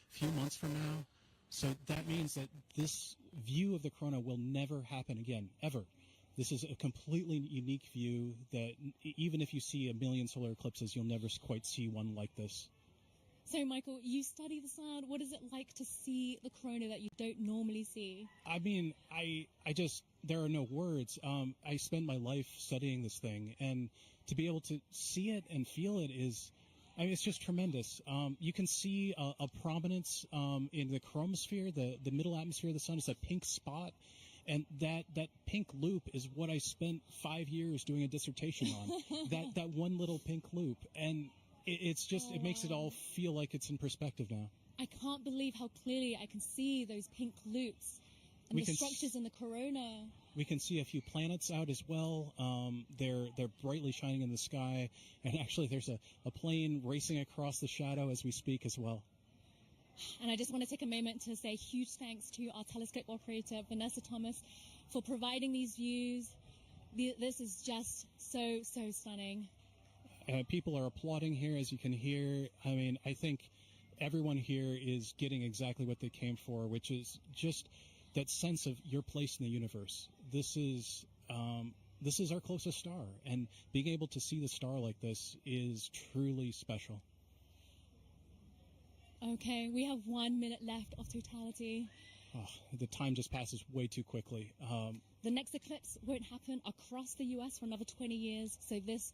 few months from now. So that means that this view of the corona will never happen again, ever. This is a completely unique view that even if you see a million solar eclipses, you'll never quite see one like this. So, Michael, you study the sun. What is it like to see the corona that you don't normally see? I mean, there are no words. I spend my life studying this thing, and to be able to see it and feel it it's just tremendous. You can see a prominence in the chromosphere, the middle atmosphere of the sun. It's a pink spot, and that pink loop is what I spent 5 years doing a dissertation on. that one little pink loop, and it makes it all feel like it's in perspective now. I can't believe how clearly I can see those pink loops and the structures in the corona. We can see a few planets out as well. They're brightly shining in the sky, and actually there's a plane racing across the shadow as we speak as well. And I just want to take a moment to say huge thanks to our telescope operator, Vanessa Thomas, for providing these views. This is just so stunning. People are applauding here, as you can hear. I mean, I think everyone here is getting exactly what they came for, which is just that sense of your place in the universe. This is our closest star, and being able to see the star like this is truly special. Okay, we have 1 minute left of totality. Oh, the time just passes way too quickly. The next eclipse won't happen across the U.S. for another 20 years, so this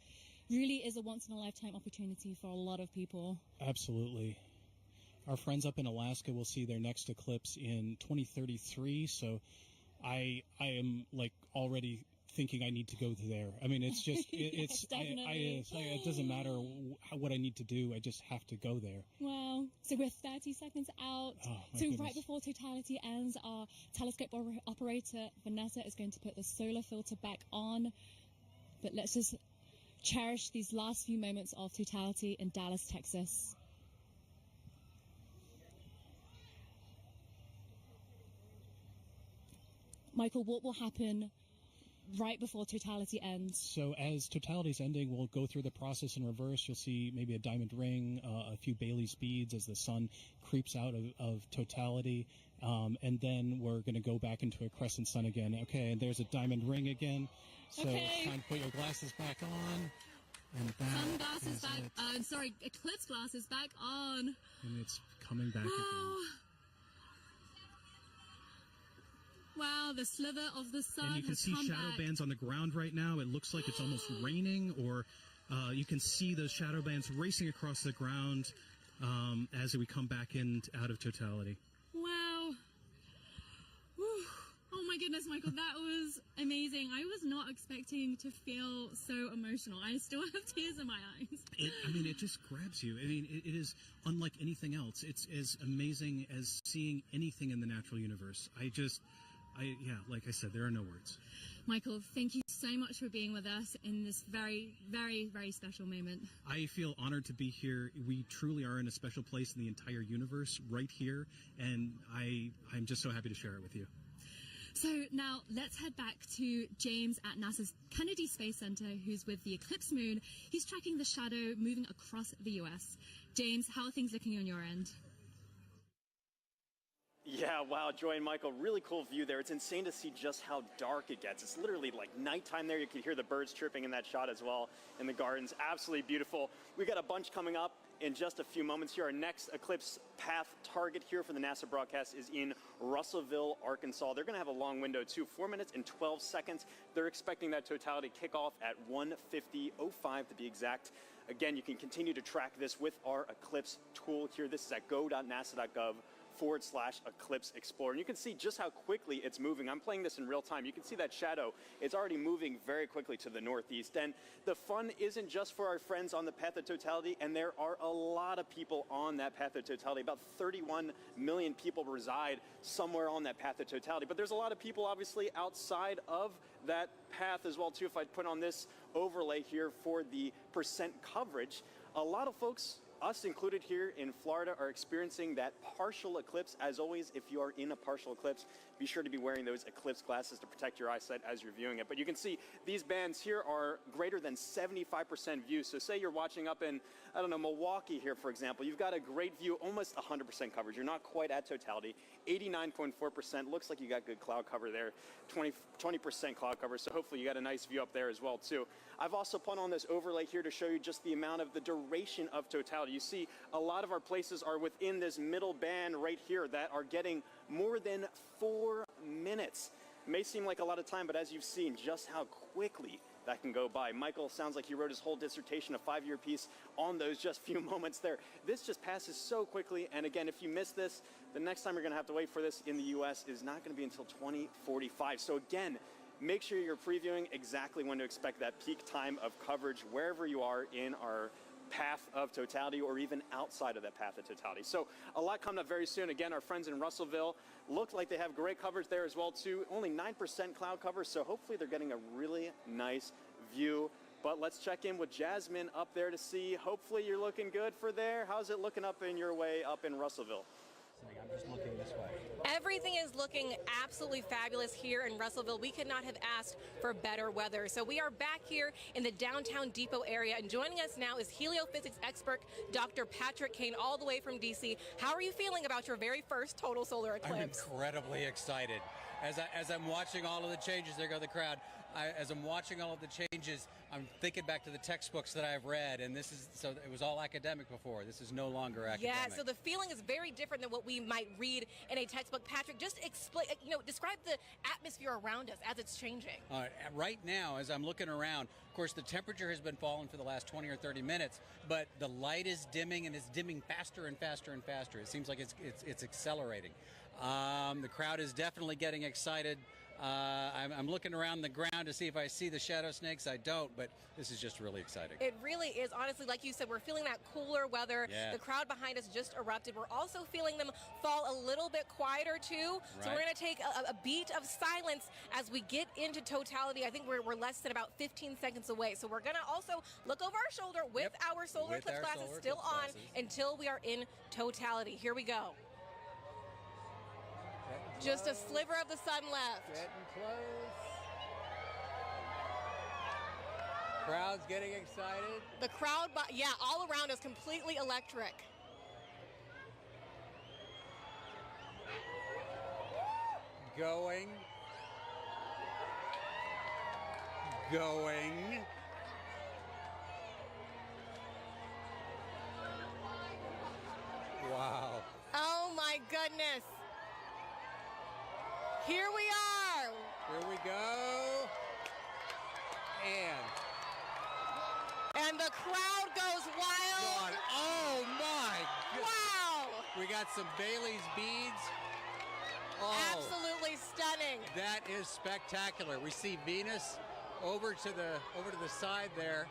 really is a once-in-a-lifetime opportunity for a lot of people. Absolutely. Our friends up in Alaska will see their next eclipse in 2033, so I am like already thinking I need to go there. I mean, it's just Yes, definitely. it doesn't matter what I need to do. I just have to go there. Wow. So we're 30 seconds out. Oh, my So goodness. right before totality ends, our telescope operator, Vanessa, is going to put the solar filter back on. But let's just cherish these last few moments of totality in Dallas, Texas. Michael, what will happen right before totality ends? So as totality's ending, we'll go through the process in reverse. You'll see maybe a diamond ring, a few Bailey's beads as the sun creeps out of totality. And then we're going to go back into a crescent sun again. Okay, and there's a diamond ring again. So Okay. time to put your glasses back on. And that Sunglasses is back. it. Eclipse glasses back on. And it's coming back again. Wow, the slither of the sun And you can has see come shadow back. bands on the ground right now. It looks like it's almost raining, or you can see those shadow bands racing across the ground as we come back in out of totality. Wow. Whew. Oh my goodness, Michael, that was amazing. I was not expecting to feel so emotional. I still have tears in my eyes. It just grabs you. I mean, it is unlike anything else. It's as amazing as seeing anything in the natural universe. Like I said, there are no words. Michael, thank you so much for being with us in this very, very, very special moment. I feel honored to be here. We truly are in a special place in the entire universe right here, and I'm just so happy to share it with you. So now let's head back to James at NASA's Kennedy Space Center, who's with the Eclipse moon. He's tracking the shadow moving across the U.S. James, how are things looking on your end? Yeah, wow, Joy and Michael, really cool view there. It's insane to see just how dark it gets. It's literally like nighttime there. You can hear the birds chirping in that shot as well in the gardens. Absolutely beautiful. We got a bunch coming up in just a few moments here. Our next eclipse path target here for the NASA broadcast is in Russellville, Arkansas. They're going to have a long window too, 4 minutes and 12 seconds. They're expecting that totality kickoff at 1:50:05 to be exact. Again, you can continue to track this with our Eclipse tool here. This is at go.nasa.gov/Eclipse Explorer. And you can see just how quickly it's moving. I'm playing this in real time. You can see that shadow. It's already moving very quickly to the northeast. And the fun isn't just for our friends on the path of totality, and there are a lot of people on that path of totality. About 31 million people reside somewhere on that path of totality. But there's a lot of people obviously outside of that path as well too. If I put on this overlay here for the percent coverage, a lot of folks, us included here in Florida, are experiencing that partial eclipse. As always, if you are in a partial eclipse, be sure to be wearing those eclipse glasses to protect your eyesight as you're viewing it. But you can see these bands here are greater than 75% view. So say you're watching up in, I don't know, Milwaukee here, for example. You've got a great view, almost 100% coverage. You're not quite at totality. 89.4%. Looks like you got good cloud cover there. 20% cloud cover. So hopefully you got a nice view up there as well, too. I've also put on this overlay here to show you just the amount of the duration of totality. You see a lot of our places are within this middle band right here that are getting more than 4 minutes. It may seem like a lot of time, but as you've seen just how quickly that can go by. Michael sounds like he wrote his whole dissertation, a 5-year piece on those just few moments there. This just passes so quickly. And again, if you miss this, the next time you're going to have to wait for this in the U.S. is not going to be until 2045. So again, make sure you're previewing exactly when to expect that peak time of coverage wherever you are in our path of totality or even outside of that path of totality. So a lot coming up very soon. Again, our friends in Russellville look like they have great coverage there as well too. Only 9% cloud cover, so hopefully they're getting a really nice view. But let's check in with Jasmine up there to see. Hopefully you're looking good for there. How's it looking up in your way up in Russellville? listening. I'm just looking this way. Everything is looking absolutely fabulous here in Russellville. We could not have asked for better weather. So we are back here in the downtown Depot area, and joining us now is heliophysics expert Dr. Patrick Kane, all the way from DC. How are you feeling about your very first total solar eclipse? I'm incredibly excited. As I'm watching all of the changes, there go the crowd. As I'm watching all of the changes, I'm thinking back to the textbooks that I've read, and this is, so it was all academic before. This is no longer academic. Yeah, so the feeling is very different than what we might read in a textbook. Patrick, just explain, describe the atmosphere around us as it's changing. Right now, as I'm looking around, of course, the temperature has been falling for the last 20 or 30 minutes, but the light is dimming, and it's dimming faster and faster and faster. It seems like it's accelerating. The crowd is definitely getting excited. I'm looking around the ground to see if I see the shadow snakes. I don't, but this is just really exciting. It really is. Honestly, like you said, we're feeling that cooler weather. Yeah. The crowd behind us just erupted. We're also feeling them fall a little bit quieter, too. Right. So we're going to take a beat of silence as we get into totality. I think we're less than about 15 seconds away. So we're going to also look over our shoulder with our solar eclipse glasses still on until we are in totality. Here we go. Just a sliver of the sun left. Getting close. Crowd's getting excited. The crowd, yeah, all around us, completely electric. Going. Wow. Oh my goodness. Here we are. Here we go. And the crowd goes wild. God. Oh my God. Wow. We got some Bailey's beads. Oh, absolutely stunning. That is spectacular. We see Venus over to the side there.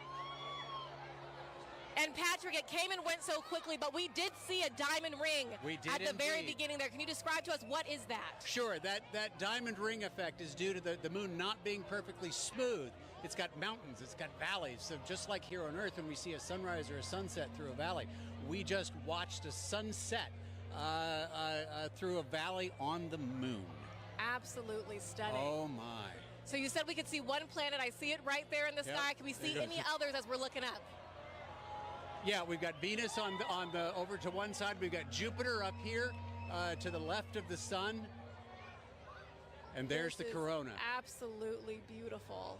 And Patrick, it came and went so quickly, but we did see a diamond ring at the very beginning there. Can you describe to us what is that? Sure, that diamond ring effect is due to the moon not being perfectly smooth. It's got mountains, it's got valleys. So just like here on Earth, when we see a sunrise or a sunset through a valley, we just watched a sunset through a valley on the moon. Absolutely stunning. Oh my. So you said we could see one planet. I see it right there in the sky. Can we see any others as we're looking up? Yeah, we've got Venus on the over to one side. We've got Jupiter up here to the left of the sun. And there's the corona. Absolutely beautiful.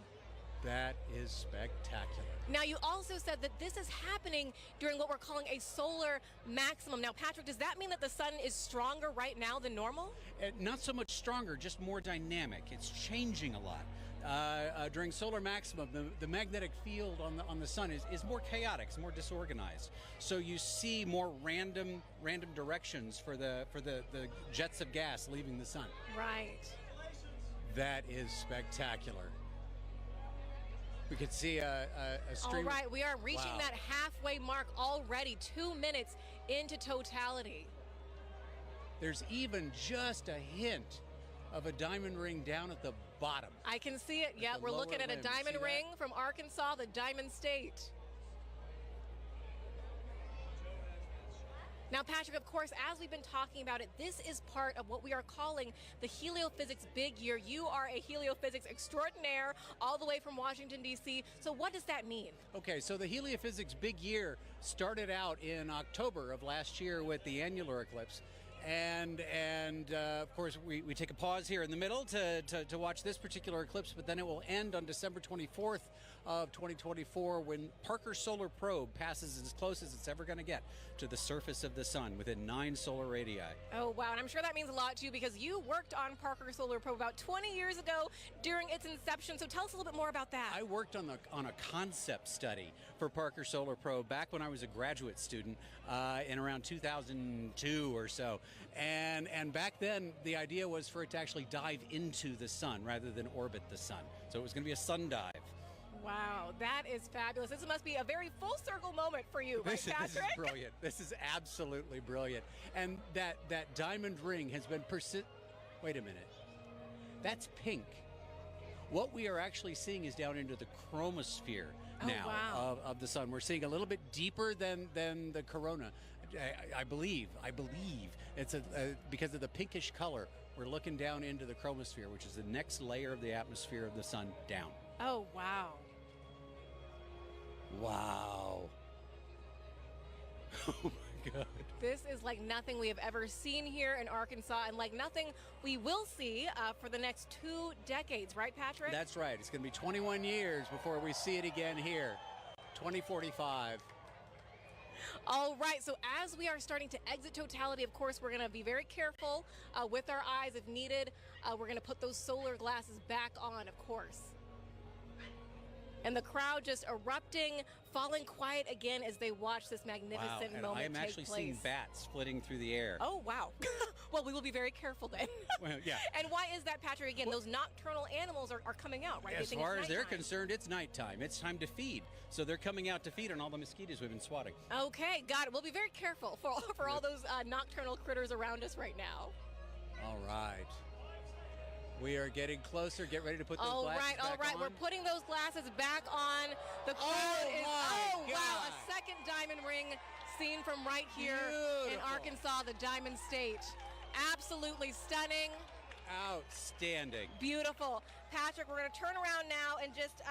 That is spectacular. Now, you also said that this is happening during what we're calling a solar maximum. Now, Patrick, does that mean that the sun is stronger right now than normal? Not so much stronger, just more dynamic. It's changing a lot. During solar maximum, the magnetic field on the sun is more chaotic, it's more disorganized. So you see more random directions for the jets of gas leaving the sun. Right. That is spectacular. We could see a stream. All right, we are reaching that halfway mark already, 2 minutes into totality. There's even just a hint of a diamond ring down at the bottom. I can see it. Yeah, we're looking at a diamond ring from Arkansas, the Diamond State. Now, Patrick, of course, as we've been talking about it, this is part of what we are calling the heliophysics big year. You are a heliophysics extraordinaire all the way from Washington, D.C. So what does that mean? Okay, so the heliophysics big year started out in October of last year with the annular eclipse. And of course, we take a pause here in the middle to watch this particular eclipse, but then it will end on December 24th of 2024 when Parker Solar Probe passes as close as it's ever going to get to the surface of the sun within 9 solar radii. Oh, wow. And I'm sure that means a lot to you because you worked on Parker Solar Probe about 20 years ago during its inception. So tell us a little bit more about that. I worked on a concept study for Parker Solar Probe back when I was a graduate student in around 2002 or so. And back then, the idea was for it to actually dive into the sun rather than orbit the sun. So it was going to be a sun dive. Wow, that is fabulous. This must be a very full circle moment for you, right, Patrick? This is brilliant. This is absolutely brilliant. And that diamond ring has been Wait a minute. That's pink. What we are actually seeing is down into the chromosphere now of the sun. We're seeing a little bit deeper than the corona. I believe it's because of the pinkish color. We're looking down into the chromosphere, which is the next layer of the atmosphere of the sun down. Oh, wow. Wow. Oh my God. This is like nothing we have ever seen here in Arkansas, and like nothing we will see for the next 2 decades, right, Patrick? That's right. It's going to be 21 years before we see it again here. 2045. All right, so as we are starting to exit totality, of course, we're going to be very careful with our eyes if needed. We're going to put those solar glasses back on, of course. And the crowd just erupting, falling quiet again as they watch this magnificent moment take place. I am actually seeing bats flitting through the air. Oh, wow. Well, we will be very careful then. Well, yeah. And why is that, Patrick? Again, those nocturnal animals are coming out, right? As far as they're concerned, it's nighttime. It's time to feed. So they're coming out to feed on all the mosquitoes we've been swatting. Okay, got it. We'll be very careful for all those nocturnal critters around us right now. All right. We are getting closer. Get ready to put those glasses back on. All right. We're putting those glasses back on. The crowd is, wow, a second diamond ring seen from right here in Arkansas, the Diamond State. Absolutely stunning. Outstanding. Beautiful. Patrick, we're going to turn around now and just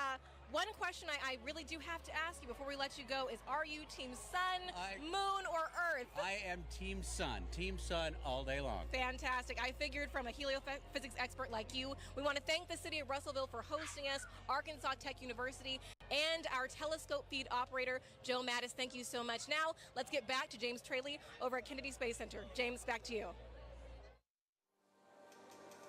one question I really do have to ask you before we let you go is, are you Team Sun, Moon, or Earth? I am Team Sun. Team Sun all day long. Fantastic. I figured from a heliophysics expert like you. We want to thank the city of Russellville for hosting us, Arkansas Tech University, and our telescope feed operator, Joe Mattis. Thank you so much. Now, let's get back to James Traley over at Kennedy Space Center. James, back to you.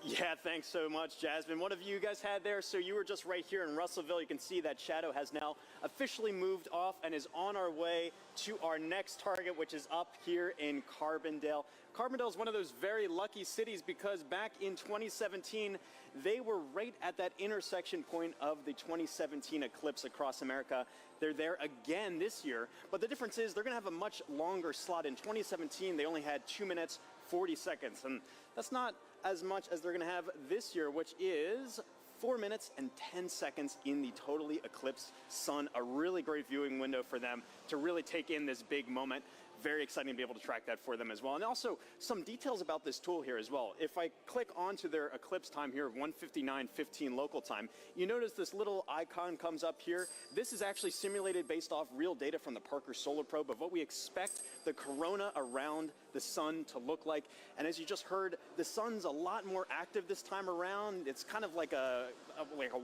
Yeah, thanks so much, Jasmine. What have you guys had there? So you were just right here in Russellville. You can see that shadow has now officially moved off and is on our way to our next target, which is up here in Carbondale. Carbondale is one of those very lucky cities because back in 2017, they were right at that intersection point of the 2017 eclipse across America. They're there again this year, but the difference is they're going to have a much longer slot. In 2017, they only had 2 minutes, 40 seconds, and that's not as much as they're going to have this year, which is 4 minutes and 10 seconds in the totally eclipsed sun. A really great viewing window for them to really take in this big moment. Very exciting to be able to track that for them as well. And also some details about this tool here as well. If I click onto their eclipse time here of 1:59:15 local time, you notice this little icon comes up here. This is actually simulated based off real data from the Parker Solar Probe of what we expect the corona around the sun to look like. And as you just heard, the sun's a lot more active this time around. It's kind of like a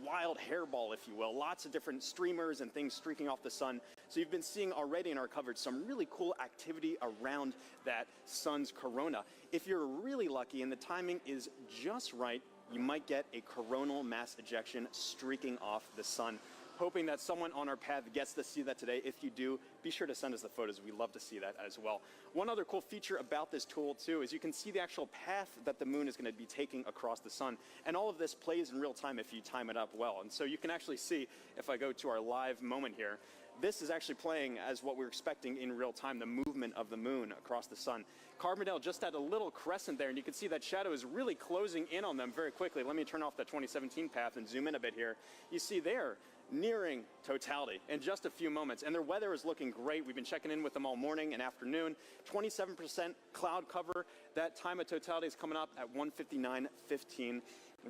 wild hairball, if you will. Lots of different streamers and things streaking off the sun. So you've been seeing already in our coverage some really cool activity around that sun's corona. If you're really lucky and the timing is just right, you might get a coronal mass ejection streaking off the sun. Hoping that someone on our path gets to see that today. If you do, be sure to send us the photos. We love to see that as well. One other cool feature about this tool too is you can see the actual path that the moon is going to be taking across the sun. And all of this plays in real time if you time it up well. And so you can actually see, if I go to our live moment here, this is actually playing as what we're expecting in real time, the movement of the moon across the sun. Carbondale just had a little crescent there, and you can see that shadow is really closing in on them very quickly. Let me turn off the 2017 path and zoom in a bit here. You see there, nearing totality in just a few moments, and their weather is looking great. We've been checking in with them all morning and afternoon. 27% cloud cover. That time of totality is coming up at 1:59:15.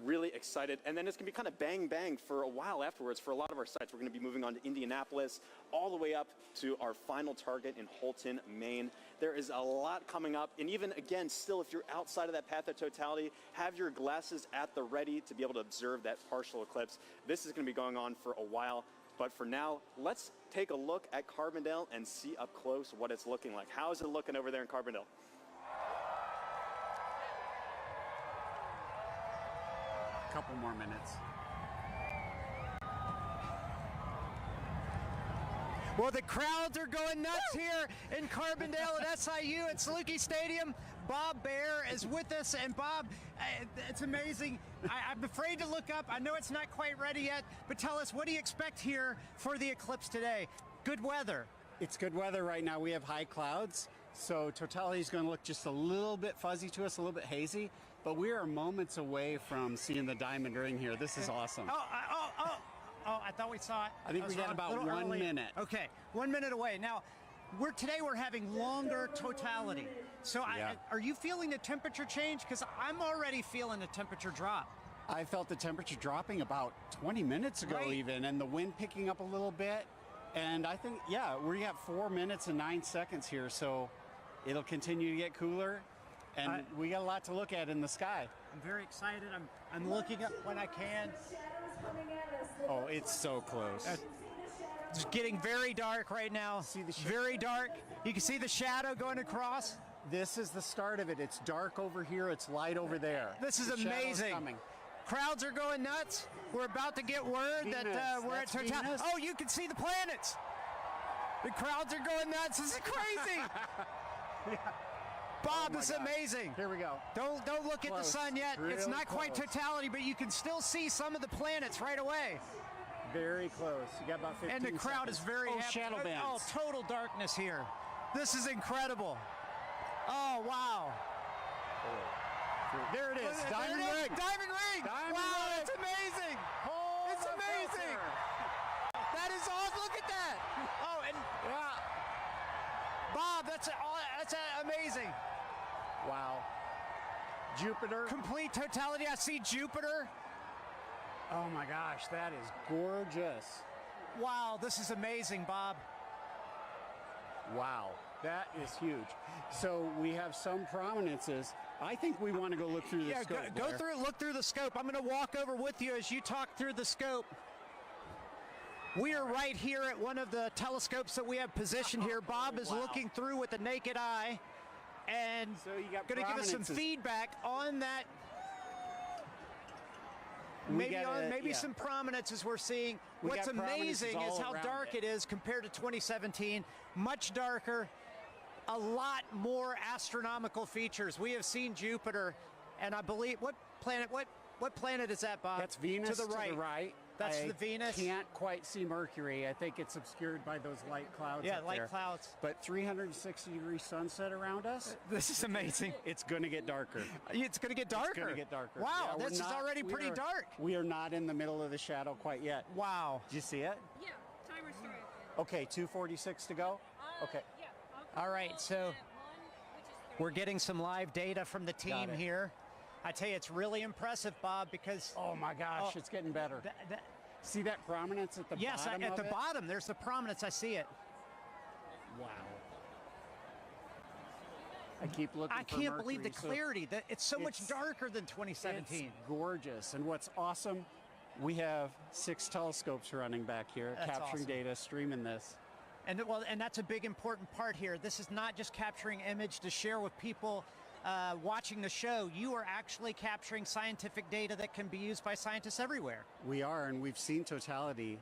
Really excited. And then it's going to be kind of bang bang for a while afterwards for a lot of our sites. We're going to be moving on to Indianapolis, all the way up to our final target in Holton, Maine. There is a lot coming up. And even again, still, if you're outside of that path of totality, have your glasses at the ready to be able to observe that partial eclipse. This is going to be going on for a while. But for now, let's take a look at Carbondale and see up close what it's looking like. How is it looking over there in Carbondale? Couple more minutes. Well, the crowds are going nuts here in Carbondale at SIU at Saluki Stadium. Bob Baer is with us, and Bob, it's amazing. I'm afraid to look up. I know it's not quite ready yet, but tell us, what do you expect here for the eclipse today? Good weather. It's good weather right now. We have high clouds, so totality is going to look just a little bit fuzzy to us, a little bit hazy. But we are moments away from seeing the diamond ring here. This is awesome. Oh, I thought we saw it. I think we got about 1 minute. Okay, 1 minute away. Now, Today we're having longer totality. So are you feeling the temperature change? Because I'm already feeling the temperature drop. I felt the temperature dropping about 20 minutes ago even, and the wind picking up a little bit. And I think, we have 4 minutes and 9 seconds here, so it'll continue to get cooler. And we got a lot to look at in the sky. I'm very excited. I'm looking up when I can. Oh, it's so close. It's getting very dark right now. Very dark. You can see the shadow going across. This is the start of it. It's dark over here. It's light over there. This is amazing. Crowds are going nuts. We're about to get word that we're at totality. Oh, you can see the planets. The crowds are going nuts. This is crazy. Bob, this is amazing. Here we go. Don't look at the sun yet. It's not quite totality, but you can still see some of the planets right away. Very close. You got about 15 And the crowd is very happy. Shadow bands. Oh, total darkness here. This is incredible. Oh, wow. There it is. Diamond ring. Diamond ring. Wow, that's amazing. It's amazing. That is awesome. Look at that. Oh, and Bob, that's amazing. Wow. Jupiter. Complete totality. I see Jupiter. Oh my gosh, that is gorgeous. Wow, this is amazing, Bob. Wow, that is huge. So we have some prominences. I think we want to go look through the scope. Look through the scope. I'm going to walk over with you as you talk through the scope. We are right here at one of the telescopes that we have positioned here. Bob is looking through with the naked eye and going to give us some feedback on that. Maybe some prominences we're seeing. What's amazing is how dark it is compared to 2017. Much darker, a lot more astronomical features. We have seen Jupiter, and I believe what planet is that, Bob? That's Venus to the right. That's the Venus. Can't quite see Mercury. I think it's obscured by those light clouds. Yeah, up light there. clouds. But 360-degree sunset around us. This is amazing. It's going to get darker. It's going to get darker. It's going to get darker. Wow, this is already pretty dark. We are not in the middle of the shadow quite yet. Wow. Did you see it? Yeah, timer's started. Okay, 2:46 to go. Okay. Yeah. All right, so we're getting some live data from the team here. I tell you, it's really impressive, Bob, because oh my gosh, it's getting better. See that prominence at the bottom? Yes, at the bottom. There's the prominence. I see it. Wow. I keep looking. I can't believe the clarity. It's so much darker than 2017. It's gorgeous. And what's awesome, we have 6 telescopes running back here, capturing data, streaming this. And that's a big important part here. This is not just capturing image to share with people watching the show. You are actually capturing scientific data that can be used by scientists everywhere. We are, and we've seen totality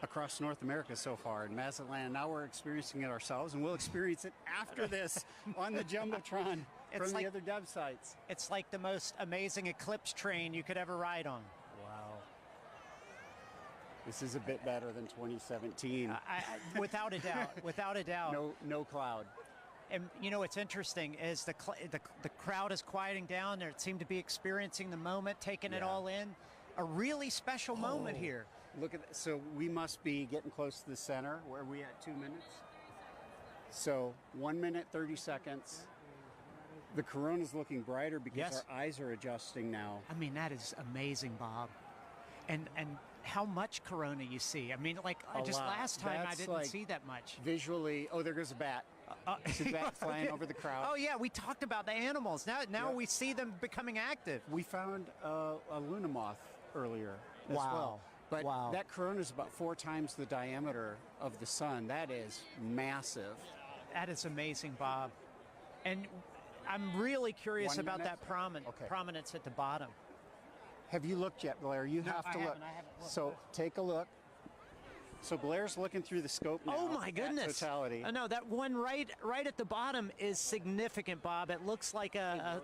across North America so far in Mazatlan. Now we're experiencing it ourselves, and we'll experience it after this on the Jumbotron from the other dev sites. It's like the most amazing Eclipse train you could ever ride on. Wow. This is a bit better than 2017. Without a doubt. Without a doubt. No cloud. And you know what's interesting is the crowd is quieting down. They seem to be experiencing the moment, taking it all in. A really special moment here. Look at that. So we must be getting close to the center. Where are we at? 2 minutes? So 1 minute, 30 seconds. The corona's looking brighter because our eyes are adjusting now. I mean, that is amazing, Bob. And how much corona you see. I mean, like just last time I didn't see that much. Visually, oh, there goes a bat. See the bat flying over the crowd. Oh yeah, we talked about the animals. Now we see them becoming active. We found a Luna moth earlier as well. But that corona is about 4 times the diameter of the sun. That is massive. That is amazing, Bob. And I'm really curious about that prominence at the bottom. Have you looked yet, Blair? You have to look. I haven't looked. So take a look. So Blair's looking through the scope now. Oh my goodness! Totality. No, that one right at the bottom is significant, Bob. It looks like a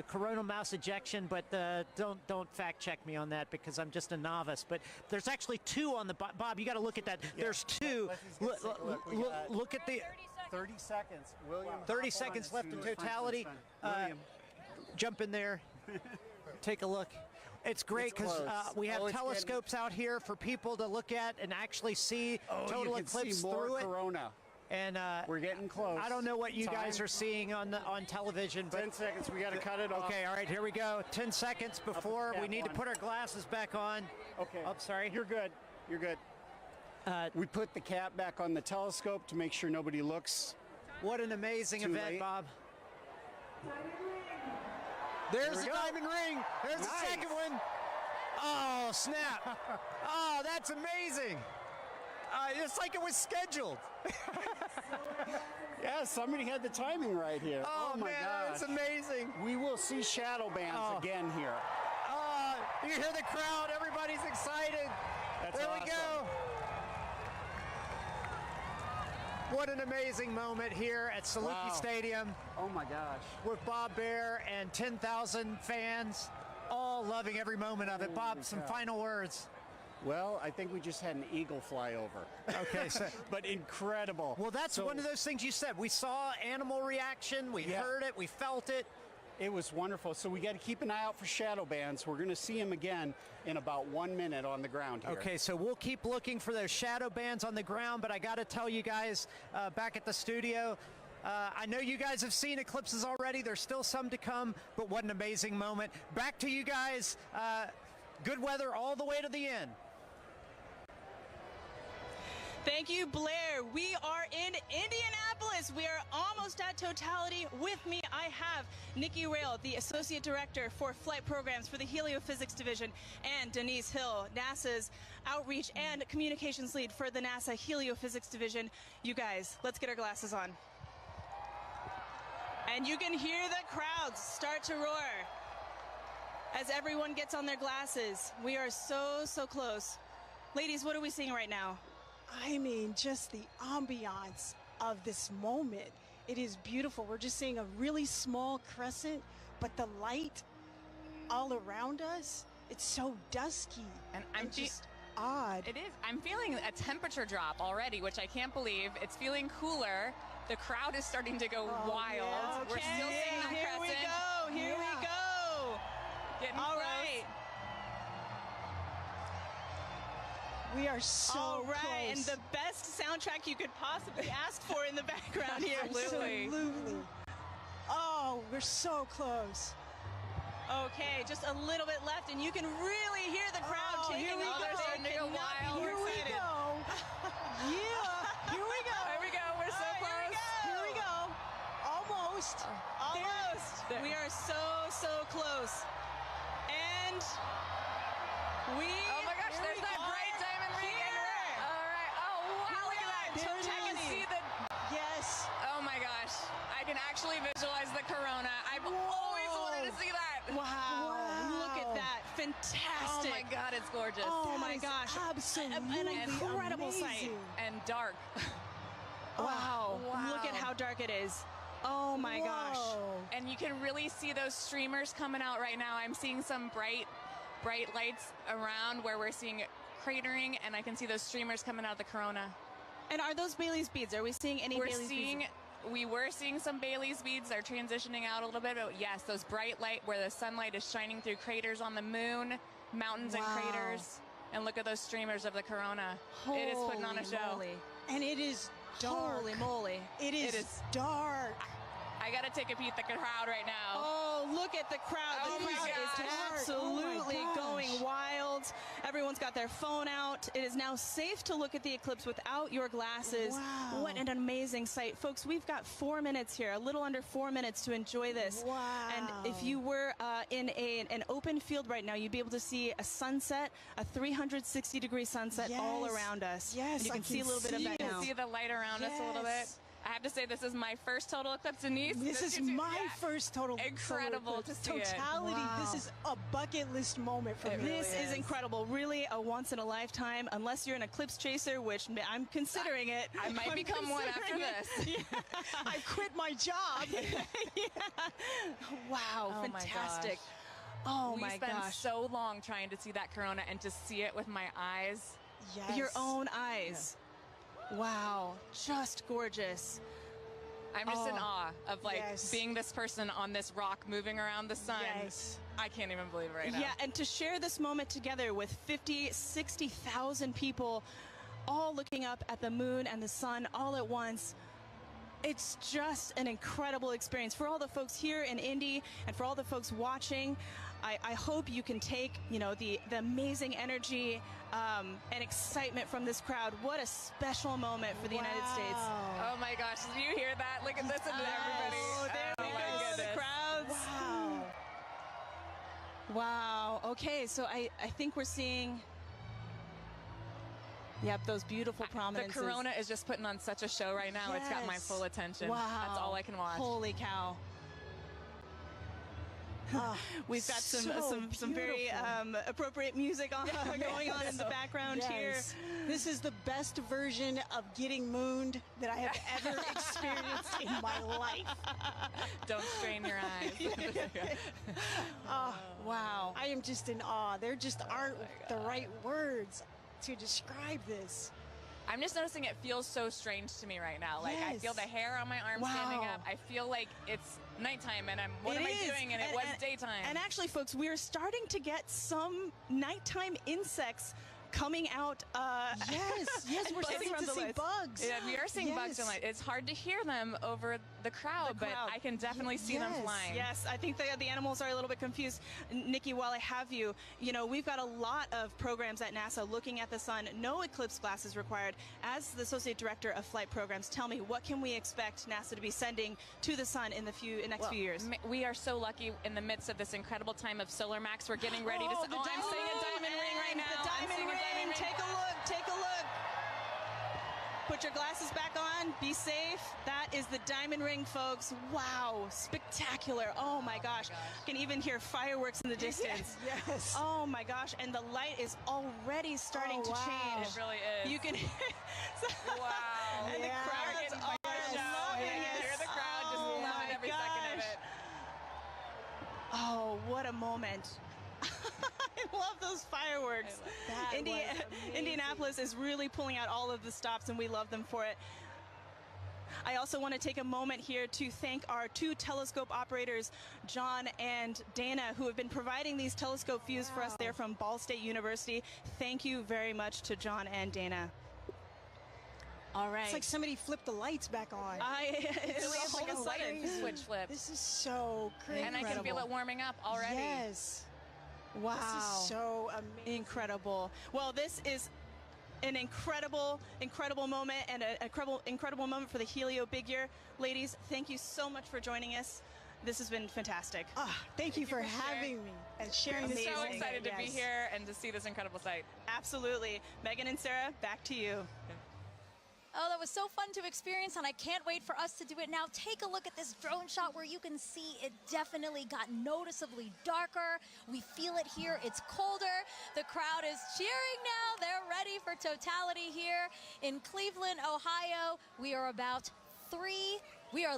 coronal mass ejection, but don't fact check me on that because I'm just a novice. But there's actually 2 on the Bob. You got to look at that. Yeah. There's 2. Look at the 30 seconds. William. 30 seconds left in totality. Jump in there. Take a look. It's great because we have telescopes out here for people to look at and actually see total eclipse see more through it. corona. And we're getting close. I don't know what you guys are seeing on television, but 10 seconds. We got to cut it off. Okay, all right, here we go. 10 seconds before we need to put our glasses back on. Okay. Oh, sorry. You're good. You're good. We put the cap back on the telescope to make sure nobody looks. What an amazing event, late. Bob. There's the diamond ring. There's the second one. Oh, snap. Oh, that's amazing. It's like it was scheduled. Yeah, somebody had the timing right here. Oh, my man, gosh. that's amazing. We will see shadow bands again here. You hear the crowd. Everybody's excited. That's there awesome. we go. What an amazing moment here at Saluki Stadium. Oh my gosh. With Bob Bear and 10,000 fans, all loving every moment of it. Bob, some final words. Well, I think we just had an eagle fly over. Okay, so but incredible. Well, that's one of those things you said. We saw animal reaction, we heard it, we felt it. It was wonderful. So we got to keep an eye out for shadow bands. We're going to see them again in about 1 minute on the ground here. Okay, so we'll keep looking for those shadow bands on the ground, but I got to tell you guys back at the studio, I know you guys have seen eclipses already. There's still some to come, but what an amazing moment. Back to you guys. Good weather all the way to the end. Thank you, Blair. We are in Indianapolis. We are almost at totality. With me, I have Nikki Rail, the Associate Director for Flight Programs for the Heliophysics Division, and Denise Hill, NASA's Outreach and Communications Lead for the NASA Heliophysics Division. You guys, let's get our glasses on. And you can hear the crowds start to roar as everyone gets on their glasses. We are so, so close. Ladies, what are we seeing right now? I mean, just the ambiance of this moment. It is beautiful. We're just seeing a really small crescent, but the light all around us, it's so dusky. And I'm just odd. It is. I'm feeling a temperature drop already, which I can't believe. It's feeling cooler. The crowd is starting to go wild. Yeah. We're still seeing the Here we crescent. go. Here we go. Getting All close. right. We are so All right, close. and the best soundtrack you could possibly ask for in the background here. Absolutely. Oh, we're so close. Okay, just a little bit left, and you can really hear the crowd taking here we over. go. They Starting to go cannot be wild. more Here we excited. go. Yeah, here we go. There we go. We're so close. Here we go. Almost. Almost. We are so, so close. And we. Oh my gosh, there's that bright diamond ring. All right. Oh, wow. Look at that. There it I can is. see the. Yes. Oh my gosh. I can actually visualize the corona. I've always wanted to see that. Wow. Look at that. Fantastic. Oh my God, it's gorgeous. Oh That my is gosh. absolutely An incredible sight. amazing. And dark. Wow. Wow. Look at how dark it is. Oh my gosh. Whoa. And you can really see those streamers coming out right now. I'm seeing some bright lights around where we're seeing cratering, and I can see those streamers coming out of the corona. And are those Bailey's beads? Are we seeing any Bailey's beads? We were seeing some Bailey's beads. They're transitioning out a little bit, but yes, those bright light where the sunlight is shining through craters on the moon, mountains and craters. And look at those streamers of the corona. It is putting on a show. Moly. And it is dark. Holy moly. It is dark. I gotta take a peek at the crowd right now. Oh, look at the crowd. Oh The my crowd gosh. is Oh absolutely my gosh. going wild. Everyone's got their phone out. It is now safe to look at the eclipse without your glasses. Wow. What an amazing sight. Folks, we've got 4 minutes here, a little under 4 minutes to enjoy this. Wow. And if you were in an open field right now, you'd be able to see a sunset, a 360-degree sunset all Yes. around us. Yes, And you I can see a can little bit of see that You can now. see the light around us a little bit. Yes. I have to say, this is my first total eclipse, Denise. This is my first total Incredible solar to eclipse. see it. Totality. Wow. This is a bucket list moment for me. This is incredible. Really a once in a lifetime, unless you're an eclipse chaser, which I'm considering it. I might I'm become one after considering this. it. Yeah. I quit my job. Wow, Oh my fantastic. gosh. Oh we my spent gosh. so long trying to see that corona and to see it with my eyes. Yes. Your own eyes. Wow, just gorgeous. I'm just in Oh, awe of yes. being this person on this rock moving around the sun. Yes. I can't even believe it right now. Yeah, and to share this moment together with 50, 60,000 people. all looking up at the moon and the sun all at once. It's just an incredible experience for all the folks here in Indy and for all the folks watching. I hope you can take, you know, the amazing energy and excitement from this crowd. What a special moment for the United States. Oh my gosh, did you hear that? Look at this and everybody. Oh, there we go, the crowds. Wow. Wow. Okay, so I think we're seeing... Yep, those beautiful prominences. The Corona is just putting on such a show right now. It's got my full attention. Wow. That's all I can watch. Holy cow. We've got some very appropriate music going on in the background here. This is the best version of getting mooned that I have ever experienced in my life. Don't strain your eyes. Oh, wow. I am just in awe. There just aren't the right words to describe this. I'm just noticing it feels so strange to me right now. Like I feel the hair on my arm standing up. I feel like it's nighttime and what am I doing? And it was daytime. And actually, folks, we are starting to get some nighttime insects coming out. Yes, we're starting to see bugs. Yeah, we are seeing bugs tonight. It's hard to hear them over the crowd, but I can definitely see them flying. Yes, I think the animals are a little bit confused. Nikki, while I have you, you know, we've got a lot of programs at NASA looking at the sun. No eclipse glasses required. As the Associate Director of Flight Programs, tell me, what can we expect NASA to be sending to the sun in the next few years? We are so lucky in the midst of this incredible time of Solar Max. We're getting ready to... I'm seeing a diamond ring right now. The diamond ring. Take a look. Take a look. Put your glasses back on. Be safe. That is the diamond ring, folks. Wow. Spectacular. Oh, my gosh. You can even hear fireworks in the distance. Yes. Oh, my gosh. And the light is already starting to change. It really is. You can... Wow. And the crowds are loving it. Hear the crowd just loving every second of it. Oh, what a moment. I love those fireworks. Indianapolis is really pulling out all of the stops, and we love them for it. I also want to take a moment here to thank our two telescope operators, John and Dana, who have been providing these telescope views for us there from Ball State University. Thank you very much to John and Dana. All right. It's like somebody flipped the lights back on. It's like a sudden switch flip. This is so crazy. And I can feel it warming up already. Yes. Wow. This is so amazing. Incredible. Well, this is an incredible moment and an incredible moment for the Helio Big Year. Ladies, thank you so much for joining us. This has been fantastic. Thank you for having me and sharing I'm this. so excited to be here and to see this incredible sight. Absolutely. Megan and Sarah, back to you. Oh, that was so fun to experience, and I can't wait for us to do it now. Take a look at this drone shot where you can see it definitely got noticeably darker. We feel it here. It's colder. The crowd is cheering now. They're ready for totality here in Cleveland, Ohio. We are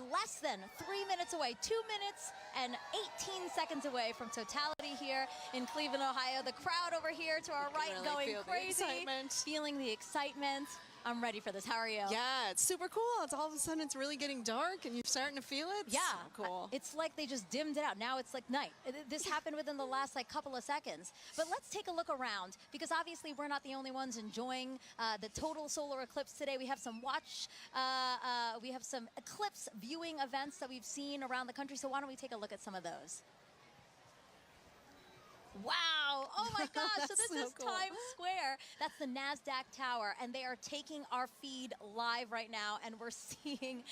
less than 3 minutes away, 2 minutes and 18 seconds away from totality here in Cleveland, Ohio. The crowd over here to our right going crazy, feeling the excitement. I'm ready for this. How are you? Yeah, it's super cool. It's all of a sudden it's really getting dark and you're starting to feel it. Yeah, so cool. It's like they just dimmed it out. Now it's like night. This happened within the last couple of seconds. But let's take a look around, because obviously we're not the only ones enjoying the total solar eclipse today. We have some we have some eclipse viewing events that we've seen around the country. So why don't we take a look at some of those? Wow. Oh my gosh. So this is cool. Times Square. That's the NASDAQ tower. And they are taking our feed live right now. And we're seeing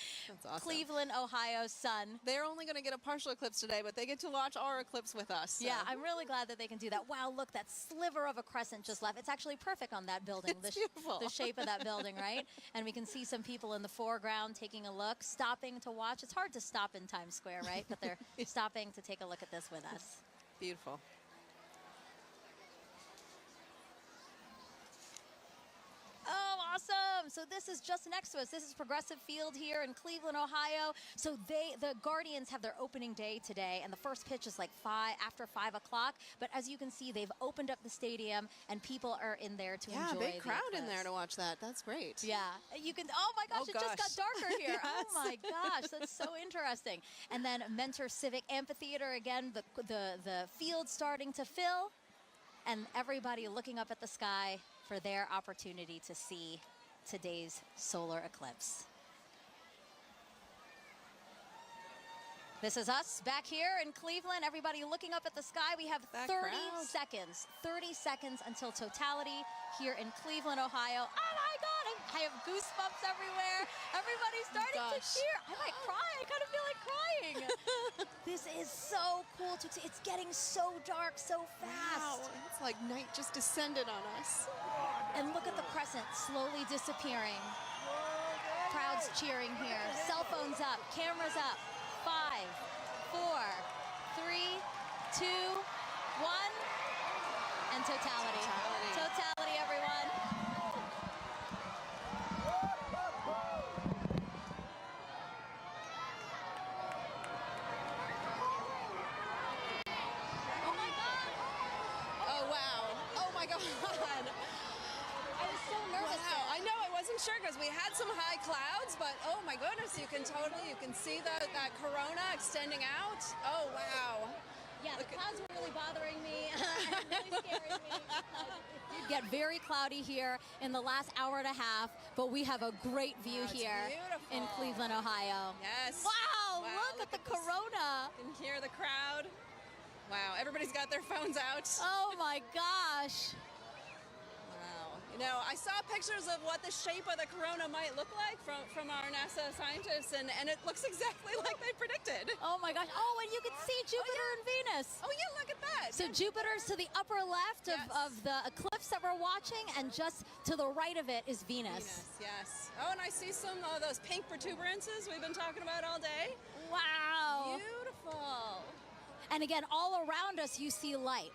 awesome. Cleveland, Ohio sun. They're only going to get a partial eclipse today, but they get to watch our eclipse with us. So. Yeah, I'm really glad that they can do that. Wow, look, that sliver of a crescent just left. It's actually perfect on that building. It's beautiful. The shape of that building, right? And we can see some people in the foreground taking a look, stopping to watch. It's hard to stop in Times Square, right? But they're stopping to take a look at this with us. Beautiful. Oh, awesome. So this is just next to us. This is Progressive Field here in Cleveland, Ohio. So the Guardians have their opening day today, and the first pitch is like after 5 o'clock. But as you can see, they've opened up the stadium, and people are in there to enjoy big crowd the in there to watch that. That's great. Yeah. You can, oh my gosh, it just got darker here. Yes. Oh my gosh, that's so interesting. And then Mentor Civic Amphitheater, again, the field starting to fill. And everybody looking up at the sky, for their opportunity to see today's solar eclipse. This is us back here in Cleveland. Everybody looking up at the sky. We have 30 seconds. 30 seconds until totality here in Cleveland, Ohio. Oh my God, I have goosebumps everywhere. Everybody's starting to cheer. I might cry. I kind of feel like crying. This is so cool to see. It's getting so dark so fast. Wow, it's like night just descended on us. And look at the crescent slowly disappearing. Crowds cheering here. Cell phones up, cameras up. 5, 4, 3, 2, 1, and totality. Totality, everyone. Oh my God. Oh wow. Oh my God. I was so nervous. Wow. I know, I wasn't sure because we had some high clouds, but oh my goodness, you can see that corona extending out. Oh wow. Yeah, the clouds were really bothering me and really scaring me. It did get very cloudy here in the last hour and a half, but we have a great view here in Cleveland, Ohio. Yes. Wow, look at the corona. You can hear the crowd. Wow, everybody's got their phones out. Oh my gosh. Wow. You know, I saw pictures of what the shape of the corona might look like from our NASA scientists, and it looks exactly like they predicted. Oh my gosh. Oh, and you can see Jupiter and Venus. Oh yeah, look at that. So Jupiter's to the upper left of the eclipse that we're watching, and just to the right of it is Venus. Yes. Oh, and I see some of those pink protuberances we've been talking about all day. Wow. Beautiful. And again, all around us you see light,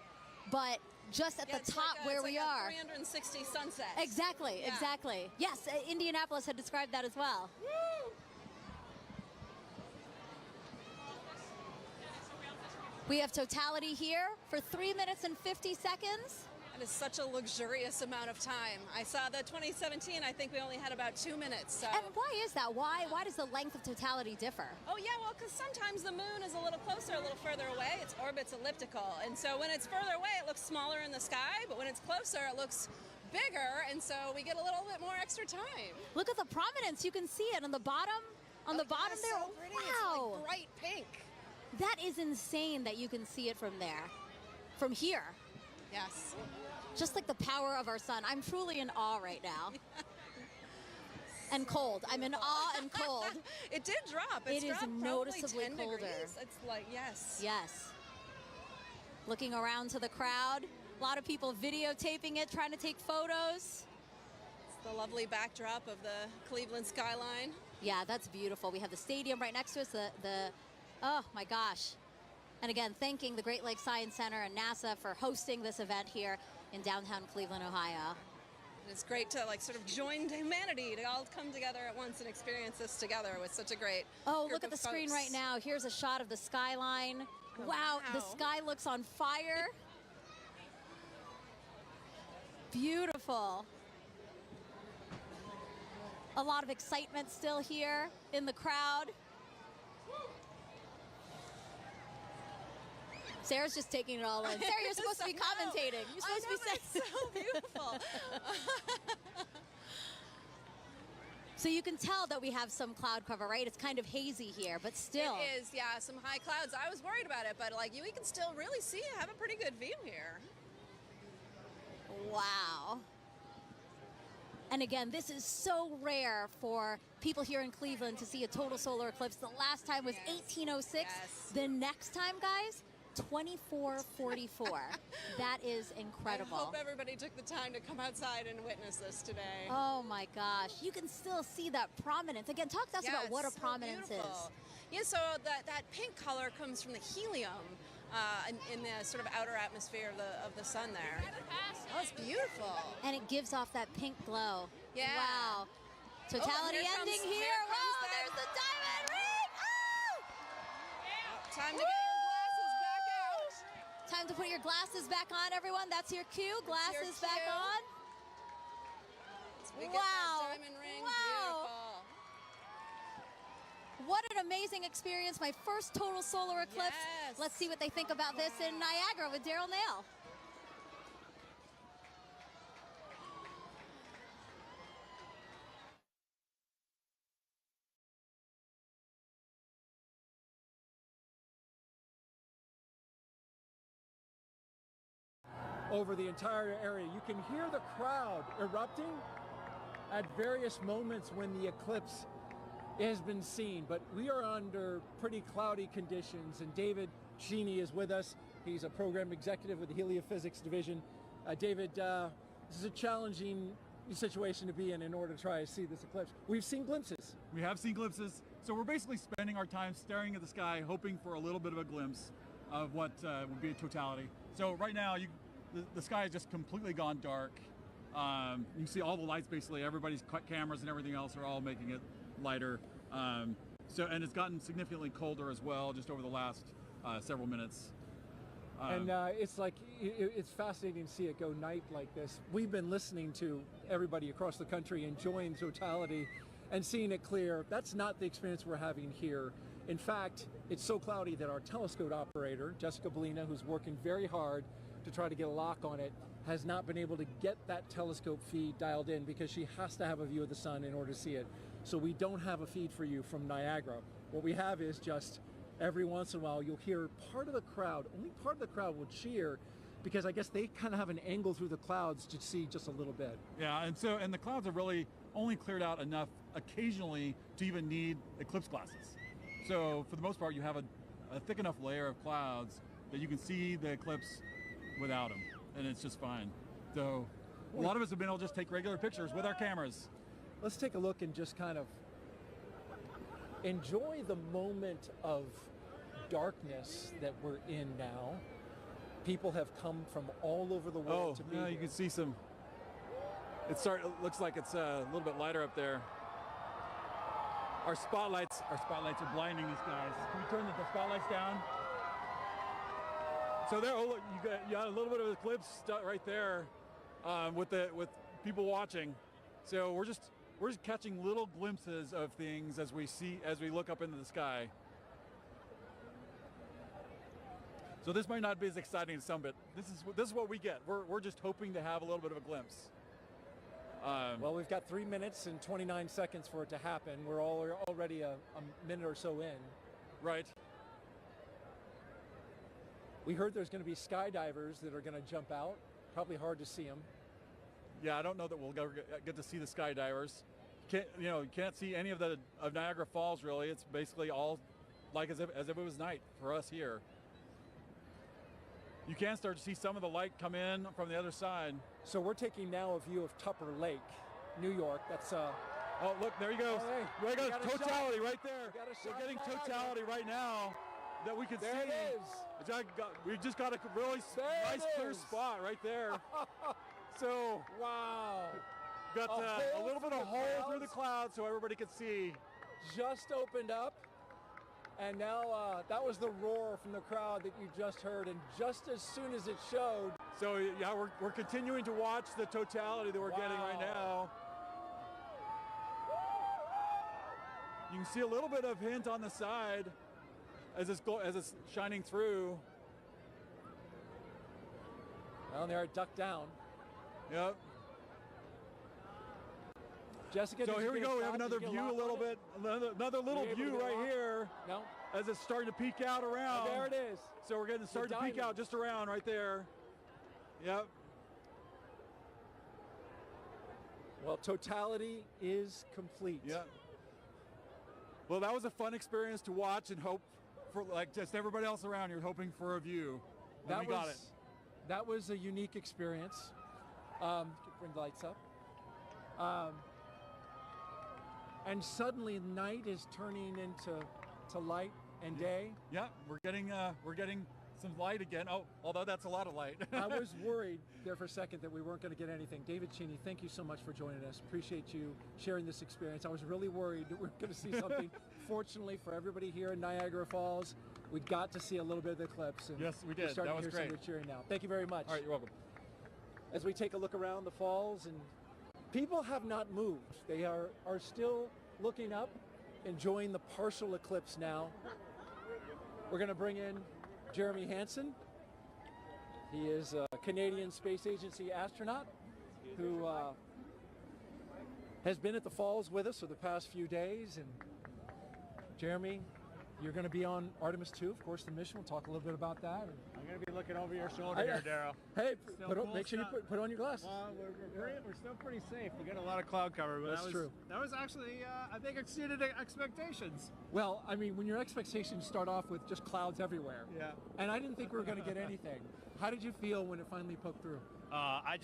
but just at the top where we are. 360 sunset. Exactly, exactly. Yes, Indianapolis had described that as well. Woo! We have totality here for 3 minutes and 50 seconds. That is such a luxurious amount of time. I saw the 2017, I think we only had about 2 minutes. So. And why is that? Why does the length of totality differ? Oh yeah, well, because sometimes the moon is a little closer, a little further away. Its orbit's elliptical. And so when it's further away, it looks smaller in the sky, but when it's closer, it looks bigger, and so we get a little bit more extra time. Look at the prominence. You can see it on the bottom. On the bottom there. So pretty. Wow. It's like bright pink. That is insane that you can see it from there. From here. Yes. Just like the power of our sun. I'm truly in awe right now. And cold. I'm in awe and cold. It did drop. It is noticeably colder. Degrees. It's like, yes. Yes. Looking around to the crowd. A lot of people videotaping it, trying to take photos. It's the lovely backdrop of the Cleveland skyline. Yeah, that's beautiful. We have the stadium right next to us. Oh my gosh. And again, thanking the Great Lakes Science Center and NASA for hosting this event here in downtown Cleveland, Ohio. And it's great to sort of join humanity to all come together at once and experience this together with such a great Oh, group look at the of screen folks. right now. Here's a shot of the skyline. Oh, wow, the sky looks on fire. Beautiful. A lot of excitement still here in the crowd. Sarah's just taking it all in. Sarah, you're supposed to be commentating. You're supposed to be saying. It's so beautiful. So you can tell that we have some cloud cover, right? It's kind of hazy here, but still. It is, yeah, some high clouds. I was worried about it, but we can still really see, have a pretty good view here. Wow. And again, this is so rare for people here in Cleveland to see a total solar eclipse. The last time was 1806. Yes. The next time, guys, 2444. That is incredible. I hope everybody took the time to come outside and witness this today. Oh my gosh. You can still see that prominence. Again, talk to us about what a prominence is. Yeah, so that pink color comes from the helium in the sort of outer atmosphere of the sun there. Oh, it's beautiful. And it gives off that pink glow. Yeah. Wow. Totality ending here. Wow, there's the diamond ring. Oh! Time to get your glasses back out. Time to put your glasses back on, everyone. That's your cue. Glasses back on. We get that diamond ring. Wow. Beautiful. What an amazing experience. My first total solar eclipse. Yes. Let's see what they think about this in Niagara with Daryl Nail. over the entire area. You can hear the crowd erupting at various moments when the eclipse has been seen, but we are under pretty cloudy conditions, and David Sheeny is with us. He's a program executive with the Heliophysics Division. David, this is a challenging situation to be in order to try to see this eclipse. We've seen glimpses. We have seen glimpses, so we're basically spending our time staring at the sky, hoping for a little bit of a glimpse of what would be a totality. So right now, the sky has just completely gone dark. You can see all the lights, basically. Everybody's cameras and everything else are all making it lighter. And it's gotten significantly colder as well, just over the last several minutes. And it's like, it's fascinating to see it go night like this. We've been listening to everybody across the country enjoying totality and seeing it clear. That's not the experience we're having here. In fact, it's so cloudy that our telescope operator, Jessica Bellina, who's working very hard to try to get a lock on it, has not been able to get that telescope feed dialed in because she has to have a view of the sun in order to see it. So we don't have a feed for you from Niagara. What we have is just every once in a while you'll hear part of the crowd, only part of the crowd will cheer, because I guess they kind of have an angle through the clouds to see just a little bit. Yeah, and the clouds have really only cleared out enough occasionally to even need eclipse glasses. So for the most part, you have a thick enough layer of clouds that you can see the eclipse without them, and it's just fine. So a lot of us have been able to just take regular pictures with our cameras. Let's take a look and just kind of enjoy the moment of darkness that we're in now. People have come from all over the world to be here. You can see some. It looks like it's a little bit lighter up there. Our spotlights are blinding these guys. Can we turn the spotlights down? So there, oh look, you got a little bit of eclipse right there, with people watching. So we're just catching little glimpses of things as we look up into the sky. So this might not be as exciting as some, but this is what we get. We're just hoping to have a little bit of a glimpse. Well, we've got 3 minutes and 29 seconds for it to happen. We're already a minute or so in. Right. We heard there's going to be skydivers that are going to jump out. Probably hard to see them. Yeah, I don't know that we'll ever get to see the skydivers. You can't see any of Niagara Falls really. It's basically all like as if it was night for us here. You can start to see some of the light come in from the other side. So we're taking now a view of Tupper Lake, New York. That's oh look, there you go. Oh, hey, there goes totality right there. We're getting totality right now that we can see. There it is. We just got a really nice clear spot right there. So wow, got a little bit of hole through the clouds so everybody could see. Just opened up. And now that was the roar from the crowd that you just heard, and just as soon as it showed. So yeah, we're continuing to watch the totality that we're getting right now. You can see a little bit of hint on the side as it's shining through. Well, there, it ducked down. Yep. Jessica, so here we go. We have another view a little bit. Another little view right here. No. As it's starting to peek out around. Oh, there it is. So we're getting starting to peek out just around right there. Yep. Well, totality is complete. Yeah. Well, that was a fun experience to watch and hope for, like just everybody else around here, hoping for a view. And we got it. That was a unique experience. Bring the lights up. And suddenly night is turning into light and day. Yeah, we're getting some light again. Oh, although that's a lot of light. I was worried there for a second that we weren't going to get anything. David Sheeny, thank you so much for joining us. Appreciate you sharing this experience. I was really worried that we were going to see something. Fortunately for everybody here in Niagara Falls, we got to see a little bit of the eclipse. And yes, we did. That was great. Some of the cheering now. Thank you very much. All right, you're welcome. As we take a look around the falls, and people have not moved. They are still looking up, enjoying the partial eclipse now. We're going to bring in Jeremy Hansen. He is a Canadian Space Agency astronaut who has been at the falls with us for the past few days. And Jeremy, You're going to be on Artemis 2, of course, the mission. We'll talk a little bit about that. I'm going to be looking over your shoulder here, Daryl. Hey, Cool make sure you put on your glasses. Well, we're still pretty safe. We got a lot of cloud cover, but That's true. That was actually, I think, exceeded expectations. Well, I mean, when your expectations start off with just clouds everywhere. Yeah. And I didn't think we were going to get anything. How did you feel when it finally poked through? I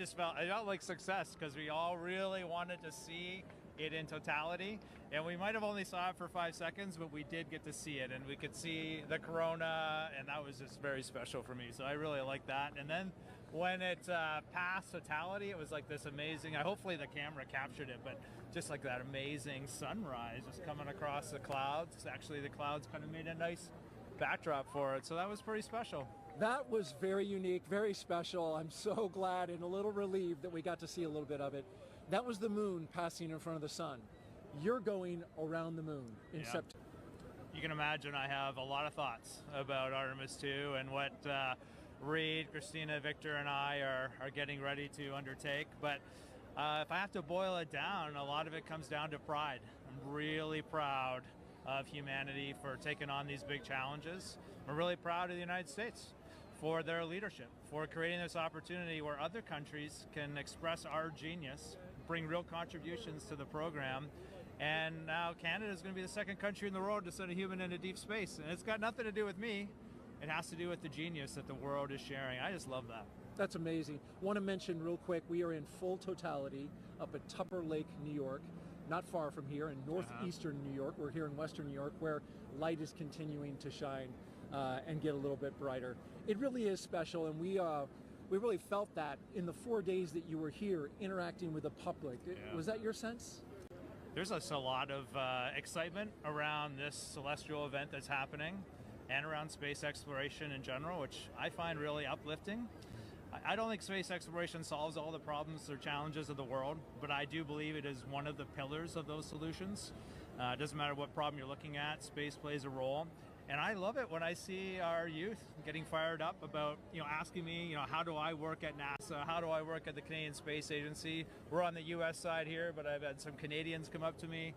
felt like success because we all really wanted to see it in totality, and we might have only saw it for 5 seconds, but we did get to see it, and we could see the corona, and that was just very special for me. So I really like that. And then when it passed totality, it was like this amazing, hopefully the camera captured it, but just like that amazing sunrise just coming across the clouds. Actually, the clouds kind of made a nice backdrop for it, so that was pretty special. That was very unique, very special. I'm so glad and a little relieved that we got to see a little bit of it. That was the moon passing in front of the sun. You're going around the moon in September. You can imagine I have a lot of thoughts about Artemis 2 and what Reed, Christina, Victor, and I are getting ready to undertake. But if I have to boil it down, a lot of it comes down to pride. I'm really proud of humanity for taking on these big challenges. We're really proud of the United States for their leadership, for creating this opportunity where other countries can express our genius, bring real contributions to the program. And now Canada is going to be the second country in the world to send a human into deep space. And it's got nothing to do with me. It has to do with the genius that the world is sharing. I just love that. That's amazing. Want to mention real quick, we are in full totality up at Tupper Lake, New York, not far from here in northeastern New York. We're here in western New York where light is continuing to shine and get a little bit brighter. It really is special, and we really felt that in the 4 days that you were here interacting with the public. Was that your sense? There's a lot of excitement around this celestial event that's happening and around space exploration in general, which I find really uplifting. I don't think space exploration solves all the problems or challenges of the world, but I do believe it is one of the pillars of those solutions. It doesn't matter what problem you're looking at, space plays a role. And I love it when I see our youth getting fired up about, asking me, how do I work at NASA? How do I work at the Canadian Space Agency? We're on the U.S. side here, but I've had some Canadians come up to me.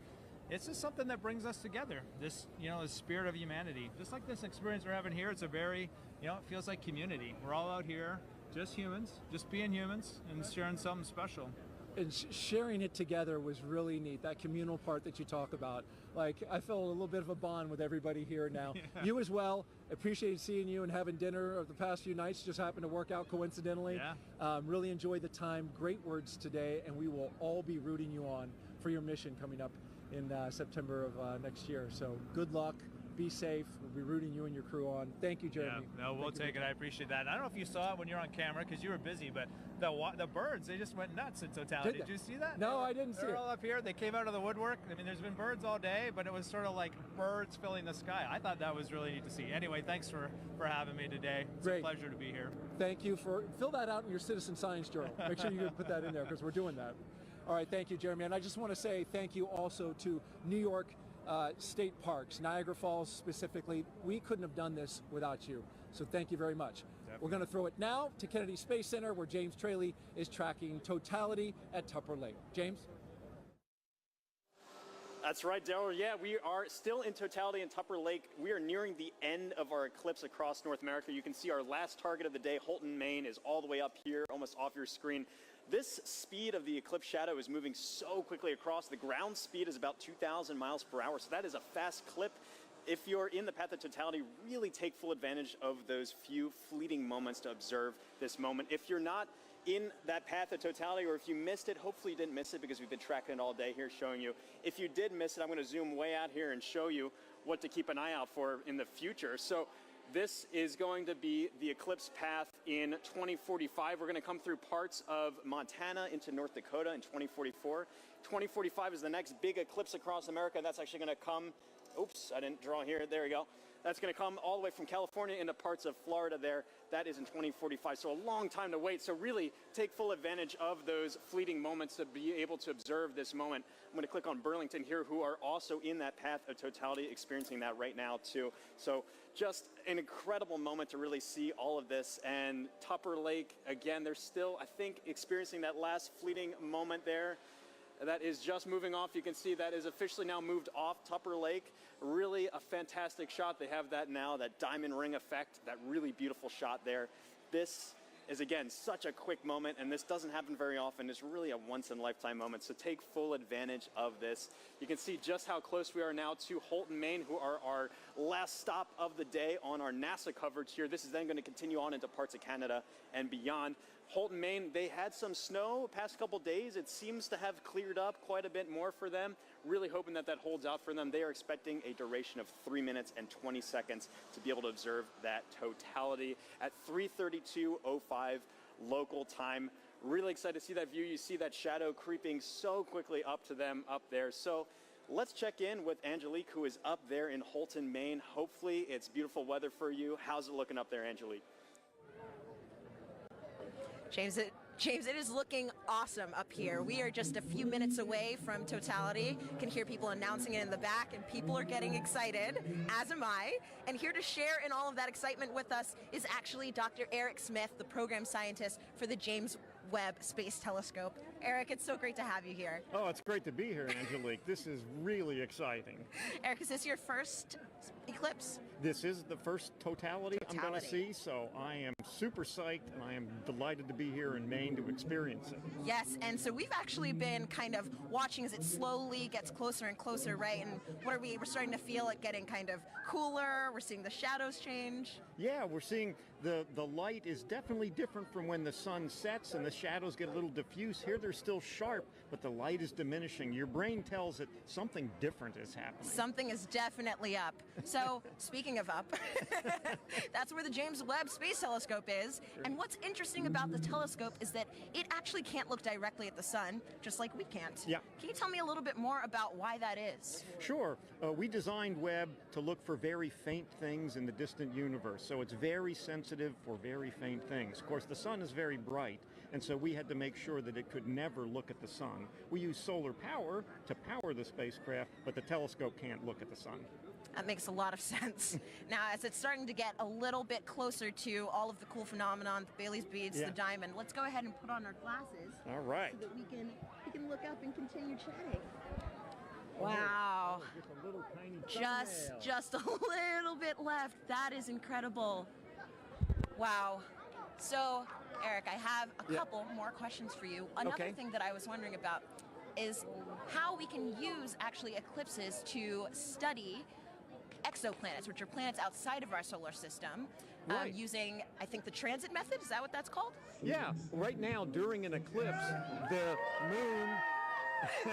It's just something that brings us together. This, the spirit of humanity. Just like this experience we're having here, it's a very, it feels like community. We're all out here, just humans, just being humans and sharing something special. And sharing it together was really neat, that communal part that you talk about. Like, I felt a little bit of a bond with everybody here now. Yeah. You as well. Appreciated seeing you and having dinner over the past few nights. Just happened to work out coincidentally. Yeah. Really enjoyed the time. Great words today, and we will all be rooting you on for your mission coming up in September of next year. So good luck. Be safe. We'll be rooting you and your crew on. Thank you, Jeremy. Yeah, no, we'll take it. I appreciate that. And I don't know if you saw it when you were on camera because you were busy, but the birds, they just went nuts in totality. Did you see that? No, I didn't see it. They're all up here. They came out of the woodwork. I mean, there's been birds all day, but it was sort of like birds filling the sky. I thought that was really neat to see. Anyway, thanks for having me today. It's a pleasure to be here. Thank you fill that out in your citizen science journal. Make sure you put that in there because we're doing that. All right, thank you, Jeremy. And I just want to say thank you also to New York state parks, Niagara Falls specifically. We couldn't have done this without you. So thank you very much. Definitely. We're going to throw it now to Kennedy Space Center where James Traley is tracking totality at Tupper Lake. James? That's right, Daryl. Yeah, we are still in totality in Tupper Lake. We are nearing the end of our eclipse across North America. You can see our last target of the day, Holton, Maine, is all the way up here, almost off your screen. This speed of the eclipse shadow is moving so quickly across. The ground speed is about 2,000 miles per hour, so that is a fast clip. If you're in the path of totality, really take full advantage of those few fleeting moments to observe this moment. If you're not in that path of totality, or if you missed it, hopefully you didn't miss it because we've been tracking it all day here showing you. If you did miss it, I'm going to zoom way out here and show you what to keep an eye out for in the future. So this is going to be the eclipse path in 2045. We're going to come through parts of Montana into North Dakota in 2044. 2045 is the next big eclipse across America. That's actually going to come, oops, I didn't draw here. There we go. That's going to come all the way from California into parts of Florida there. That is in 2045, so a long time to wait. So really take full advantage of those fleeting moments to be able to observe this moment. I'm going to click on Burlington here, who are also in that path of totality, experiencing that right now too. So just an incredible moment to really see all of this. And Tupper Lake, again, they're still, I think, experiencing that last fleeting moment there. that is just moving off. You can see that is officially now moved off Tupper Lake. Really a fantastic shot. They have that now, that diamond ring effect, that really beautiful shot there. This is, again, such a quick moment, and this doesn't happen very often. It's really a once-in-a-lifetime moment, so take full advantage of this. You can see just how close we are now to Holton, Maine, who are our last stop of the day on our NASA coverage here. This is then going to continue on into parts of Canada and beyond. Holton, Maine, they had some snow past couple days. It seems to have cleared up quite a bit more for them. Really hoping that that holds out for them. They are expecting a duration of 3 minutes and 20 seconds to be able to observe that totality at 3:32:05 local time. Really excited to see that view. You see that shadow creeping so quickly up to them up there. So let's check in with Angelique, who is up there in Holton, Maine. Hopefully it's beautiful weather for you. How's it looking up there, Angelique? James, it is looking awesome up here. We are just a few minutes away from totality. You can hear people announcing it in the back, and people are getting excited, as am I. And here to share in all of that excitement with us is actually Dr. Eric Smith, the program scientist for the James Webb Space Telescope. Eric, it's so great to have you here. Oh, it's great to be here, Angelique. This is really exciting. Eric, is this your first eclipse? This is the first totality I'm going to see, so I am super psyched, and I am delighted to be here in Maine to experience it. Yes, and so we've actually been kind of watching as it slowly gets closer and closer, right? And what are we? We're starting to feel it getting kind of cooler. We're seeing the shadows change. Yeah, we're seeing the light is definitely different from when the sun sets and the shadows get a little diffuse. Here they're still sharp, but the light is diminishing. Your brain tells it something different is happening. Something is definitely up. So, speaking of up, that's where the James Webb Space Telescope is. And what's interesting about the telescope is that it actually can't look directly at the sun, just like we can't. Yeah. Can you tell me a little bit more about why that is? Sure. We designed Webb to look for very faint things in the distant universe, so it's very sensitive for very faint things. Of course, the sun is very bright, and so we had to make sure that it could never look at the sun. We use solar power to power the spacecraft, but the telescope can't look at the sun. That makes a lot of sense. Now, as it's starting to get a little bit closer to all of the cool phenomenon, the Bailey's beads, the diamond, let's go ahead and put on our glasses. All right. So that we can look up and continue chatting. Wow. Just a little tiny Just a little bit left. That is incredible. Wow. So, Eric, I have a couple more questions for you. Another thing that I was wondering about is how we can use actually eclipses to study exoplanets, which are planets outside of our solar system, using, I think, the transit method. Is that what that's called? Yeah. Right now, during an eclipse, the moon...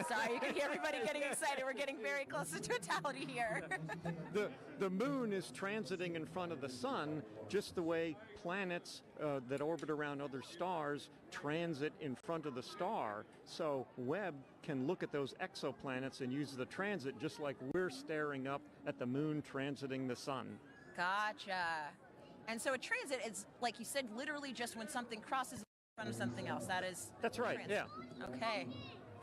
Sorry, you can hear everybody getting excited. We're getting very close to totality here. The moon is transiting in front of the sun just the way planets that orbit around other stars transit in front of the star. So Webb can look at those exoplanets and use the transit just like we're staring up at the moon transiting the sun. Gotcha. And so a transit is, like you said, literally just when something crosses in front of something else. That's right, transit. yeah. Okay.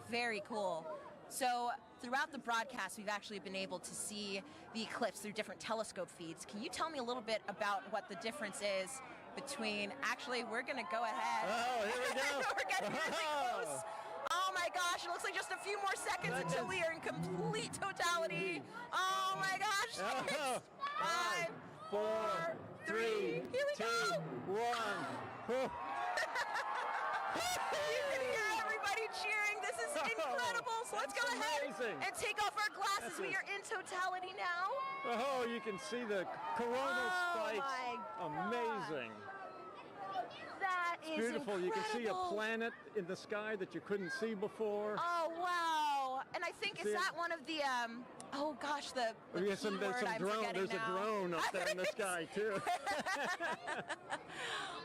Very cool. So throughout the broadcast, we've actually been able to see the eclipse through different telescope feeds. Can you tell me a little bit about what the difference is between, actually, we're going to go ahead. Oh, here we go. We're getting really close. Oh my gosh, it looks like just a few more seconds until we are in complete totality. Oh my gosh. 5, 4, 3, here we go. 1. You can hear everybody cheering. This is incredible. So let's go ahead and take off our glasses. We are in totality now. Oh, you can see the coronal spikes. Amazing. That is beautiful. Incredible. You can see a planet in the sky that you couldn't see before. Oh, wow. And I think, is that one of the, oh gosh, the there's some drone. There's a drone up there in the sky, too.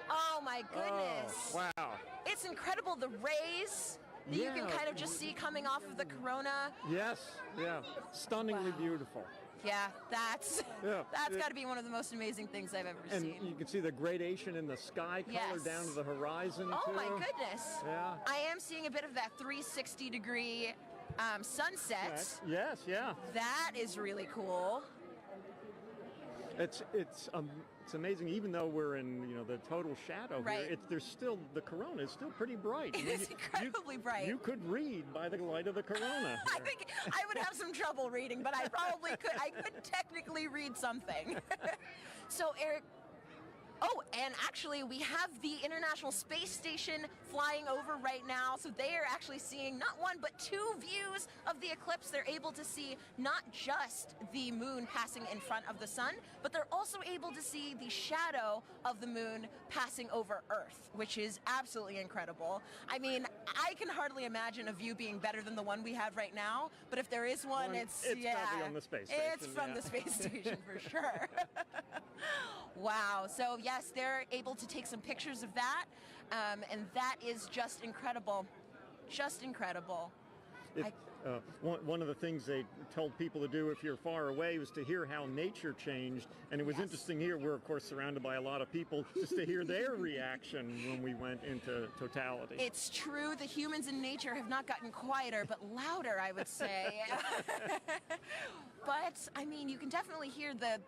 Oh, my goodness. Oh, wow. It's incredible. The rays that you can kind of just see coming off of the corona. Yes, yeah. Stunningly beautiful. Yeah, that's got to be one of the most amazing things I've ever seen. And you can see the gradation in the sky color down to the horizon, Oh, my goodness. Yeah. I am seeing a bit of that 360-degree sunset. Yes, yeah. That is really cool. It's amazing. Even though we're in the total shadow Right. here, there's still the corona is still pretty bright. It is incredibly bright. You could read by the light of the corona. I think I would have some trouble reading, but I probably could. I could technically read something. So, Eric. Oh, and actually, we have the International Space Station flying over right now, so they are actually seeing not one, but two views of the eclipse. They're able to see not just the moon passing in front of the sun, but they're also able to see the shadow of the moon passing over Earth, which is absolutely incredible. I mean, I can hardly imagine a view being better than the one we have right now, but if there is one, it's probably on the space station. It's from the space station for sure. Wow. So yes, they're able to take some pictures of that, and that is just incredible. Just incredible. One of the things they told people to do if you're far away was to hear how nature changed, and it was interesting here. We're of course surrounded by a lot of people, just to hear their reaction when we went into totality. It's true that humans and nature have not gotten quieter, but louder, I would say. But I mean, you can definitely hear the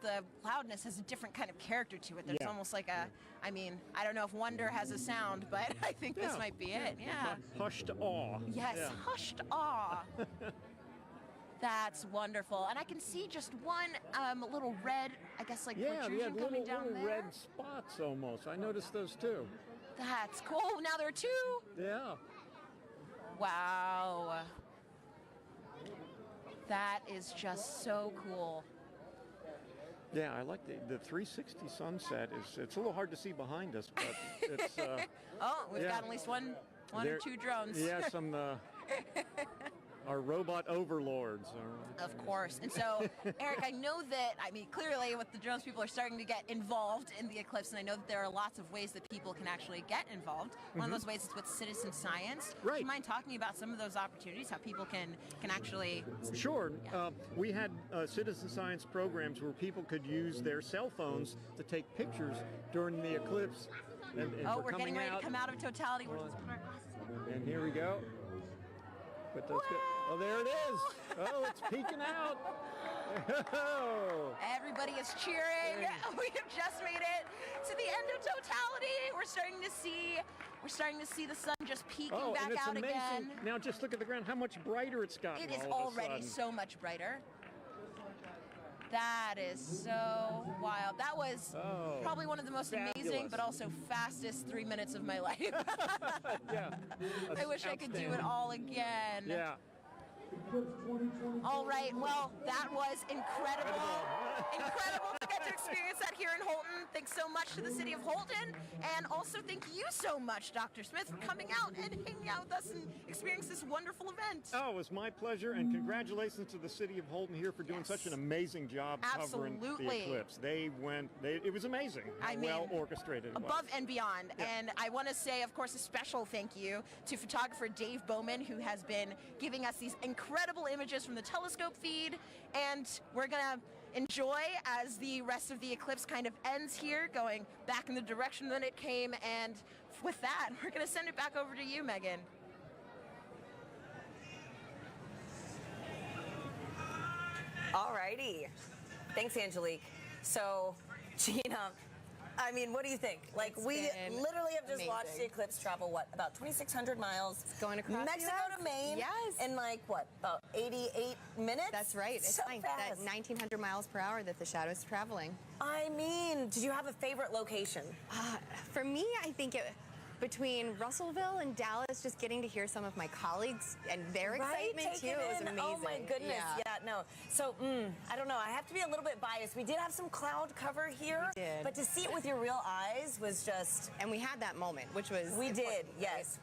loudness has a different kind of character to it. There's almost like a, I mean, I don't know if wonder has a sound, but I think this might be it. Yeah. Hushed awe. Yes, hushed awe. That's wonderful. And I can see just one little red, I guess, like protrusion coming down little there. red spots almost. I noticed those too. That's cool. Now there are two. Yeah. Wow. That is just so cool. Yeah, I like the 360 sunset. It's a little hard to see behind us, but it's. Oh, we've got at least one or two drones. Yeah, some. Our robot overlords. Of course. And so, Eric, I know that, I mean, clearly with the drones, people are starting to get involved in the eclipse, and I know that there are lots of ways that people can actually get involved. One of those ways is with citizen science. Right. Do you mind talking about some of those opportunities, how people can actually... Sure. We had citizen science programs where people could use their cell phones to take pictures during the eclipse. And we're getting ready to come out of totality. We're just put our glasses on. And here we go. Oh, there it is. Oh, it's peeking out. Everybody is cheering. We have just made it to the end of totality. We're starting to see the sun just peeking back and it's out amazing. again. Now just look at the ground, how much brighter it's gotten. It is all of a already sudden. so much brighter. That is so wild. That was probably one of the most amazing, but also fastest 3 minutes of my life. Yeah. I wish I could do it all again. Yeah. All right, well, that was incredible. Incredible to get to experience that here in Holton. Thanks so much to the city of Holton, and also thank you so much, Dr. Smith, for coming out and hanging out with us and experiencing this wonderful event. Oh, it was my pleasure, and congratulations to the city of Holton here for doing such an amazing job covering the eclipse. It was amazing how well orchestrated it was. Above and beyond. And I want to say, of course, a special thank you to photographer Dave Bowman, who has been giving us these incredible images from the telescope feed, and we're gonna enjoy as the rest of the eclipse kind of ends here, going back in the direction that it came, and with that, we're gonna send it back over to you, Megan. Alrighty. Thanks, Angelique. So, Gina, I mean, what do you think? Like, we literally have just watched the eclipse travel, about 2,600 miles? It's going across Mexico to Maine. Yes. In about 88 minutes? That's right. It's so fine. fast. That 1,900 miles per hour that the shadow's traveling. I mean, did you have a favorite location? For me, I think between Russellville and Dallas, just getting to hear some of my colleagues and their excitement too was amazing. Oh my goodness, yeah, no. So, I don't know, I have to be a little bit biased. We did have some cloud cover here, but to see it with your real eyes was just... And we had that moment, which was We did, yes.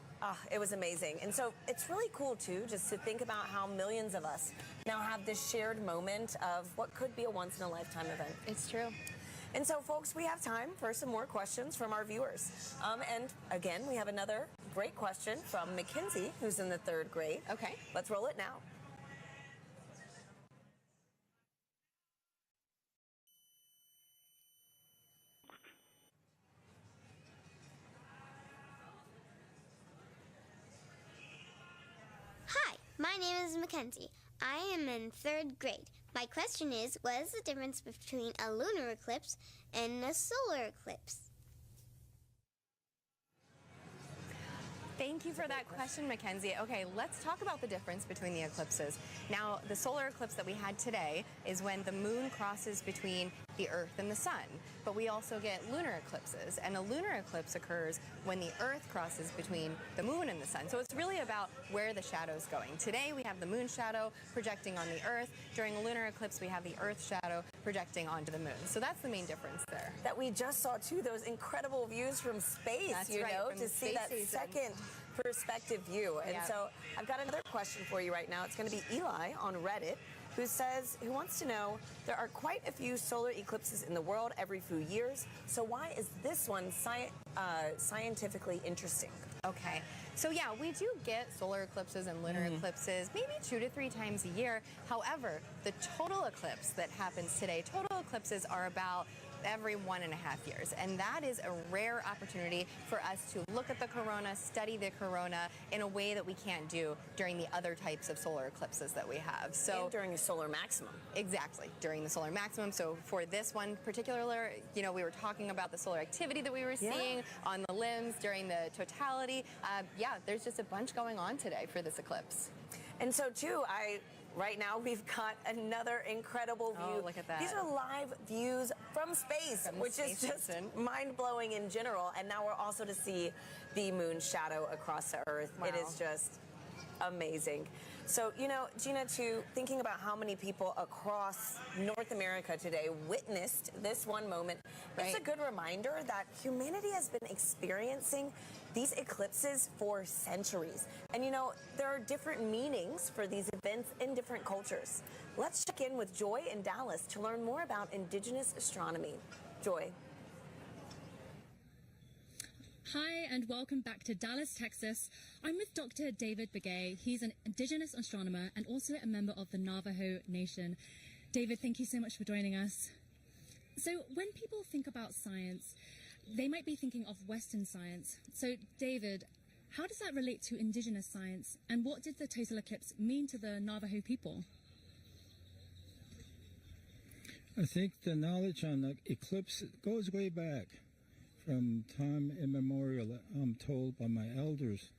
It was amazing. And so it's really cool too, just to think about how millions of us now have this shared moment of what could be a once-in-a-lifetime event. It's true. And so, folks, we have time for some more questions from our viewers. And again, we have another great question from Mackenzie, who's in the 3rd grade. Okay. Let's roll it now. Hi, my name is Mackenzie. I am in 3rd grade. My question is, what is the difference between a lunar eclipse and a solar eclipse? Thank you for that question, Mackenzie. Okay, let's talk about the difference between the eclipses. Now, the solar eclipse that we had today is when the moon crosses between the Earth and the sun. But we also get lunar eclipses, and a lunar eclipse occurs when the Earth crosses between the moon and the sun. So it's really about where the shadow's going. Today we have the moon shadow projecting on the Earth. During a lunar eclipse, we have the Earth shadow projecting onto the moon. So that's the main difference there. That we just saw too, those incredible views from space, That's you right, know, from to see that space station. second perspective view. And Yeah. so I've got another question for you right now. It's going to be Eli on Reddit, who wants to know, there are quite a few solar eclipses in the world every few years. So why is this one scientifically interesting? Okay, so yeah, we do get solar eclipses and lunar eclipses maybe 2 to 3 times a year. However, the total eclipse that happens today, total eclipses are about every 1.5 years. And that is a rare opportunity for us to look at the corona, study the corona in a way that we can't do during the other types of solar eclipses that we have. So and during a solar maximum. Exactly, during the solar maximum. So for this one particular, you know, we were talking about the solar activity that we were seeing on the limbs during the totality. Yeah, there's just a bunch going on today for this eclipse. And so too, right now we've got another incredible view. Oh, look at that. These are live views from space, which is just mind-blowing in general. And now we're also to see the moon shadow across the Earth. Wow. It is just amazing. So, you know, Gina, too, thinking about how many people across North America today witnessed this one moment, it's a good reminder that humanity has been experiencing these eclipses for centuries. And, you know, there are different meanings for these events in different cultures. Let's check in with Joy in Dallas to learn more about indigenous astronomy. Joy. Hi, and welcome back to Dallas, Texas. I'm with Dr. David Begay. He's an indigenous astronomer and also a member of the Navajo Nation. David, thank you so much for joining us. So when people think about science, they might be thinking of Western science. So David, how does that relate to indigenous science, and what did the total eclipse mean to the Navajo people? I think the knowledge on the eclipse goes way back. From time immemorial, I'm told by my elders.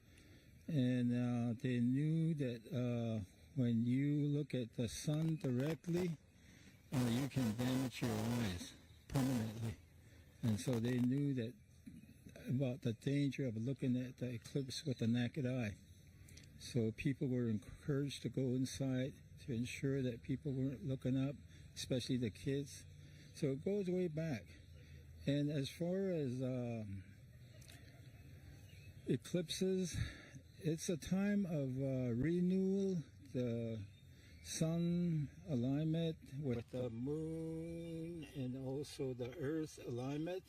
And they knew that when you look at the sun directly, you can damage your eyes permanently. And so they knew that about the danger of looking at the eclipse with the naked eye. So people were encouraged to go inside to ensure that people weren't looking up, especially the kids. So it goes way back. And as far as eclipses, it's a time of renewal, the sun alignment with the moon and also the earth alignment.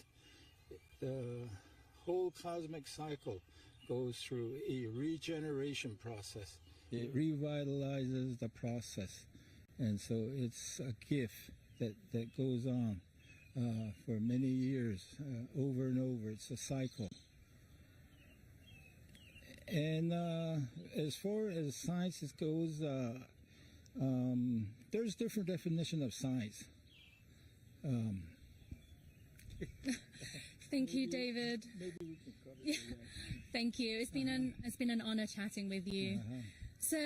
The whole cosmic cycle goes through a regeneration process. It revitalizes the process. And so it's a gift that goes on for many years, over and over. It's a cycle. And as far as science goes, there's different definition of science. Thank you, David. Yeah, thank you. It's been an honor chatting with you. So,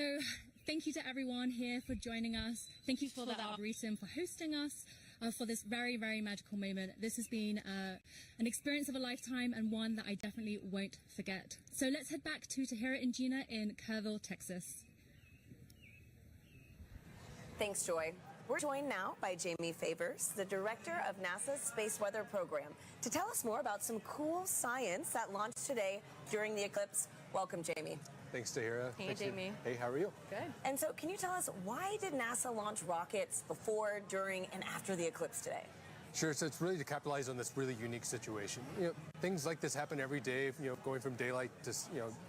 thank you to everyone here for joining us. Thank you for the Arboretum for hosting us. For this very, very magical moment. This has been an experience of a lifetime, and one that I definitely won't forget. So let's head back to Tahira and Gina in Kerrville, Texas. Thanks, Joy. We're joined now by Jamie Favors, the director of NASA's Space Weather Program, to tell us more about some cool science that launched today during the eclipse. Welcome, Jamie. Thanks, Tahira. Hey, Thanks, Jamie. Hey, how are you? Good. And so can you tell us, why did NASA launch rockets before, during, and after the eclipse today? Sure, so it's really to capitalize on this really unique situation. Things like this happen every day, going from daylight to,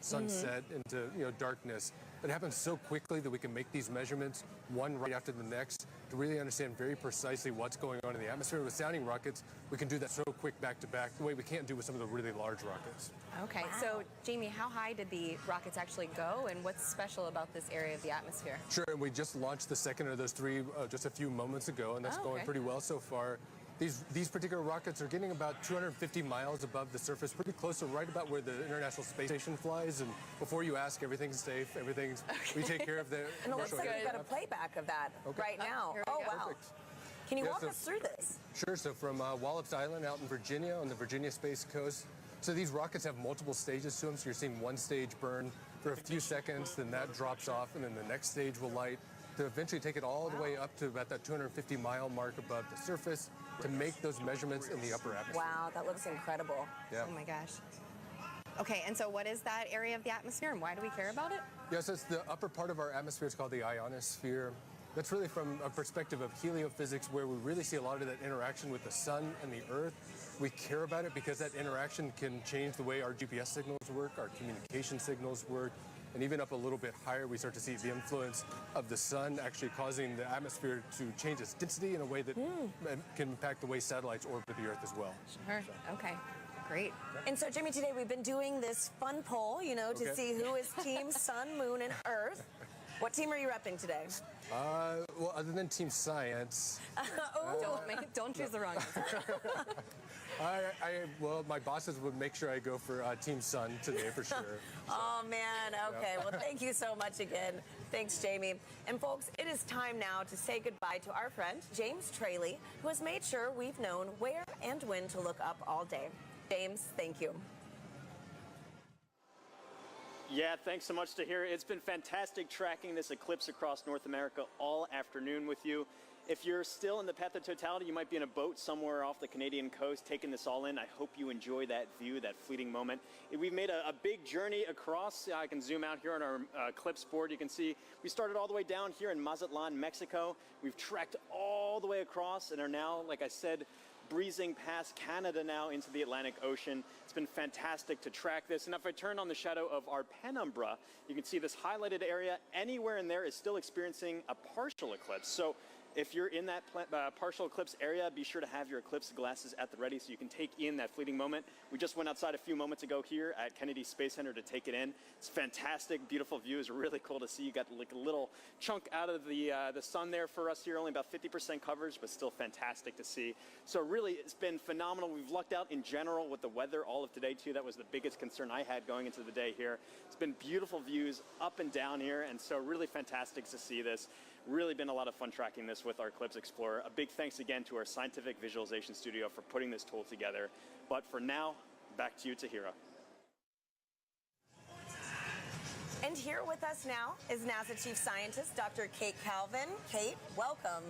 sunset into, darkness. It happens so quickly that we can make these measurements one right after the next to really understand very precisely what's going on in the atmosphere. With sounding rockets, we can do that so quick back to back, the way we can't do with some of the really large rockets. Okay, so Jamie, how high did the rockets actually go, and what's special about this area of the atmosphere? Sure, and we just launched the second of those three just a few moments ago, and that's going pretty well so far. These particular rockets are getting about 250 miles above the surface, pretty close to right about where the International Space Station flies. And before you ask, everything's safe. We take care of the. And it looks like we've got a playback of that right now. Oh, wow. Perfect. Can you walk us through this? Sure. So from Wallops Island out in Virginia on the Virginia Space Coast. So these rockets have multiple stages to them. So you're seeing one stage burn for a few seconds, then that drops off, and then the next stage will light to eventually take it all the way up to about that 250-mile mark above the surface to make those measurements in the upper atmosphere. Wow, that looks incredible. Yeah. Oh my gosh. Okay, and so what is that area of the atmosphere, and why do we care about it? Yes, it's the upper part of our atmosphere. It's called the ionosphere. That's really from a perspective of heliophysics, where we really see a lot of that interaction with the sun and the earth. We care about it because that interaction can change the way our GPS signals work, our communication signals work, and even up a little bit higher, we start to see the influence of the sun actually causing the atmosphere to change its density in a way that can impact the way satellites orbit the Earth as well. Sure. Okay. Great. And so, Jimmy, today we've been doing this fun poll, to see who is Team Sun, Moon, and Earth. What team are you repping today? Well, other than Team Science. Don't choose the wrong answer. Well, my bosses would make sure I go for Team Sun today for sure. Oh, man. Okay. Well, thank you so much again. Thanks, Jamie. And folks, it is time now to say goodbye to our friend, James Traley, who has made sure we've known where and when to look up all day. James, thank you. Yeah, thanks so much, Tahira. It's been fantastic tracking this eclipse across North America all afternoon with you. If you're still in the path of totality, you might be in a boat somewhere off the Canadian coast taking this all in. I hope you enjoy that view, that fleeting moment. We've made a big journey across. I can zoom out here on our Eclipse board. You can see we started all the way down here in Mazatlan, Mexico. We've trekked all the way across and are now, like I said, breezing past Canada now into the Atlantic Ocean. It's been fantastic to track this. And if I turn on the shadow of our penumbra, you can see this highlighted area. Anywhere in there is still experiencing a partial eclipse. So if you're in that partial eclipse area, be sure to have your eclipse glasses at the ready so you can take in that fleeting moment. We just went outside a few moments ago here at Kennedy Space Center to take it in. It's fantastic, beautiful view. It's really cool to see. You got like a little chunk out of the sun there for us here, only about 50% coverage, but still fantastic to see. So really, it's been phenomenal. We've lucked out in general with the weather all of today too. That was the biggest concern I had going into the day here. It's been beautiful views up and down here, and so really fantastic to see this. Really been a lot of fun tracking this with our Eclipse Explorer. A big thanks again to our scientific visualization studio for putting this tool together. But for now, back to you, Tahira. And here with us now is NASA Chief Scientist, Dr. Kate Calvin. Kate, welcome.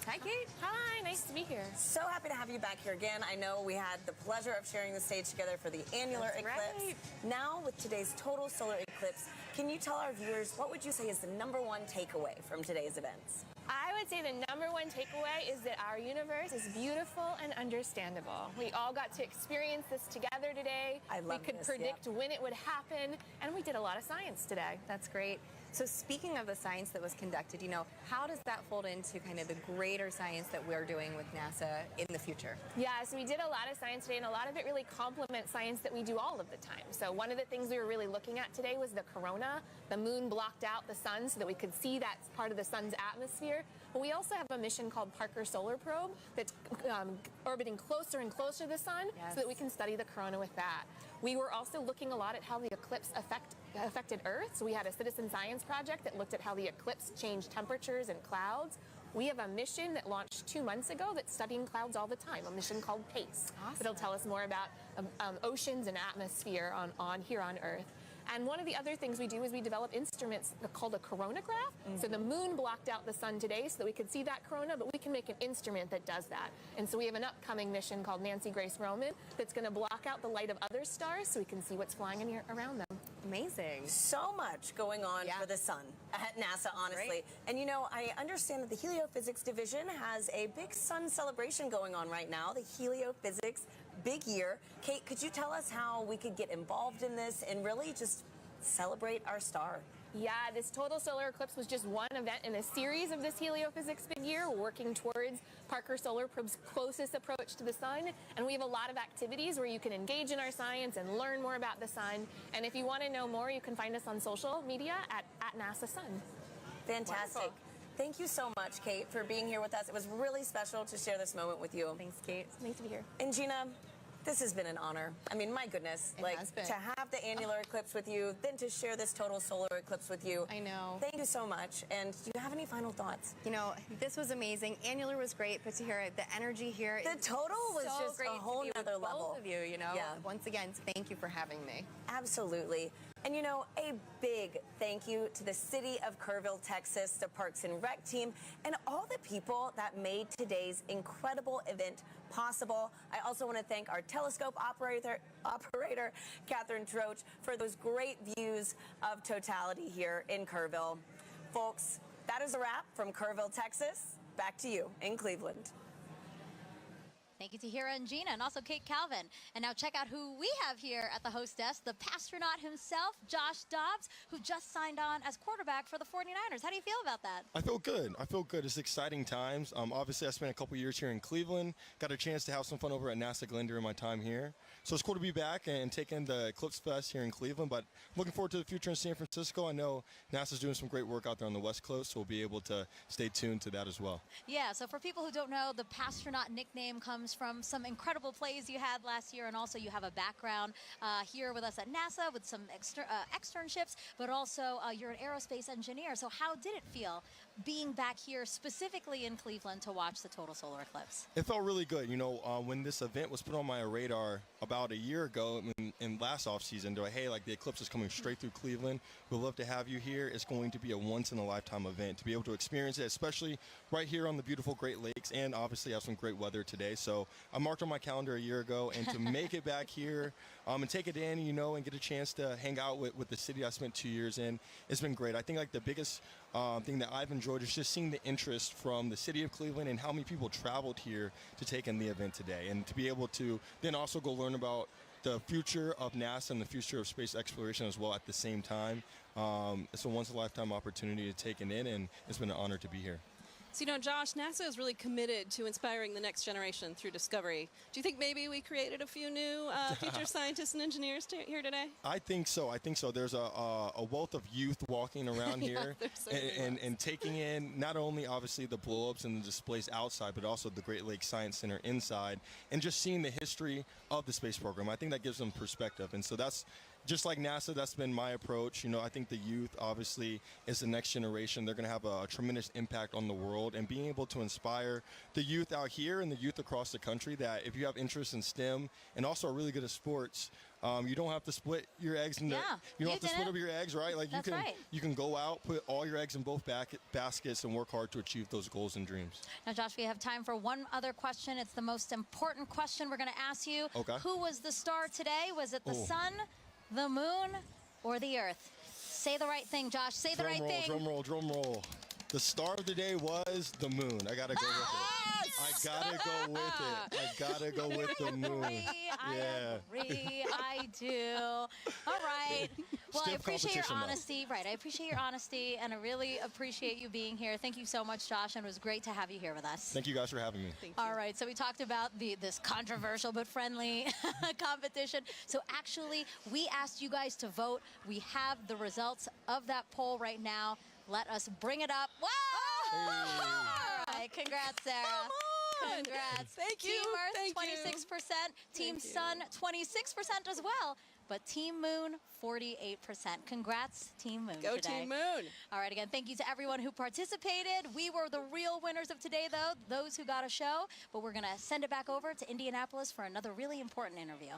Hi, Kate. Hi, nice to be here. So happy to have you back here again. I know we had the pleasure of sharing the stage together for the annular eclipse. Right. Now, with today's total solar eclipse, can you tell our viewers what would you say is the #1 takeaway from today's events? I would say the #1 takeaway is that our universe is beautiful and understandable. We all got to experience this together today. We could predict when it would happen, and we did a lot of science today. That's great. So speaking of the science that was conducted, how does that fold into kind of the greater science that we're doing with NASA in the future? Yeah, so we did a lot of science today, and a lot of it really complements science that we do all of the time. So one of the things we were really looking at today was the corona. The moon blocked out the sun so that we could see that part of the sun's atmosphere. But we also have a mission called Parker Solar Probe that's orbiting closer and closer to the sun so that we can study the corona with that. We were also looking a lot at how the eclipse affected Earth. So we had a citizen science project that looked at how the eclipse changed temperatures and clouds. We have a mission that launched 2 months ago that's studying clouds all the time, a mission called PACE. Awesome. It'll tell us more about oceans and atmosphere here on Earth. And one of the other things we do is we develop instruments called a coronagraph. So the moon blocked out the sun today so that we could see that corona, but we can make an instrument that does that. And so we have an upcoming mission called Nancy Grace Roman that's going to block out the light of other stars so we can see what's flying around them. Amazing. So much going on for the sun at NASA, honestly. Right. And you know, I understand that the Heliophysics division has a big sun celebration going on right now, the Heliophysics Big Year. Kate, could you tell us how we could get involved in this and really just celebrate our star? Yeah, this total solar eclipse was just one event in a series of this Heliophysics Big Year, working towards Parker Solar Probe's closest approach to the sun. And we have a lot of activities where you can engage in our science and learn more about the sun. And if you want to know more, you can find us on social media at NASA Sun. Fantastic. Wonderful. Thank you so much, Kate, for being here with us. It was really special to share this moment with you. Thanks, Kate. It's nice to be here. And Gina, this has been an honor. I mean, my goodness, It like has been. to have the annular eclipse with you, then to share this total solar eclipse with you. I know. Thank you so much. And do you have any final thoughts? You know, this was amazing. Annular was great, but to hear the energy here, The total was so just great a whole to be with nother level. Both of you, you know. Yeah. Once again, thank you for having me. Absolutely. And you know, a big thank you to the city of Kerrville, Texas, the Parks and Rec team, and all the people that made today's incredible event possible. I also want to thank our telescope operator Catherine Troach, for those great views of totality here in Kerrville. Folks, that is a wrap from Kerrville, Texas. Back to you in Cleveland. Thank you to Hira and Gina, and also Kate Calvin. And now check out who we have here at the host desk, the pastronaut himself, Josh Dobbs, who just signed on as quarterback for the 49ers. How do you feel about that? I feel good. I feel good. It's exciting times. Obviously, I spent a couple years here in Cleveland. Got a chance to have some fun over at NASA Glenn during my time here. So it's cool to be back and take in the Eclipse Fest here in Cleveland. But looking forward to the future in San Francisco. I know NASA's doing some great work out there on the West Coast, so we'll be able to stay tuned to that as well. Yeah, so for people who don't know, the pastronaut nickname comes from some incredible plays you had last year, and also you have a background here with us at NASA with some externships, but also you're an aerospace engineer. So how did it feel being back here specifically in Cleveland to watch the total solar eclipse? It felt really good. You know, when this event was put on my radar about a year ago in last offseason, they're like, hey, like the eclipse is coming straight through Cleveland. We'd love to have you here. It's going to be a once-in-a-lifetime event to be able to experience it, especially right here on the beautiful Great Lakes, and obviously have some great weather today. So I marked on my calendar a year ago, and to make it back here and take it in, you know, and get a chance to hang out with the city I spent 2 years in, it's been great. I think like the biggest thing that I've enjoyed is just seeing the interest from the city of Cleveland and how many people traveled here to take in the event today, and to be able to then also go learn about the future of NASA and the future of space exploration as well at the same time. It's a once-in-a-lifetime opportunity to take it in, and it's been an honor to be here. So, you know, Josh, NASA is really committed to inspiring the next generation through discovery. Do you think maybe we created a few new future scientists and engineers here today? I think so. I think so. There's a wealth of youth walking around here and taking in not only obviously the blow-ups and the displays outside, but also the Great Lakes Science Center inside, and just seeing the history of the space program. I think that gives them perspective. And so that's just like NASA, that's been my approach. You know, I think the youth obviously is the next generation. They're going to have a tremendous impact on the world, and being able to inspire the youth out here and the youth across the country that if you have interest in STEM and also are really good at sports, you don't have to split your eggs into, you don't have to split up your eggs, right? Like you can go out, put all your eggs in both baskets and work hard to achieve those goals and dreams. Now, Josh, we have time for one other question. It's the most important question we're going to ask you. Okay. Who was the star today? Was it the sun, the moon, or the earth? Say the right thing, Josh. Say the right thing. Drum roll, drum roll. The star of the day was the moon. I gotta go with it. I gotta go with it. I gotta go with the moon. I agree. I do. All right. Well, I appreciate your honesty. Right. I appreciate your honesty, and I really appreciate you being here. Thank you so much, Josh, and it was great to have you here with us. Thank you guys for having me. All right. So we talked about this controversial but friendly competition. So actually, we asked you guys to vote. We have the results of that poll right now. Let us bring it up. Whoa! Hey. All right. Congrats, Sarah. Come on. Congrats. Thank you. Team Earth, 26%. Team Sun, 26% as well. But Team Moon, 48%. Congrats, Team Moon. Go today. Team Moon. All right, again, thank you to everyone who participated. We were the real winners of today, though, those who got a show. But we're going to send it back over to Indianapolis for another really important interview.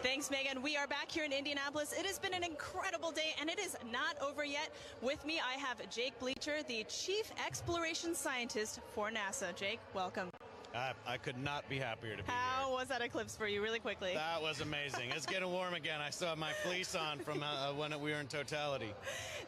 Thanks, Megan. We are back here in Indianapolis. It has been an incredible day, and it is not over yet. With me, I have Jake Bleacher, the Chief Exploration Scientist for NASA. Jake, welcome. I could not be happier to be How was that eclipse for you, really quickly? That was amazing. It's getting warm again. I still have my fleece on from when we were in totality.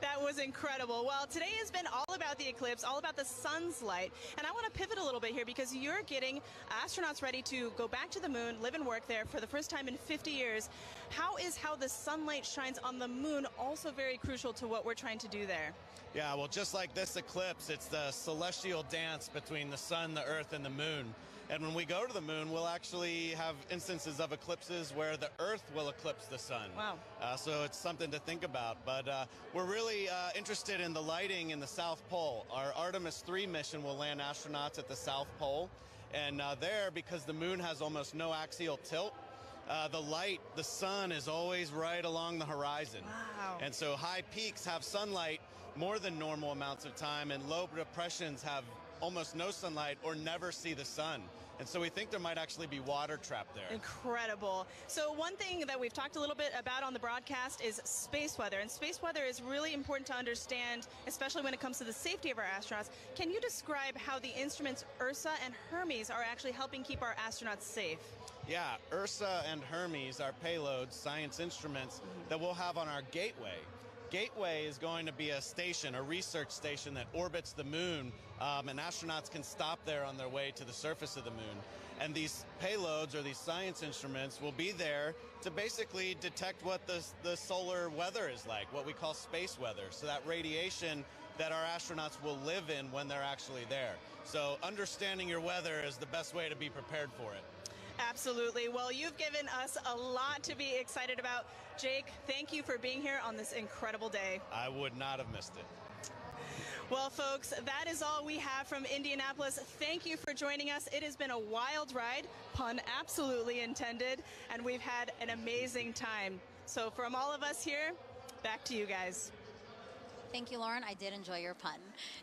That was incredible. Well, today has been all about the eclipse, all about the sun's light. And I want to pivot a little bit here because you're getting astronauts ready to go back to the moon, live and work there for the first time in 50 years. How the sunlight shines on the moon also very crucial to what we're trying to do there? Yeah, well, just like this eclipse, it's the celestial dance between the sun, the earth, and the moon. And when we go to the moon, we'll actually have instances of eclipses where the Earth will eclipse the sun. Wow. So it's something to think about. But we're really interested in the lighting in the South Pole. Our Artemis 3 mission will land astronauts at the South Pole. And there, because the moon has almost no axial tilt, the sun is always right along the horizon. Wow. And so high peaks have sunlight more than normal amounts of time, and low depressions have almost no sunlight or never see the sun. And so we think there might actually be water trapped there. Incredible. So one thing that we've talked a little bit about on the broadcast is space weather. And space weather is really important to understand, especially when it comes to the safety of our astronauts. Can you describe how the instruments Ursa and Hermes are actually helping keep our astronauts safe? Yeah, Ursa and Hermes are payloads, science instruments that we'll have on our Gateway. Gateway is going to be a station, a research station that orbits the moon, and astronauts can stop there on their way to the surface of the moon. And these payloads, or these science instruments, will be there to basically detect what the solar weather is like, what we call space weather, so that radiation that our astronauts will live in when they're actually there. So understanding your weather is the best way to be prepared for it. Absolutely. Well, you've given us a lot to be excited about. Jake, thank you for being here on this incredible day. I would not have missed it. Well, folks, that is all we have from Indianapolis. Thank you for joining us. It has been a wild ride, pun absolutely intended, and we've had an amazing time. So from all of us here, back to you guys. Thank you, Lauren. I did enjoy your pun.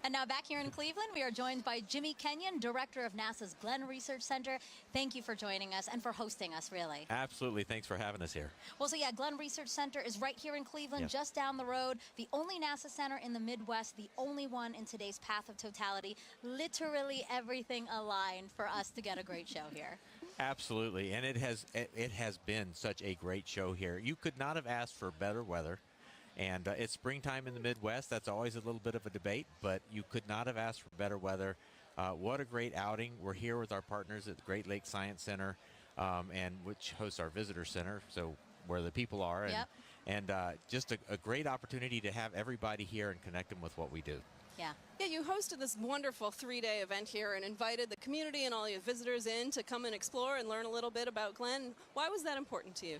And now back here in Cleveland, we are joined by Jimmy Kenyon, director of NASA's Glenn Research Center. Thank you for joining us and for hosting us, really. Absolutely. Thanks for having us here. Well, so yeah, Glenn Research Center is right here in Cleveland, Yes. just down the road. The only NASA center in the Midwest, the only one in today's path of totality. Literally everything aligned for us to get a great show here. Absolutely. And it has been such a great show here. You could not have asked for better weather. And it's springtime in the Midwest. That's always a little bit of a debate, but you could not have asked for better weather. What a great outing. We're here with our partners at the Great Lakes Science Center, and which hosts our visitor center, so where the people are. And, Yep. and just a great opportunity to have everybody here and connect them with what we do. Yeah. Yeah, you hosted this wonderful 3-day event here and invited the community and all your visitors in to come and explore and learn a little bit about Glenn. Why was that important to you?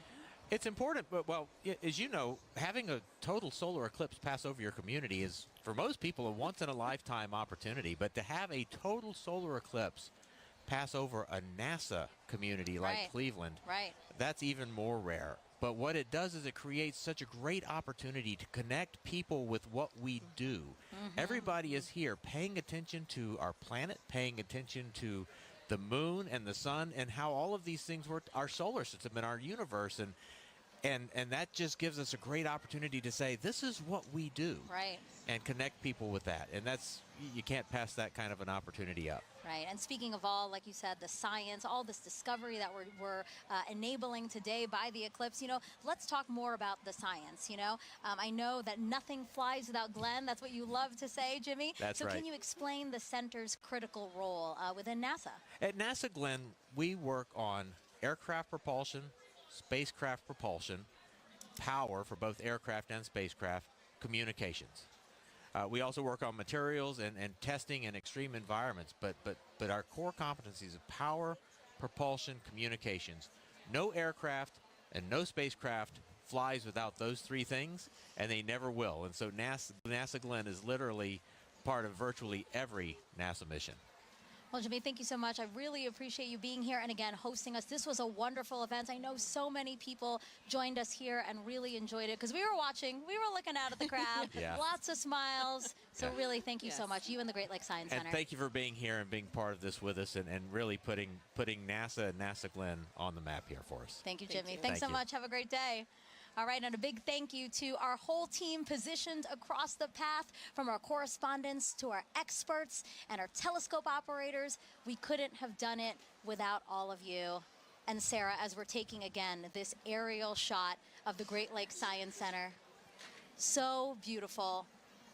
It's important, but, well, as you know, having a total solar eclipse pass over your community is, for most people, a once-in-a-lifetime opportunity. But to have a total solar eclipse pass over a NASA community like Right. Cleveland, Right. that's even more rare. But what it does is it creates such a great opportunity to connect people with what we do. Everybody is here paying attention to our planet, paying attention to the moon and the sun and how all of these things work, our solar system and our universe. And that just gives us a great opportunity to say, this is what we do. Right. And connect people with that. And that's, you can't pass that kind of an opportunity up. Right. And speaking of all, like you said, the science, all this discovery that we're enabling today by the eclipse, let's talk more about the science, I know that nothing flies without Glenn. That's what you love to say, Jimmy. That's right. So right. can you explain the center's critical role within NASA? At NASA Glenn, we work on aircraft propulsion, spacecraft propulsion, power for both aircraft and spacecraft, communications. We also work on materials and testing in extreme environments, but our core competencies of power, propulsion, communications. No aircraft and no spacecraft flies without those three things, and they never will. And so NASA Glenn is literally part of virtually every NASA mission. Well, Jimmy, thank you so much. I really appreciate you being here and, again, hosting us. This was a wonderful event. I know so many people joined us here and really enjoyed it because we were watching. We were looking out at the crowd. Yeah. Lots of smiles. So Yeah. really, thank you so much, you and the Great Lakes Science And Center. thank you for being here and being part of this with us and really putting NASA and NASA Glenn on the map here for us. Thank you, Jimmy. you. Thanks so Thank you. much. Have a great day. All right, and a big thank you to our whole team positioned across the path, from our correspondents to our experts and our telescope operators. We couldn't have done it without all of you. And Sarah, as we're taking again this aerial shot of the Great Lakes Science Center, so beautiful.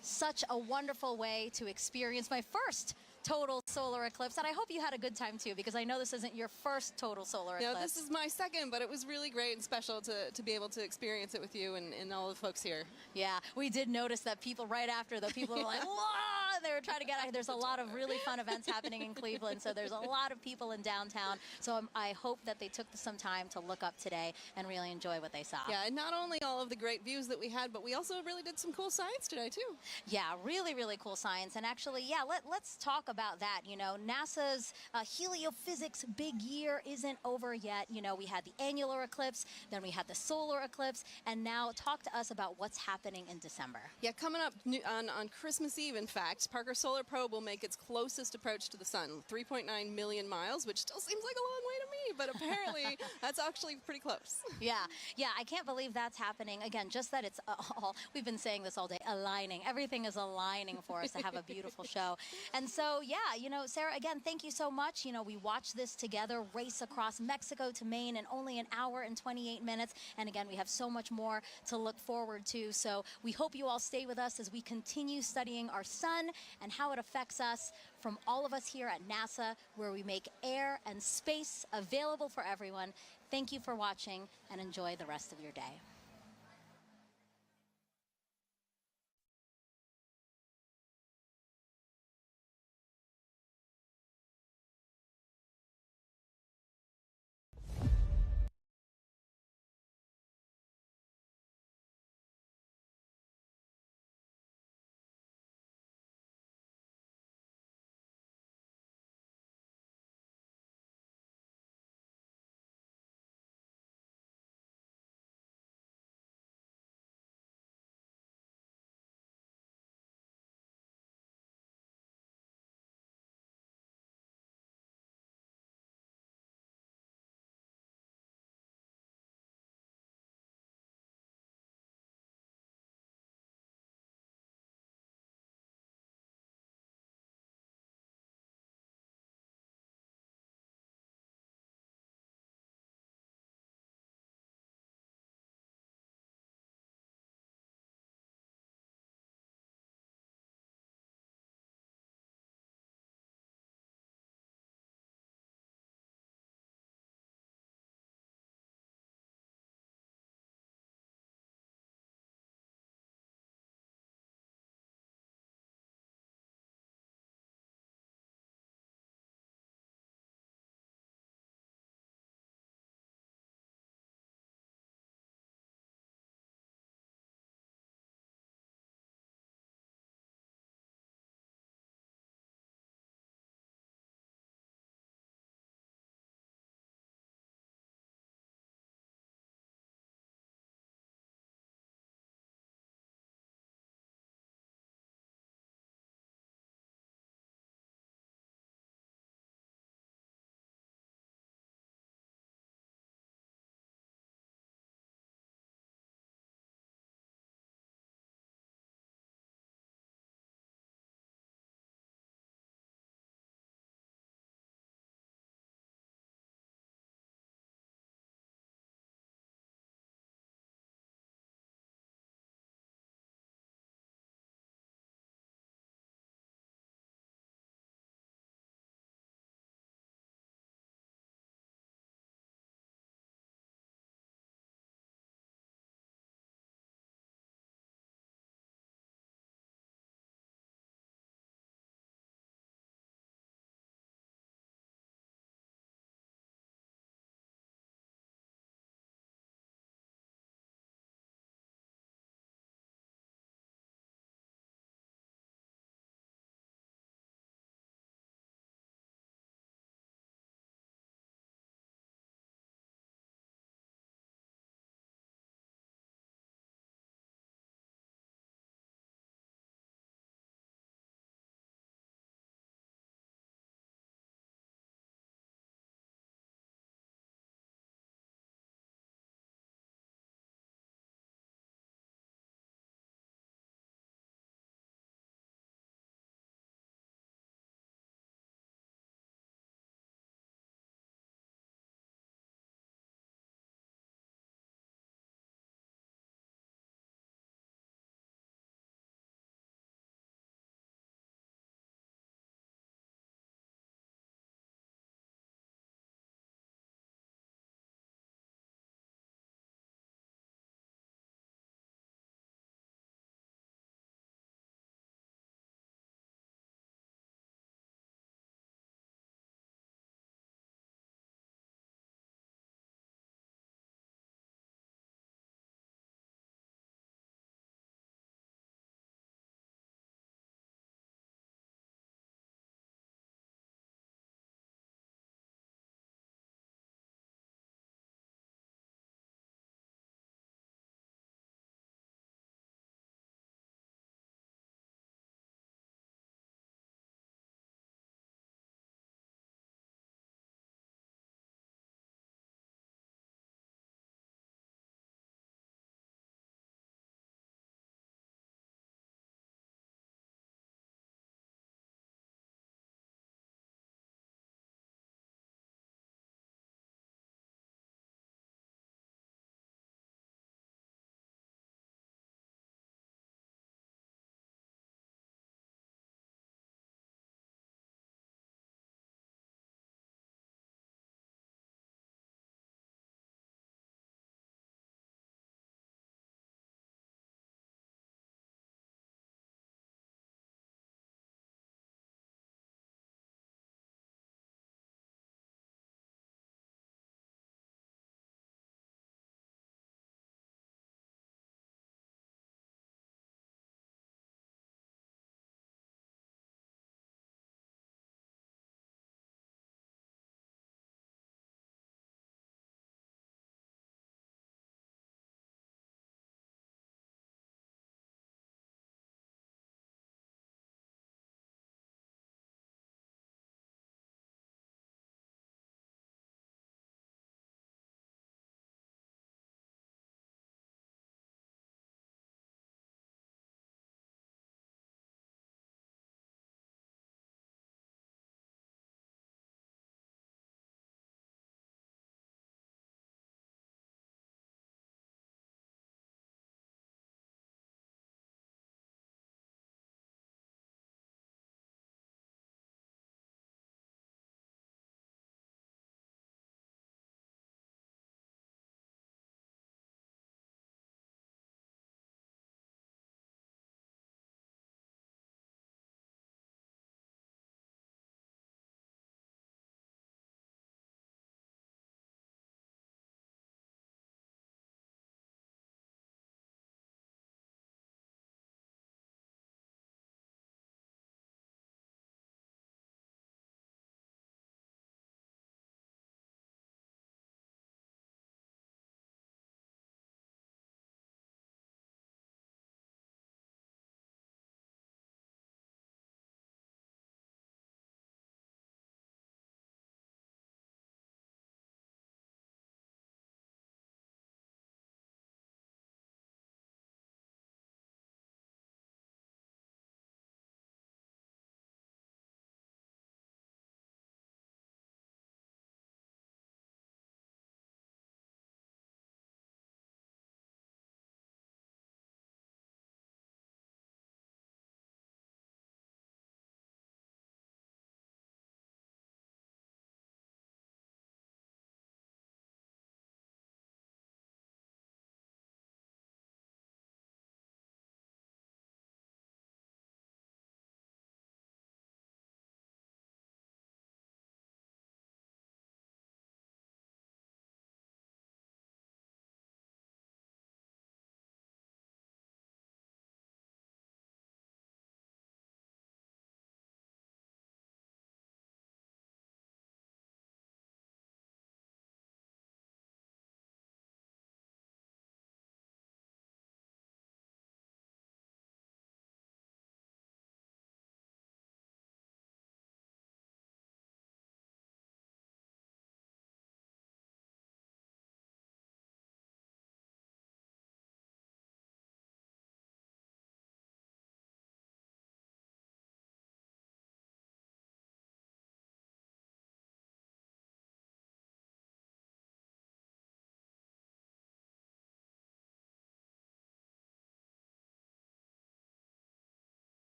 Such a wonderful way to experience my first total solar eclipse, and I hope you had a good time too, because I know this isn't your first total solar eclipse. No, this is my second, but it was really great and special to be able to experience it with you and all the folks here. Yeah, we did notice that people right after, the people were like, whoa, they were trying to get out. There's a lot of really fun events happening in Cleveland, so there's a lot of people in downtown. So I hope that they took some time to look up today and really enjoy what they saw. Yeah, and not only all of the great views that we had, but we also really did some cool science today too. Yeah, really, really cool science. And actually, yeah, let's talk about that. You know, NASA's heliophysics big year isn't over yet. You know, we had the annular eclipse, then we had the solar eclipse, and now talk to us about what's happening in December. Yeah, coming up on Christmas Eve, in fact, Parker Solar Probe will make its closest approach to the sun, 3.9 million miles, which still seems like a long way to me, but apparently that's actually pretty close. Yeah, I can't believe that's happening. Again, just that it's all, we've been saying this all day, aligning. Everything is aligning for us to have a beautiful show. And so, yeah, you know, Sarah, again, thank you so much. You know, we watched this together, race across Mexico to Maine in only an hour and 28 minutes. And again, we have so much more to look forward to. So we hope you all stay with us as we continue studying our sun and how it affects us, from all of us here at NASA, where we make air and space available for everyone. Thank you for watching, and enjoy the rest of your day.